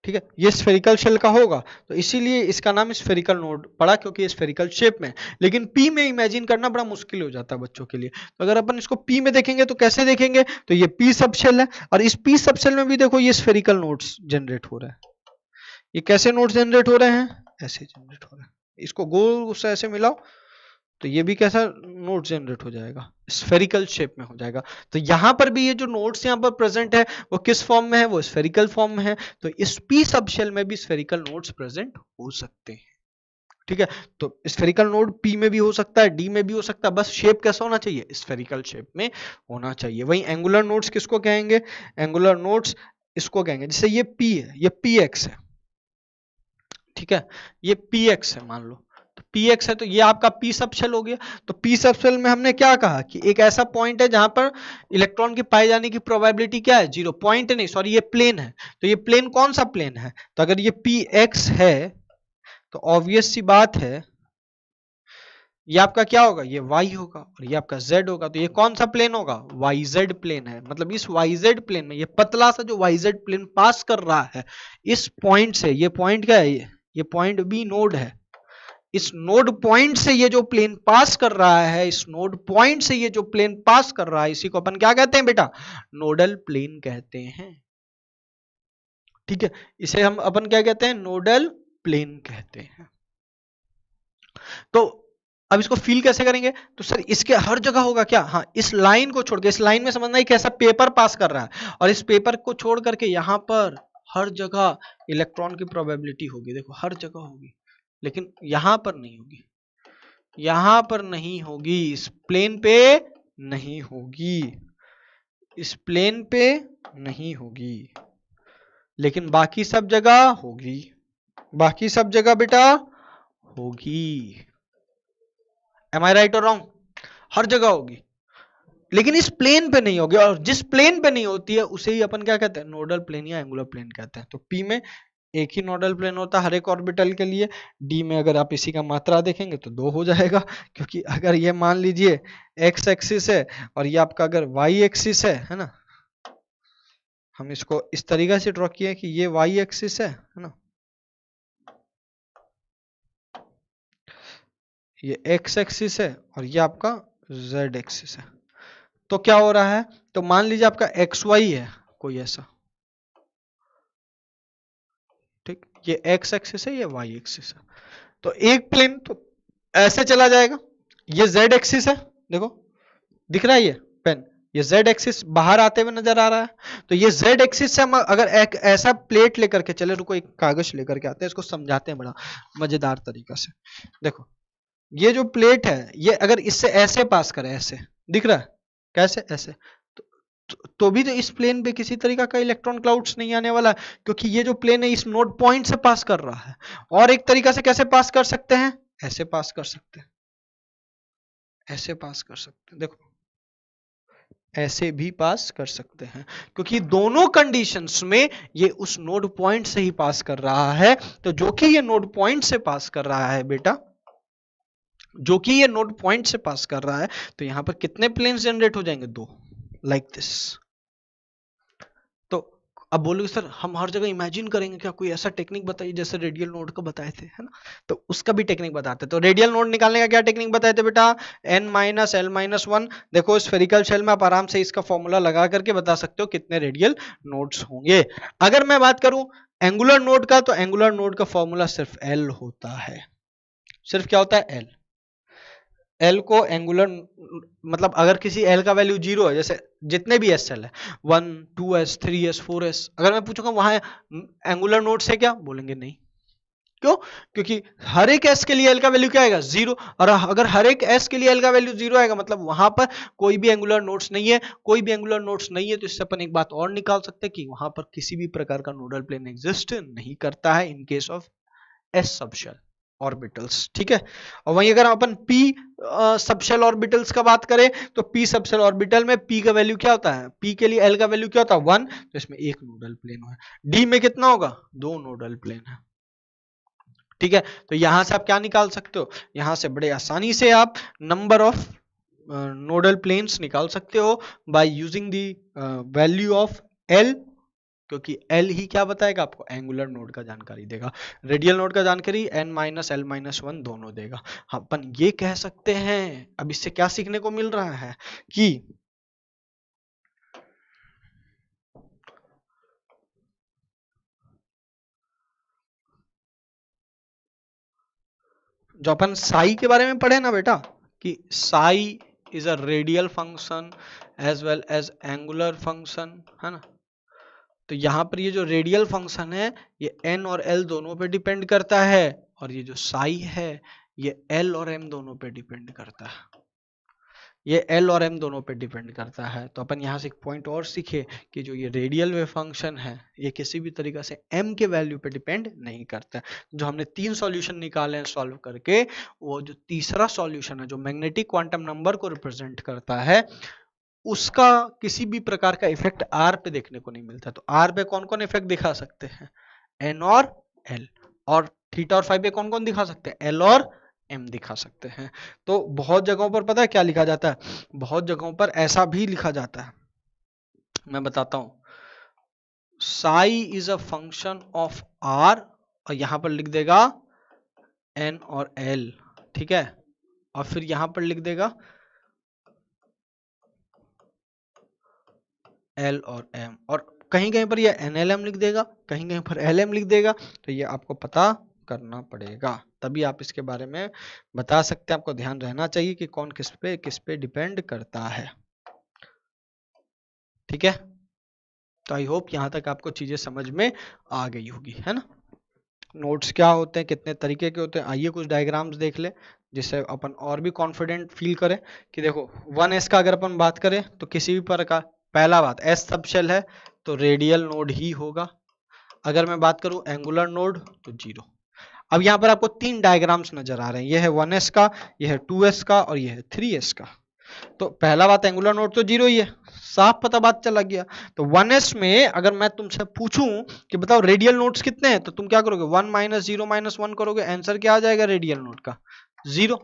ठीक है, ये स्फेरिकल शेल का होगा तो इसीलिए इसका नाम स्फेरिकल नोड पड़ा, क्योंकि ये स्फेरिकल शेप में। लेकिन पी में इमेजिन करना बड़ा मुश्किल हो जाता है बच्चों के लिए। तो अगर अपन इसको पी में देखेंगे तो कैसे देखेंगे, तो ये पी सब शेल है और इस पी सब शेल में भी देखो ये स्फेरिकल नोड्स जनरेट हो रहे हैं। ये कैसे नोड्स जनरेट हो रहे हैं, ऐसे जनरेट हो रहे हैं। इसको गोल से ऐसे मिलाओ तो ये भी कैसा नोड जनरेट हो जाएगा, स्फेरिकल शेप में हो जाएगा। तो यहां पर भी ये जो नोड्स यहां पर प्रेजेंट है वो किस फॉर्म में है, वो स्फेरिकल फॉर्म में है। तो इस पी सब शेल में भी स्फेरिकल नोड्स प्रेजेंट हो सकते हैं। ठीक है, तो स्फेरिकल नोड पी में भी हो सकता है, डी में भी हो सकता है, बस शेप कैसा होना चाहिए, स्फेरिकल शेप में होना चाहिए। वही एंगुलर नोड्स किसको कहेंगे, एंगुलर नोड्स इसको कहेंगे, जैसे ये पी है, ये पी एक्स है। ठीक है, ये पी एक्स है मान लो, तो पी एक्स है तो ये आपका पी सब शेल हो गया। तो पी सब शेल में हमने क्या कहा कि एक ऐसा पॉइंट है जहां पर इलेक्ट्रॉन के पाए जाने की प्रोबेबिलिटी क्या है, 0। पॉइंट नहीं, सॉरी, ये प्लेन है। तो ये प्लेन कौन सा प्लेन है, तो अगर ये पी एक्स है तो ऑब्वियस सी बात है ये आपका क्या होगा, ये y होगा और ये आपका z होगा। तो ये कौन सा प्लेन होगा, yz प्लेन है। मतलब इस yz प्लेन में ये पतला सा जो yz प्लेन पास कर रहा है इस पॉइंट से, ये पॉइंट क्या है, ये पॉइंट बी नोड है। इस नोड पॉइंट से ये जो प्लेन पास कर रहा है, इस नोड पॉइंट से ये जो प्लेन पास कर रहा है, इसी को अपन क्या कहते हैं बेटा, नोडल प्लेन कहते हैं। ठीक है, इसे हम अपन क्या कहते हैं, नोडल प्लेन कहते हैं। तो अब इसको फील कैसे करेंगे, तो सर इसके हर जगह होगा क्या, हाँ, इस लाइन को छोड़ के, इस लाइन में समझना है कैसा पेपर पास कर रहा है और इस पेपर को छोड़ करके यहां पर हर जगह इलेक्ट्रॉन की प्रोबेबिलिटी होगी। देखो हर जगह होगी, लेकिन यहां पर नहीं होगी, यहां पर नहीं होगी, इस प्लेन पे नहीं होगी, इस प्लेन पे नहीं होगी, लेकिन बाकी सब जगह होगी, बाकी सब जगह बेटा होगी। एम आई राइट और रॉन्ग, हर जगह होगी, लेकिन इस प्लेन पे नहीं होगी। और जिस प्लेन पे नहीं होती है उसे ही अपन क्या कहते हैं, नोडल प्लेन या एंगुलर प्लेन कहते हैं। तो पी में एक ही नोडल प्लेन होता है हर एक ऑर्बिटल के लिए। डी में अगर आप इसी का मात्रा देखेंगे तो 2 हो जाएगा, क्योंकि अगर ये मान लीजिए एक्स एक्सिस है और ये आपका अगर वाई एक्सिस है ना, हम इसको इस तरीके से ड्रॉ किए कि ये वाई एक्सिस है ना, ये एक्स एक्सिस है और ये आपका जेड एक्सिस है। तो क्या हो रहा है, तो मान लीजिए आपका एक्स वाई है कोई ऐसा, ठीक, ये एक्स एक्सिस है, ये वाई एक्सिस है, तो एक प्लेन तो ऐसे चला जाएगा, ये जेड एक्सिस है, देखो दिख रहा है ये पेन, ये जेड एक्सिस बाहर आते हुए नजर आ रहा है, तो ये जेड एक्सिस से हम अगर एक ऐसा प्लेट लेकर के चले, रुको एक कागज लेकर के आते हैं, इसको समझाते हैं बड़ा मजेदार तरीका से। देखो ये जो प्लेट है, ये अगर इससे ऐसे पास करे, ऐसे दिख रहा है, कैसे ऐसे, तो भी तो इस प्लेन पे किसी तरीका का इलेक्ट्रॉन क्लाउड्स नहीं आने वाला, क्योंकि ये जो प्लेन है इस नोड पॉइंट से पास कर रहा है। और एक तरीका से कैसे पास कर सकते हैं, ऐसे पास कर सकते हैं, ऐसे पास कर सकते हैं, देखो ऐसे भी पास कर सकते हैं, क्योंकि दोनों कंडीशंस में ये उस नोड पॉइंट से ही पास कर रहा है। तो जो कि ये नोड पॉइंट से पास कर रहा है बेटा, जो कि ये नोड पॉइंट से पास कर रहा है, तो यहां पर कितने प्लेन्स जनरेट हो जाएंगे, दो, लाइक दिस। तो अब बोलोगे सर हम हर जगह इमेजिन करेंगे क्या, कोई ऐसा टेक्निक बताइए जैसे रेडियल नोड का बताए थे, है ना, तो उसका भी टेक्निक बताते हैं। तो रेडियल नोड निकालने का क्या टेक्निक बताए थे बेटा, n minus L minus one. देखो स्फेरिकल शेल में आप आराम से इसका फॉर्मूला लगा करके बता सकते हो कितने रेडियल नोड्स होंगे। अगर मैं बात करूं एंगुलर नोड का, तो एंगुलर नोड का फॉर्मूला सिर्फ एल होता है, सिर्फ क्या होता है, एल। एल को एंगुलर, मतलब अगर किसी एल का वैल्यू 0 है, जैसे जितने भी एस एल है 1 2s 3s 4s, अगर मैं पूछूंगा वहां एंगुलर नोड से क्या, बोलेंगे नहीं। क्यों, क्योंकि हर एक एस के लिए एल का वैल्यू क्या आएगा, 0, और अगर हर एक एस के लिए एल का वैल्यू 0 आएगा मतलब वहां पर कोई भी एंगुलर नोड्स नहीं है। कोई भी एंगुलर नोड्स नहीं है तो इससे अपन एक बात और निकाल सकते हैं कि वहां पर किसी भी प्रकार का नोडल प्लेन एग्जिस्ट नहीं करता है in case of S subshell orbitals, ठीक है। और वहीं अगर अपन पी सबशेल ऑर्बिटल्स का बात करें, तो पी सबशेल ऑर्बिटल में पी का वैल्यू क्या होता है, पी के लिए एल का वैल्यू क्या होता है, 1, तो इसमें एक नोडल प्लेन है। डी में कितना होगा, 2 नोडल प्लेन है, ठीक है। तो यहां से आप क्या निकाल सकते हो, यहां से बड़े आसानी से आप नंबर ऑफ नोडल प्लेन्स निकाल सकते हो by using the value of L, क्योंकि एल ही क्या बताएगा आपको, एंगुलर नोड का जानकारी देगा। रेडियल नोड का जानकारी n minus L minus one दोनों देगा। हाँ, अपन ये कह सकते हैं, अब इससे क्या सीखने को मिल रहा है कि जो अपन साई के बारे में पढ़े ना बेटा, कि psi is a radial function as well as angular function, है ना। तो यहां पर ये जो रेडियल फंक्शन है ये n और l दोनों पे डिपेंड करता है, और ये जो साई है ये l और m दोनों पे डिपेंड करता है, ये l और m दोनों पे डिपेंड करता है। तो अपन यहाँ से एक पॉइंट और सीखे कि जो ये रेडियल वेव फंक्शन है ये किसी भी तरीका से m के वैल्यू पे डिपेंड नहीं करता। जो हमने 3 सॉल्यूशन निकाले हैं सॉल्व करके, वो जो तीसरा सॉल्यूशन है जो मैग्नेटिक क्वांटम नंबर को रिप्रेजेंट करता है, उसका किसी भी प्रकार का इफेक्ट आर पे देखने को नहीं मिलता। तो आर पे कौन कौन इफेक्ट दिखा सकते हैं, एन और एल, और थीटा और फाइव पे कौन कौन दिखा सकते हैं, एल और एम दिखा सकते हैं। तो बहुत जगहों पर पता है क्या लिखा जाता है, बहुत जगहों पर ऐसा भी लिखा जाता है, मैं बताता हूं, psi is a function of r, और यहां पर लिख देगा एन और एल, ठीक है, और फिर यहां पर लिख देगा एल और एम, और कहीं कहीं पर ये एनएलएम लिख देगा, कहीं कहीं पर एलएम लिख देगा। तो ये आपको पता करना पड़ेगा, तभी आप इसके बारे में बता सकते हैं। आपको ध्यान रहना चाहिए कि कौन किस पे डिपेंड करता है, ठीक है। तो आई होप यहां तक आपको चीजें समझ में आ गई होगी, है ना। नोट्स क्या होते हैं, कितने तरीके के होते हैं, आइए कुछ डायग्राम्स देख ले जिससे अपन और भी कॉन्फिडेंट फील करें कि देखो 1s का अगर अपन बात करें तो किसी भी प्रकार, पहला बात एस सबशेल है तो रेडियल नोड ही होगा। अगर मैं बात करूं एंगुलर नोड तो 0। अब यहाँ पर आपको 3 डायग्राम्स नजर आ रहे हैं, ये है 1s का, ये है 2s का, और ये है 3s का। तो पहला बात एंगुलर नोड तो 0 ही है, साफ पता बात चला गया। तो 1s में अगर मैं तुमसे पूछूं कि बताओ रेडियल नोड्स कितने हैं, तो तुम क्या करोगे, 1 माइनस 0 माइनस 1 करोगे, आंसर क्या आ जाएगा रेडियल नोड का, 0।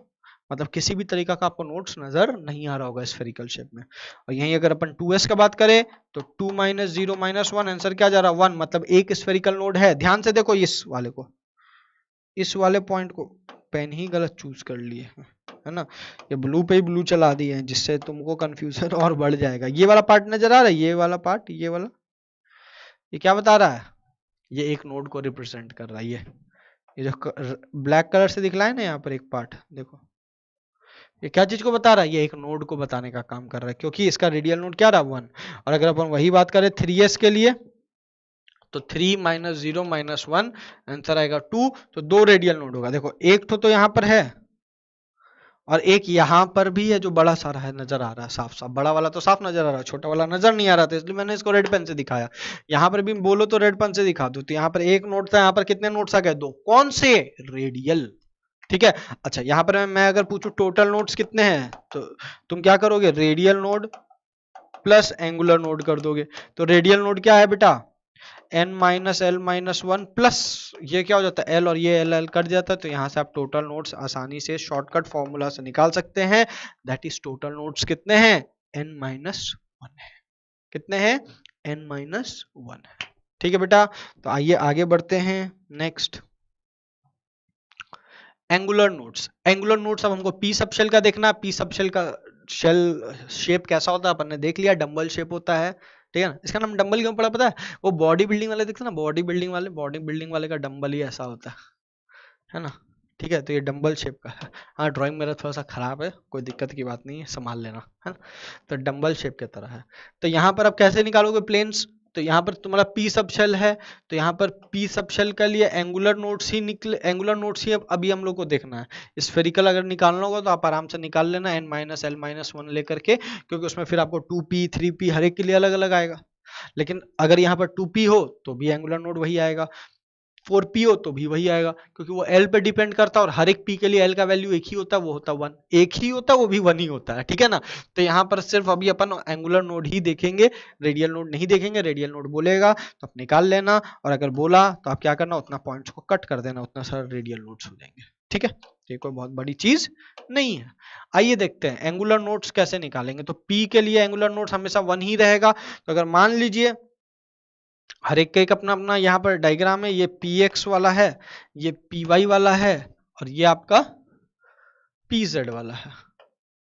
मतलब किसी भी तरीका का आपको नोट्स नजर नहीं आ रहा होगा स्फेरिकल शेप में। और यहीं अगर अपन 2s का बात करें तो 2 माइनस 0 माइनस 1, आंसर क्या जा रहा है 1, मतलब एक स्फेरिकल नोड है। ध्यान से देखो इस वाले को, इस वाले पॉइंट को, पेन ही गलत चूज कर लिए, है ना, ये ब्लू पे ही ब्लू चला दिए हैं जिससे तुमको कंफ्यूजन और बढ़ जाएगा। ये वाला पार्ट नजर आ रहा है, ये वाला पार्ट, ये वाला, ये क्या बता रहा है, ये एक नोड को रिप्रेजेंट कर रहा है। ये जो ब्लैक कलर से दिखला है ना यहाँ पर एक पार्ट, देखो ये क्या चीज को बता रहा है, ये एक नोड को बताने का काम कर रहा है, क्योंकि इसका रेडियल नोड क्या रहा 1। और अगर अपन वही बात करें 3s के लिए, तो 3 माइनस 0 माइनस 1 आंसर आएगा 2। तो 2 रेडियल नोड होगा। देखो एक तो यहाँ पर है और एक यहाँ पर भी है जो बड़ा सारा है, नजर आ रहा है साफ साफ। बड़ा वाला तो साफ नजर आ रहा है, छोटा वाला नजर नहीं आ रहा था, इसलिए मैंने इसको रेड पेन से दिखाया। यहाँ पर भी बोलो तो रेड पेन से दिखा दो। तो यहाँ पर एक नोड था, यहाँ पर कितने नोड्स आ गए, 2। कौन से, रेडियल। ठीक है। अच्छा यहाँ पर मैं अगर पूछूं टोटल नोड्स कितने हैं, तो तुम क्या करोगे, radial node plus angular node कर दोगे। तो रेडियल नोड क्या है बेटा, n minus L minus 1 plus ये क्या हो जाता है l, और ये l कट जाता है। तो यहाँ से आप टोटल नोड्स आसानी से शॉर्टकट फॉर्मूला से निकाल सकते हैं। दैट इज टोटल नोड्स कितने हैं, n माइनस 1 है। कितने हैं, n माइनस 1 है। ठीक है बेटा, तो आइए आगे बढ़ते हैं। Next angular nodes. Angular nodes अब हमको पी सब शेल का देखना है। पी सब शेल का शेल शेप कैसा होता है अपन ने देख लिया, डंबल शेप होता है। ठीक है ना, इसका नाम डंबल क्यों पड़ा पता है, वो बॉडी बिल्डिंग वाले देखते हैं ना, बॉडी बिल्डिंग वाले का डंबल ही ऐसा होता है ना। ठीक है, तो ये डंबल शेप का है। हाँ ड्राइंग मेरा थोड़ा सा खराब है, कोई दिक्कत की बात नहीं है, संभाल लेना, है ना। तो डंबल शेप की तरह है। तो यहाँ पर आप कैसे निकालोगे प्लेन्स, तो यहाँ पर तुम्हारा पी सब शेल है, तो यहाँ पर पी सब शेल के लिए एंगुलर नोड्स ही निकले, एंगुलर नोड्स ही अभी हम लोग को देखना है। स्फेरिकल अगर निकालना होगा तो आप आराम से निकाल लेना n माइनस एल माइनस 1 लेकर के, क्योंकि उसमें फिर आपको 2p 3p हर एक के लिए अलग अलग आएगा। लेकिन अगर यहाँ पर 2p हो तो भी एंगुलर नोड वही आएगा, 4p हो तो भी वही आएगा, क्योंकि वो l पे डिपेंड करता है और हर एक p के लिए l का वैल्यू एक ही होता है, वो होता है 1। एक ही होता है, वो भी 1 ही होता है। ठीक है ना, तो यहाँ पर सिर्फ अभी अपन एंगुलर नोड ही देखेंगे, रेडियल नोड नहीं देखेंगे। रेडियल नोड बोलेगा तो आप निकाल लेना, और अगर बोला तो आप क्या करना, उतना पॉइंट्स को कट कर देना, उतना सारा रेडियल नोड्स हो जाएंगे। ठीक है, ये कोई बहुत बड़ी चीज नहीं है। आइए देखते हैं एंगुलर नोड्स कैसे निकालेंगे। तो p के लिए एंगुलर नोड्स हमेशा 1 ही रहेगा। तो अगर मान लीजिए हर एक का एक अपना अपना यहाँ पर डायग्राम है, ये px वाला है, ये py वाला है, और ये आपका pz वाला है।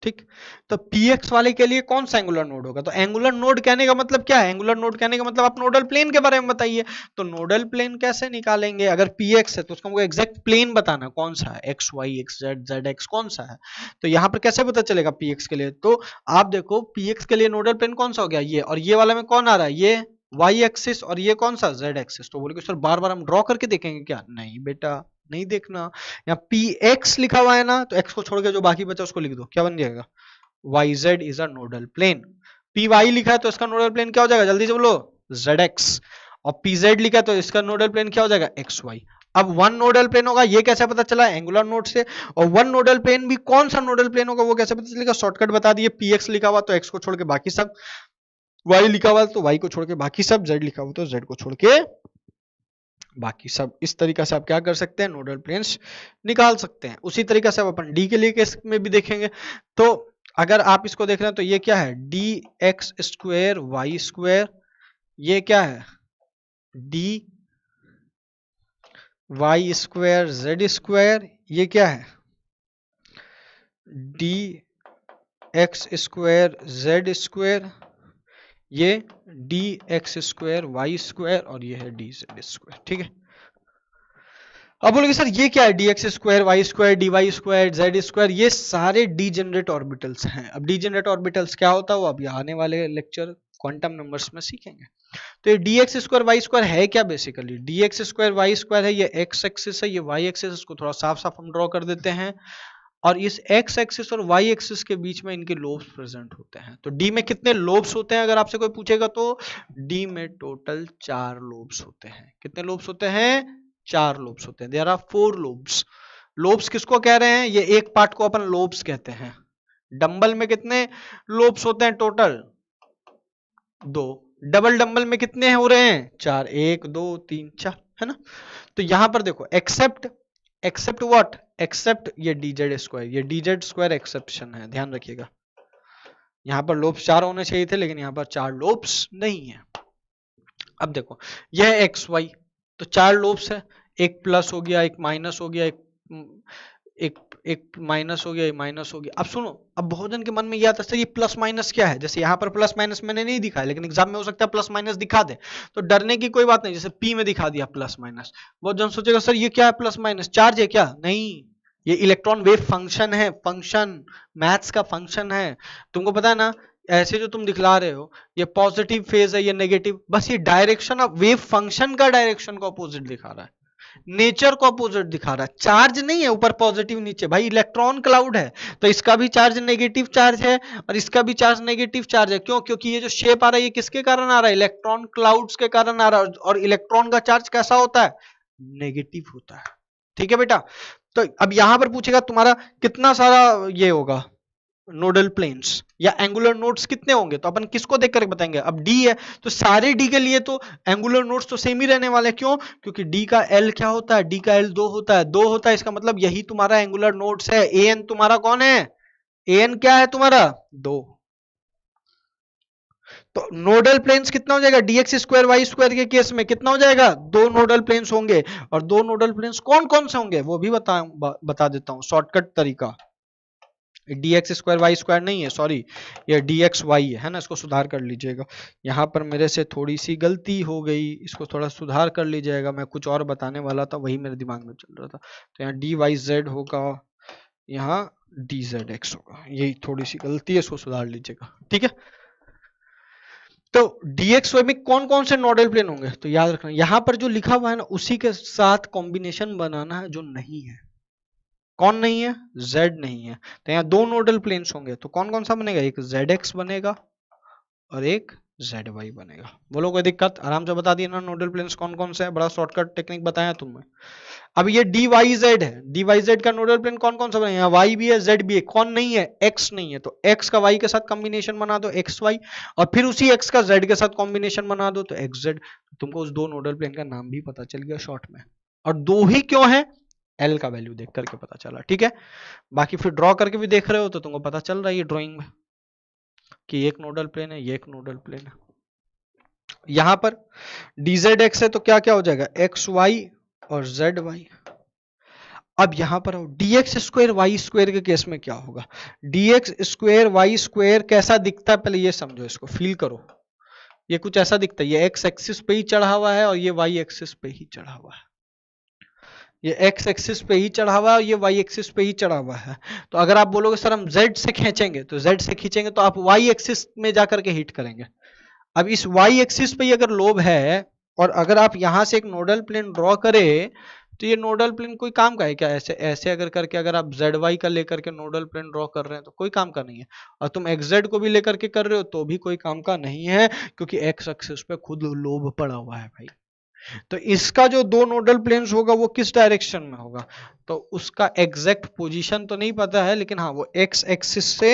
ठीक, तो px वाले के लिए कौन सा एंगुलर नोड होगा, तो एंगुलर नोड कहने का मतलब क्या है, एंगुलर नोड कहने का मतलब आप नोडल प्लेन के बारे में बताइए। तो नोडल प्लेन कैसे निकालेंगे, अगर px है तो उसका हमको एग्जैक्ट प्लेन बताना कौन सा है, x y x z z x कौन सा है। तो यहाँ पर कैसे पता चलेगा px के लिए, तो आप देखो px के लिए नोडल प्लेन कौन सा हो गया, ये, और ये वाला में कौन आ रहा है, ये y एक्सिस, और ये कौन सा z एक्सिस। तो बोले सर बार बार हम ड्रॉ करके देखेंगे क्या, नहीं बेटा नहीं देखना। यहाँ px लिखा हुआ है ना, तो x को छोड़ के जो बाकी बचा उसको लिख दो, क्या बन जाएगा, yz is a nodal plane. py लिखा है तो इसका नोडल प्लेन क्या हो जाएगा, जल्दी से बोलो, zx। और pz लिखा है तो इसका नोडल प्लेन क्या हो जाएगा, xy। अब 1 नोडल प्लेन होगा, ये कैसे पता चला, एंगुलर नोड से। और 1 नोडल प्लेन भी कौन सा नोडल प्लेन होगा वो कैसे पता चलेगा, शॉर्टकट बता दिए, px लिखा हुआ तो x को छोड़ के बाकी सब, y लिखा हुआ तो y को छोड़ के बाकी सब, z लिखा हुआ तो z को छोड़ के बाकी सब। इस तरीका से आप क्या कर सकते हैं, नोडल प्लेन्स निकाल सकते हैं। उसी तरीका से आप अपन डी के लिए केस में भी देखेंगे। तो अगर आप इसको देख रहे हैं तो ये क्या है, D X square Y square, ये क्या है, D Y square Z square, ये क्या है, D X square Z square, ये D X square Y square, और ये है डी जेड स्क्वेयर। ठीक है, अब बोलोगे सर ये क्या है, D x square y square d Y square z square, ये सारे डीजेनरेट ऑर्बिटल्स हैं। अब डीजेनरेट ऑर्बिटल्स क्या होता है वो अभी आने वाले लेक्चर क्वांटम नंबर्स में सीखेंगे। तो ये D x square y square है क्या, basically d x square y square है, ये एक्स एक्सिस है, ये वाई एक्सिस, इसको थोड़ा साफ साफ हम ड्रॉ कर देते हैं। और इस एक्स एक्सिस और वाई एक्सिस के बीच में इनके लोब्स प्रेजेंट होते हैं। तो डी में कितने लोब्स होते हैं अगर आपसे कोई पूछेगा, तो डी में टोटल 4 लोब्स होते हैं। कितने लोब्स होते हैं, 4 लोब्स होते हैं। There are 4 lobes. लोब्स किसको कह रहे हैं, ये एक पार्ट को अपन लोब्स कहते हैं। डंबल में कितने लोब्स होते हैं टोटल, 2। डबल डंबल में कितने हो रहे हैं, 4, 1 2 3 4, है ना। तो यहां पर देखो एक्सेप्ट व्हाट, एक्सेप्ट ये डीजेड स्क्वायर, ये डीजेड स्क्वायर एक्सेप्शन है, ध्यान रखिएगा। यहां पर लोब्स 4 होने चाहिए थे, लेकिन यहां पर 4 लोब्स नहीं है। अब देखो यह एक्स वाई, तो 4 लोब्स है, एक प्लस हो गया, एक माइनस हो गया, एक एक माइनस हो गया, ये माइनस हो गया। अब सुनो, अब बहुत जन के मन में ये आता है सर ये प्लस माइनस क्या है, जैसे यहाँ पर प्लस माइनस मैंने नहीं दिखाया लेकिन एग्जाम में हो सकता है प्लस माइनस दिखा दे, तो डरने की कोई बात नहीं, जैसे पी में दिखा दिया प्लस माइनस। बहुत जन सोचेगा सर ये क्या है प्लस माइनस, चार्ज है क्या? नहीं, ये इलेक्ट्रॉन वेव फंक्शन है, फंक्शन मैथ्स का फंक्शन है। तुमको पता है ना, ऐसे जो तुम दिखला रहे हो ये पॉजिटिव फेज है, ये नेगेटिव, बस ये डायरेक्शन ऑफ वेव फंक्शन का डायरेक्शन का अपोजिट दिखा रहा है, नेचर को अपोजिट दिखा रहा है। चार्ज नहीं है ऊपर पॉजिटिव नीचे, भाई इलेक्ट्रॉन क्लाउड है, तो इसका भी चार्ज नेगेटिव चार्ज है और इसका भी चार्ज नेगेटिव चार्ज है। क्यों? क्योंकि ये जो शेप आ रहा है ये किसके कारण आ रहा है? इलेक्ट्रॉन क्लाउड्स के कारण आ रहा है, और इलेक्ट्रॉन का चार्ज कैसा होता है? नेगेटिव होता है। ठीक है बेटा, तो अब यहां पर पूछेगा तुम्हारा कितना सारा ये होगा नोडल प्लेन्स या एंगुलर नोड्स कितने होंगे, तो अपन किसको देख कर बताएंगे? अब डी है तो सारे डी के लिए तो एंगुलर नोड्स तो सेम ही रहने वाले हैं। क्यों? क्योंकि डी का एल क्या होता है? डी का एल 2 होता है, 2 होता है, इसका मतलब यही तुम्हारा एंगुलर नोड्स है। ए एन तुम्हारा कौन है? ए एन क्या है तुम्हारा? 2। तो नोडल प्लेन्स कितना हो जाएगा? dx स्क्वायर वाई स्क्वायर के केस में कितना हो जाएगा? 2 नोडल प्लेन्स होंगे। और 2 नोडल प्लेन्स कौन कौन से होंगे वो भी बता देता हूं, शॉर्टकट तरीका। dx स्क्वायर वाई स्क्वायर नहीं है, सॉरी, ये dx y है ना, इसको सुधार कर लीजिएगा। यहाँ पर मेरे से थोड़ी सी गलती हो गई, इसको थोड़ा सुधार कर लीजिएगा, मैं कुछ और बताने वाला था वही मेरे दिमाग में चल रहा था। तो यहाँ dy z होगा, यहाँ dz x होगा, यही थोड़ी सी गलती है, इसको सुधार लीजिएगा। ठीक है, तो dx y में कौन कौन से नोडल प्लेन होंगे तो याद रखना, यहाँ पर जो लिखा हुआ है ना उसी के साथ कॉम्बिनेशन बनाना है जो नहीं है। कौन नहीं है? z नहीं है, तो यहाँ 2 नोडल प्लेन्स होंगे, तो कौन कौन सा बनेगा? एक zx बनेगा और एक zy बनेगा। बोलो कोई दिक्कत? आराम से बता दिया ना नोडल प्लेन्स कौन कौन से है, बड़ा शॉर्टकट टेक्निक बताया तुम्हें। अब ये dyz है, dyz का नोडल प्लेन कौन कौन सा बनेगा? यहाँ y भी है z भी है, कौन नहीं है? x नहीं है, तो x का y के साथ कॉम्बिनेशन बना दो xy, और फिर उसी x का z के साथ कॉम्बिनेशन बना दो तो xz। तुमको उस 2 नोडल प्लेन का नाम भी पता चल गया शॉर्ट में, और 2 ही क्यों है? एल का वैल्यू देख करके पता चला। ठीक है, बाकी फिर ड्रॉ करके भी देख रहे हो तो तुमको पता चल रहा है ये ड्राइंग में कि एक नोडल प्लेन है, ये एक नोडल प्लेन है। यहां पर dz x है तो क्या क्या हो जाएगा? xy और zy। अब यहां पर dx स्क्वायर वाई स्क्वायर के केस में क्या होगा? dx स्क्वायर वाई स्क्वायर कैसा दिखता है पहले ये समझो, इसको फील करो। ये कुछ ऐसा दिखता है, ये x एक्सिस पे ही चढ़ा हुआ है और ये y एक्सिस पे ही चढ़ा हुआ है। ये x एक्सिस पे ही चढ़ा हुआ है और ये y एक्सिस पे ही चढ़ा हुआ है। तो अगर आप बोलोगे सर हम z से खींचेंगे, तो z से खींचेंगे तो आप y एक्सिस में जाकर के हिट करेंगे। अब इस y एक्सिस पे अगर लोब है और अगर आप यहां से एक नोडल प्लेन ड्रॉ करें, तो ये नोडल प्लेन कोई काम का है क्या? ऐसे ऐसे अगर करके अगर आप zy का लेकर के नोडल प्लेन ड्रॉ कर रहे हैं तो कोई काम का नहीं है, और तुम xz को भी लेकर के कर रहे हो तो भी कोई काम का नहीं है, क्योंकि x एक्सिस पे खुद लोब पड़ा हुआ है भाई। तो इसका जो 2 नोडल प्लेन्स होगा वो किस डायरेक्शन में होगा? तो उसका एग्जैक्ट पोजीशन तो नहीं पता है, लेकिन हाँ वो x एक्सिस से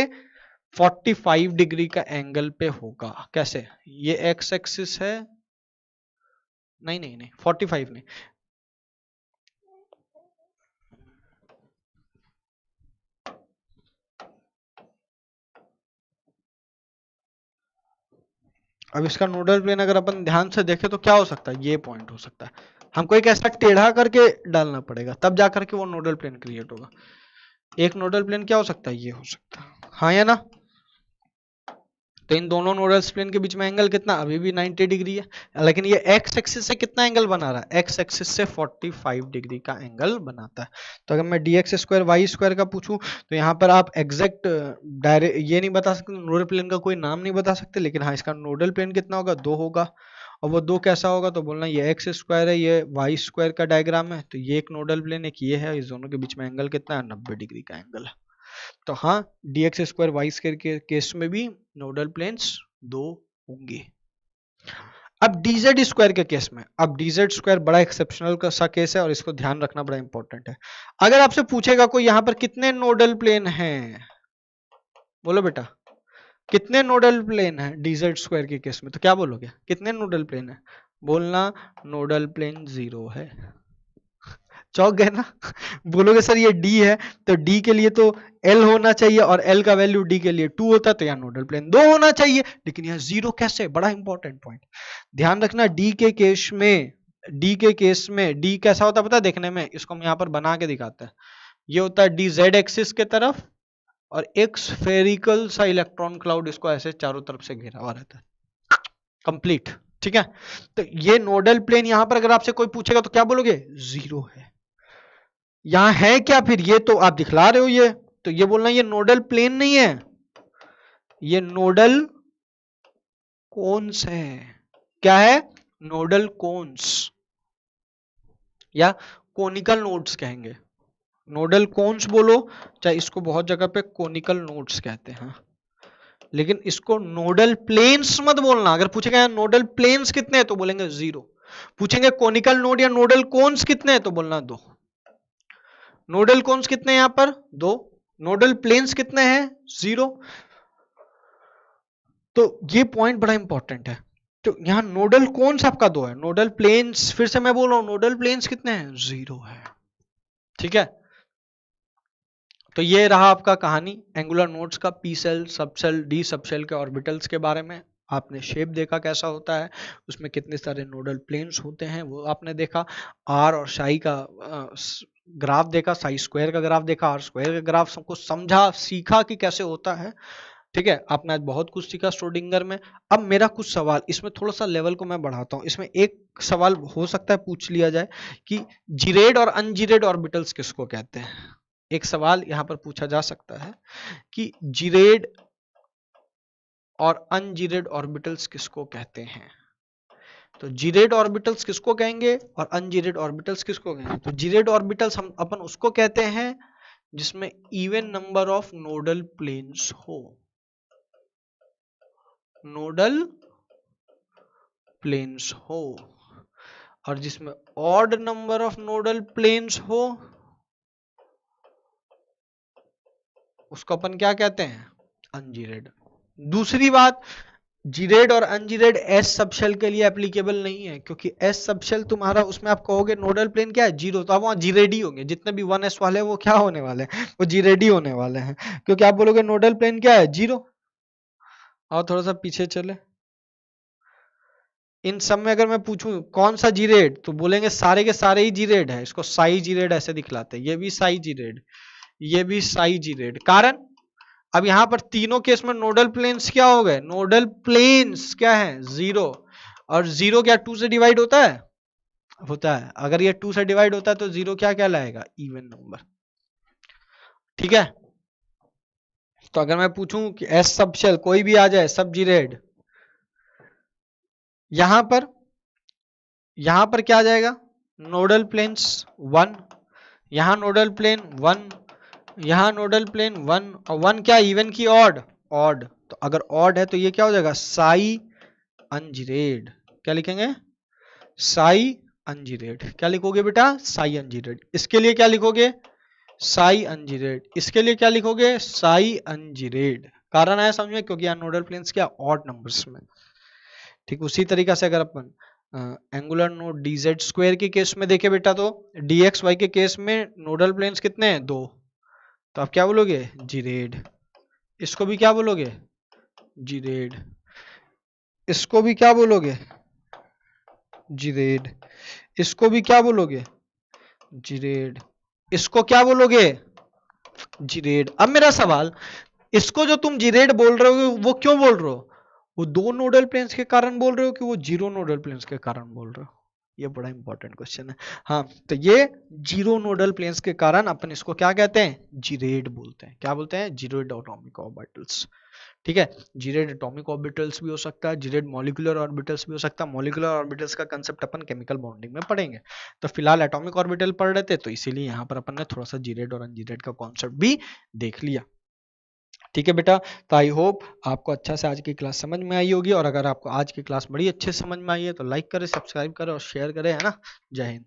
45 डिग्री का एंगल पे होगा। कैसे? ये x एक्सिस है, नहीं नहीं नहीं 45 नहीं, अब इसका नोडल प्लेन अगर अपन ध्यान से देखें तो क्या हो सकता है? ये पॉइंट हो सकता है, हमको एक ऐसा टेढ़ा करके डालना पड़ेगा तब जाकर के वो नोडल प्लेन क्रिएट होगा। एक नोडल प्लेन क्या हो सकता है? ये हो सकता है, हाँ या ना? तो इन दोनों नोडल प्लेन के बीच में एंगल कितना? अभी भी 90 डिग्री है, लेकिन ये x एक्सिस से कितना एंगल बना रहा है? x एक्सिस से 45 डिग्री का एंगल बनाता है। तो अगर मैं dx स्क्वायर वाई स्क्वायर का पूछूं तो यहाँ पर आप एग्जैक्ट डायरेक्ट ये नहीं बता सकते, नोडल प्लेन का कोई नाम नहीं बता सकते, लेकिन हाँ इसका नोडल प्लेन कितना होगा? 2 होगा। और वो 2 कैसा होगा? तो बोलना ये x स्क्वायर है, ये वाई स्क्वायर का डायग्राम है, तो ये एक नोडल प्लेन एक ये है, इस दोनों के बीच में एंगल कितना है? 90 डिग्री का एंगल है। तो हाँ dx स्क्वायर वाई स्क्वायर के केस में भी नोडल प्लेन्स 2 होंगे। अब dz स्क्वायर के केस में, अब dz स्क्वायर बड़ा एक्सेप्शनल का सा केस है और इसको ध्यान रखना बड़ा इंपॉर्टेंट है। अगर आपसे पूछेगा कोई यहाँ पर कितने नोडल प्लेन हैं, बोलो बेटा कितने नोडल प्लेन है dz स्क्वायर के केस में, तो क्या बोलोगे? कितने नोडल प्लेन है? बोलना नोडल प्लेन 0 है। चौक गए ना? बोलोगे सर ये D है तो D के लिए तो L होना चाहिए और L का वैल्यू D के लिए 2 होता है, तो यहाँ नोडल प्लेन 2 होना चाहिए, लेकिन यहाँ 0 कैसे? बड़ा इंपॉर्टेंट पॉइंट ध्यान रखना। D के केस में D कैसा होता है पता है देखने में? इसको हम यहाँ पर बना के दिखाते हैं। ये होता है डी जेड एक्सिस के तरफ, और एक स्फेरिकल सा इलेक्ट्रॉन क्लाउड इसको ऐसे चारों तरफ से घेरा हुआ रहता है, कंप्लीट। ठीक है, तो ये नोडल प्लेन यहां पर अगर आपसे कोई पूछेगा तो क्या बोलोगे, जीरो है। यहां है क्या फिर, ये तो आप दिखला रहे हो ये, तो ये बोलना ये नोडल प्लेन नहीं है, ये नोडल कोन्स है। क्या है, नोडल कोन्स, या कोनिकल नोड्स कहेंगे। नोडल कोन्स बोलो, चाहे इसको बहुत जगह पे कोनिकल नोड्स कहते हैं, लेकिन इसको नोडल प्लेन्स मत बोलना। अगर पूछेगा नोडल प्लेन्स कितने हैं तो बोलेंगे जीरो। पूछेंगे कोनिकल नोड या नोडल कोन्स कितने हैं तो बोलना दो। नोडल कोन्स कितने हैं यहां पर, दो। नोडल प्लेन्स कितने हैं, जीरो। तो ये पॉइंट बड़ा इंपॉर्टेंट है। तो यहां नोडल कोन्स आपका दो है, नोडल प्लेन्स, फिर से मैं बोल रहा हूं नोडल प्लेन्स कितने हैं, जीरो है। ठीक है, तो ये रहा आपका कहानी एंगुलर नोड्स का, पी सेल, सब सेल, डी सब सेल के ऑर्बिटल्स के बारे में। आपने शेप देखा कैसा होता है, उसमें कितने सारे नोडल प्लेन्स होते हैं वो आपने देखा। आर और साई का ग्राफ देखा, साई स्क्वायर का ग्राफ देखा, आर स्क्वायर का ग्राफ, सबको समझा, सीखा कि कैसे होता है। ठीक है, आपने आज बहुत कुछ सीखा श्रोडिंगर में। अब मेरा कुछ सवाल, इसमें थोड़ा सा लेवल को मैं बढ़ाता हूं। इसमें एक सवाल हो सकता है पूछ लिया जाए कि जीरेड और अनजीरेड ऑर्बिटल्स किसको कहते हैं। एक सवाल यहां पर पूछा जा सकता है कि जीरेड और अनजीरेड ऑर्बिटल्स किसको कहते हैं। तो जीरेड ऑर्बिटल्स किसको कहेंगे और अनजीरेड ऑर्बिटल्स किसको कहेंगे। तो जीरेड ऑर्बिटल्स हम अपन उसको कहते हैं जिसमें even number of nodal planes हो, नोडल प्लेन्स हो, और जिसमें odd number of nodal planes हो उसको अपन क्या कहते हैं, अनजीरेड। दूसरी बात, जीरेड और अनजीरेड एस सबशेल के लिए एप्लीकेबल नहीं है, क्योंकि एस सबशेल तुम्हारा, उसमें आप कहोगे नोडल प्लेन क्या है, जीरो, तो आप वहां जीरेड ही होंगे। जितने भी 1s वाले हैं वो क्या होने वाले हैं, वो जीरेड ही होने वाले हैं, क्योंकि आप बोलोगे नोडल प्लेन क्या है, जीरो। और थोड़ा सा पीछे चले, इन सब में अगर मैं पूछूं कौन सा जीरेड, तो बोलेंगे सारे के सारे ही जीरेड है। इसको साई जीरेड ऐसे दिखलाते हैं, ये भी साई जीरेड, ये भी साई जीरेड। कारण अब यहां पर तीनों केस में नोडल प्लेन्स क्या हो गए, नोडल प्लेन्स क्या है, जीरो। और जीरो क्या 2 से डिवाइड होता है, होता है। अगर ये 2 से डिवाइड होता है तो जीरो क्या कहलाएगा, इवन नंबर। ठीक है, तो अगर मैं पूछूं कि एस सब शेल कोई भी आ जाए, सब जीरेड, यहां पर क्या आ जाएगा, नोडल प्लेन्स 1, यहां नोडल प्लेन 1, यहां नोडल प्लेन 1, और 1 क्या, इवन की ऑड, ऑड। तो अगर ऑड है तो ये क्या हो जाएगा, साई अनजीरेड। क्या लिखेंगे, साई अनजीरेड। क्या लिखोगे बेटा, साई अनजीरेड। इसके लिए क्या लिखोगे, साई अनजीरेड। इसके लिए क्या लिखोगे, साई अनजीरेड। कारण है समझ में, क्योंकि यहाँ नोडल प्लेन्स क्या, ऑड नंबर्स में। ठीक उसी तरीका से अगर अपन एंगुलर नोड डीजेड स्क्वायर के केस में देखे बेटा, तो डीएक्स वाई के केस में नोडल प्लेन्स कितने हैं, 2। तो आप क्या बोलोगे, जीरेड। इसको भी क्या बोलोगे, जीरेड। इसको भी क्या बोलोगे, जीरेड। इसको भी क्या बोलोगे, जीरेड। इसको क्या बोलोगे, जीरेड। अब मेरा सवाल, इसको जो तुम जीरेड बोल रहे हो वो क्यों बोल रहे हो, वो 2 नोडल प्लेन्स के कारण बोल रहे हो कि वो 0 नोडल प्लेन्स के कारण बोल रहे हो। ये बड़ा इंपॉर्टेंट क्वेश्चन है। हाँ, तो ये 0 नोडल प्लेन्स के कारण अपन इसको क्या कहते हैं, जीरेड बोलते हैं। क्या बोलते हैं, जीरेड एटॉमिक ऑर्बिटल्स। ठीक है, जीरेड एटॉमिक ऑर्बिटल्स भी हो सकता है, जीरेड मॉलिक्यूलर ऑर्बिटल्स भी हो सकता है। मॉलिक्यूलर ऑर्बिटल्स का कंसेप्ट अपन केमिकल बॉन्डिंग में पढ़ेंगे। तो फिलहाल एटॉमिक ऑर्बिटल पढ़ रहे थे, तो इसीलिए यहाँ पर अपन ने थोड़ा सा जीरेड और अनजीरेड का कॉन्सेप्ट भी देख लिया। ठीक है बेटा, तो आई होप आपको अच्छा से आज की क्लास समझ में आई होगी। और अगर आपको आज की क्लास बड़ी अच्छे से समझ में आई है तो लाइक करें, सब्सक्राइब करें और शेयर करें, है ना। जय हिंद।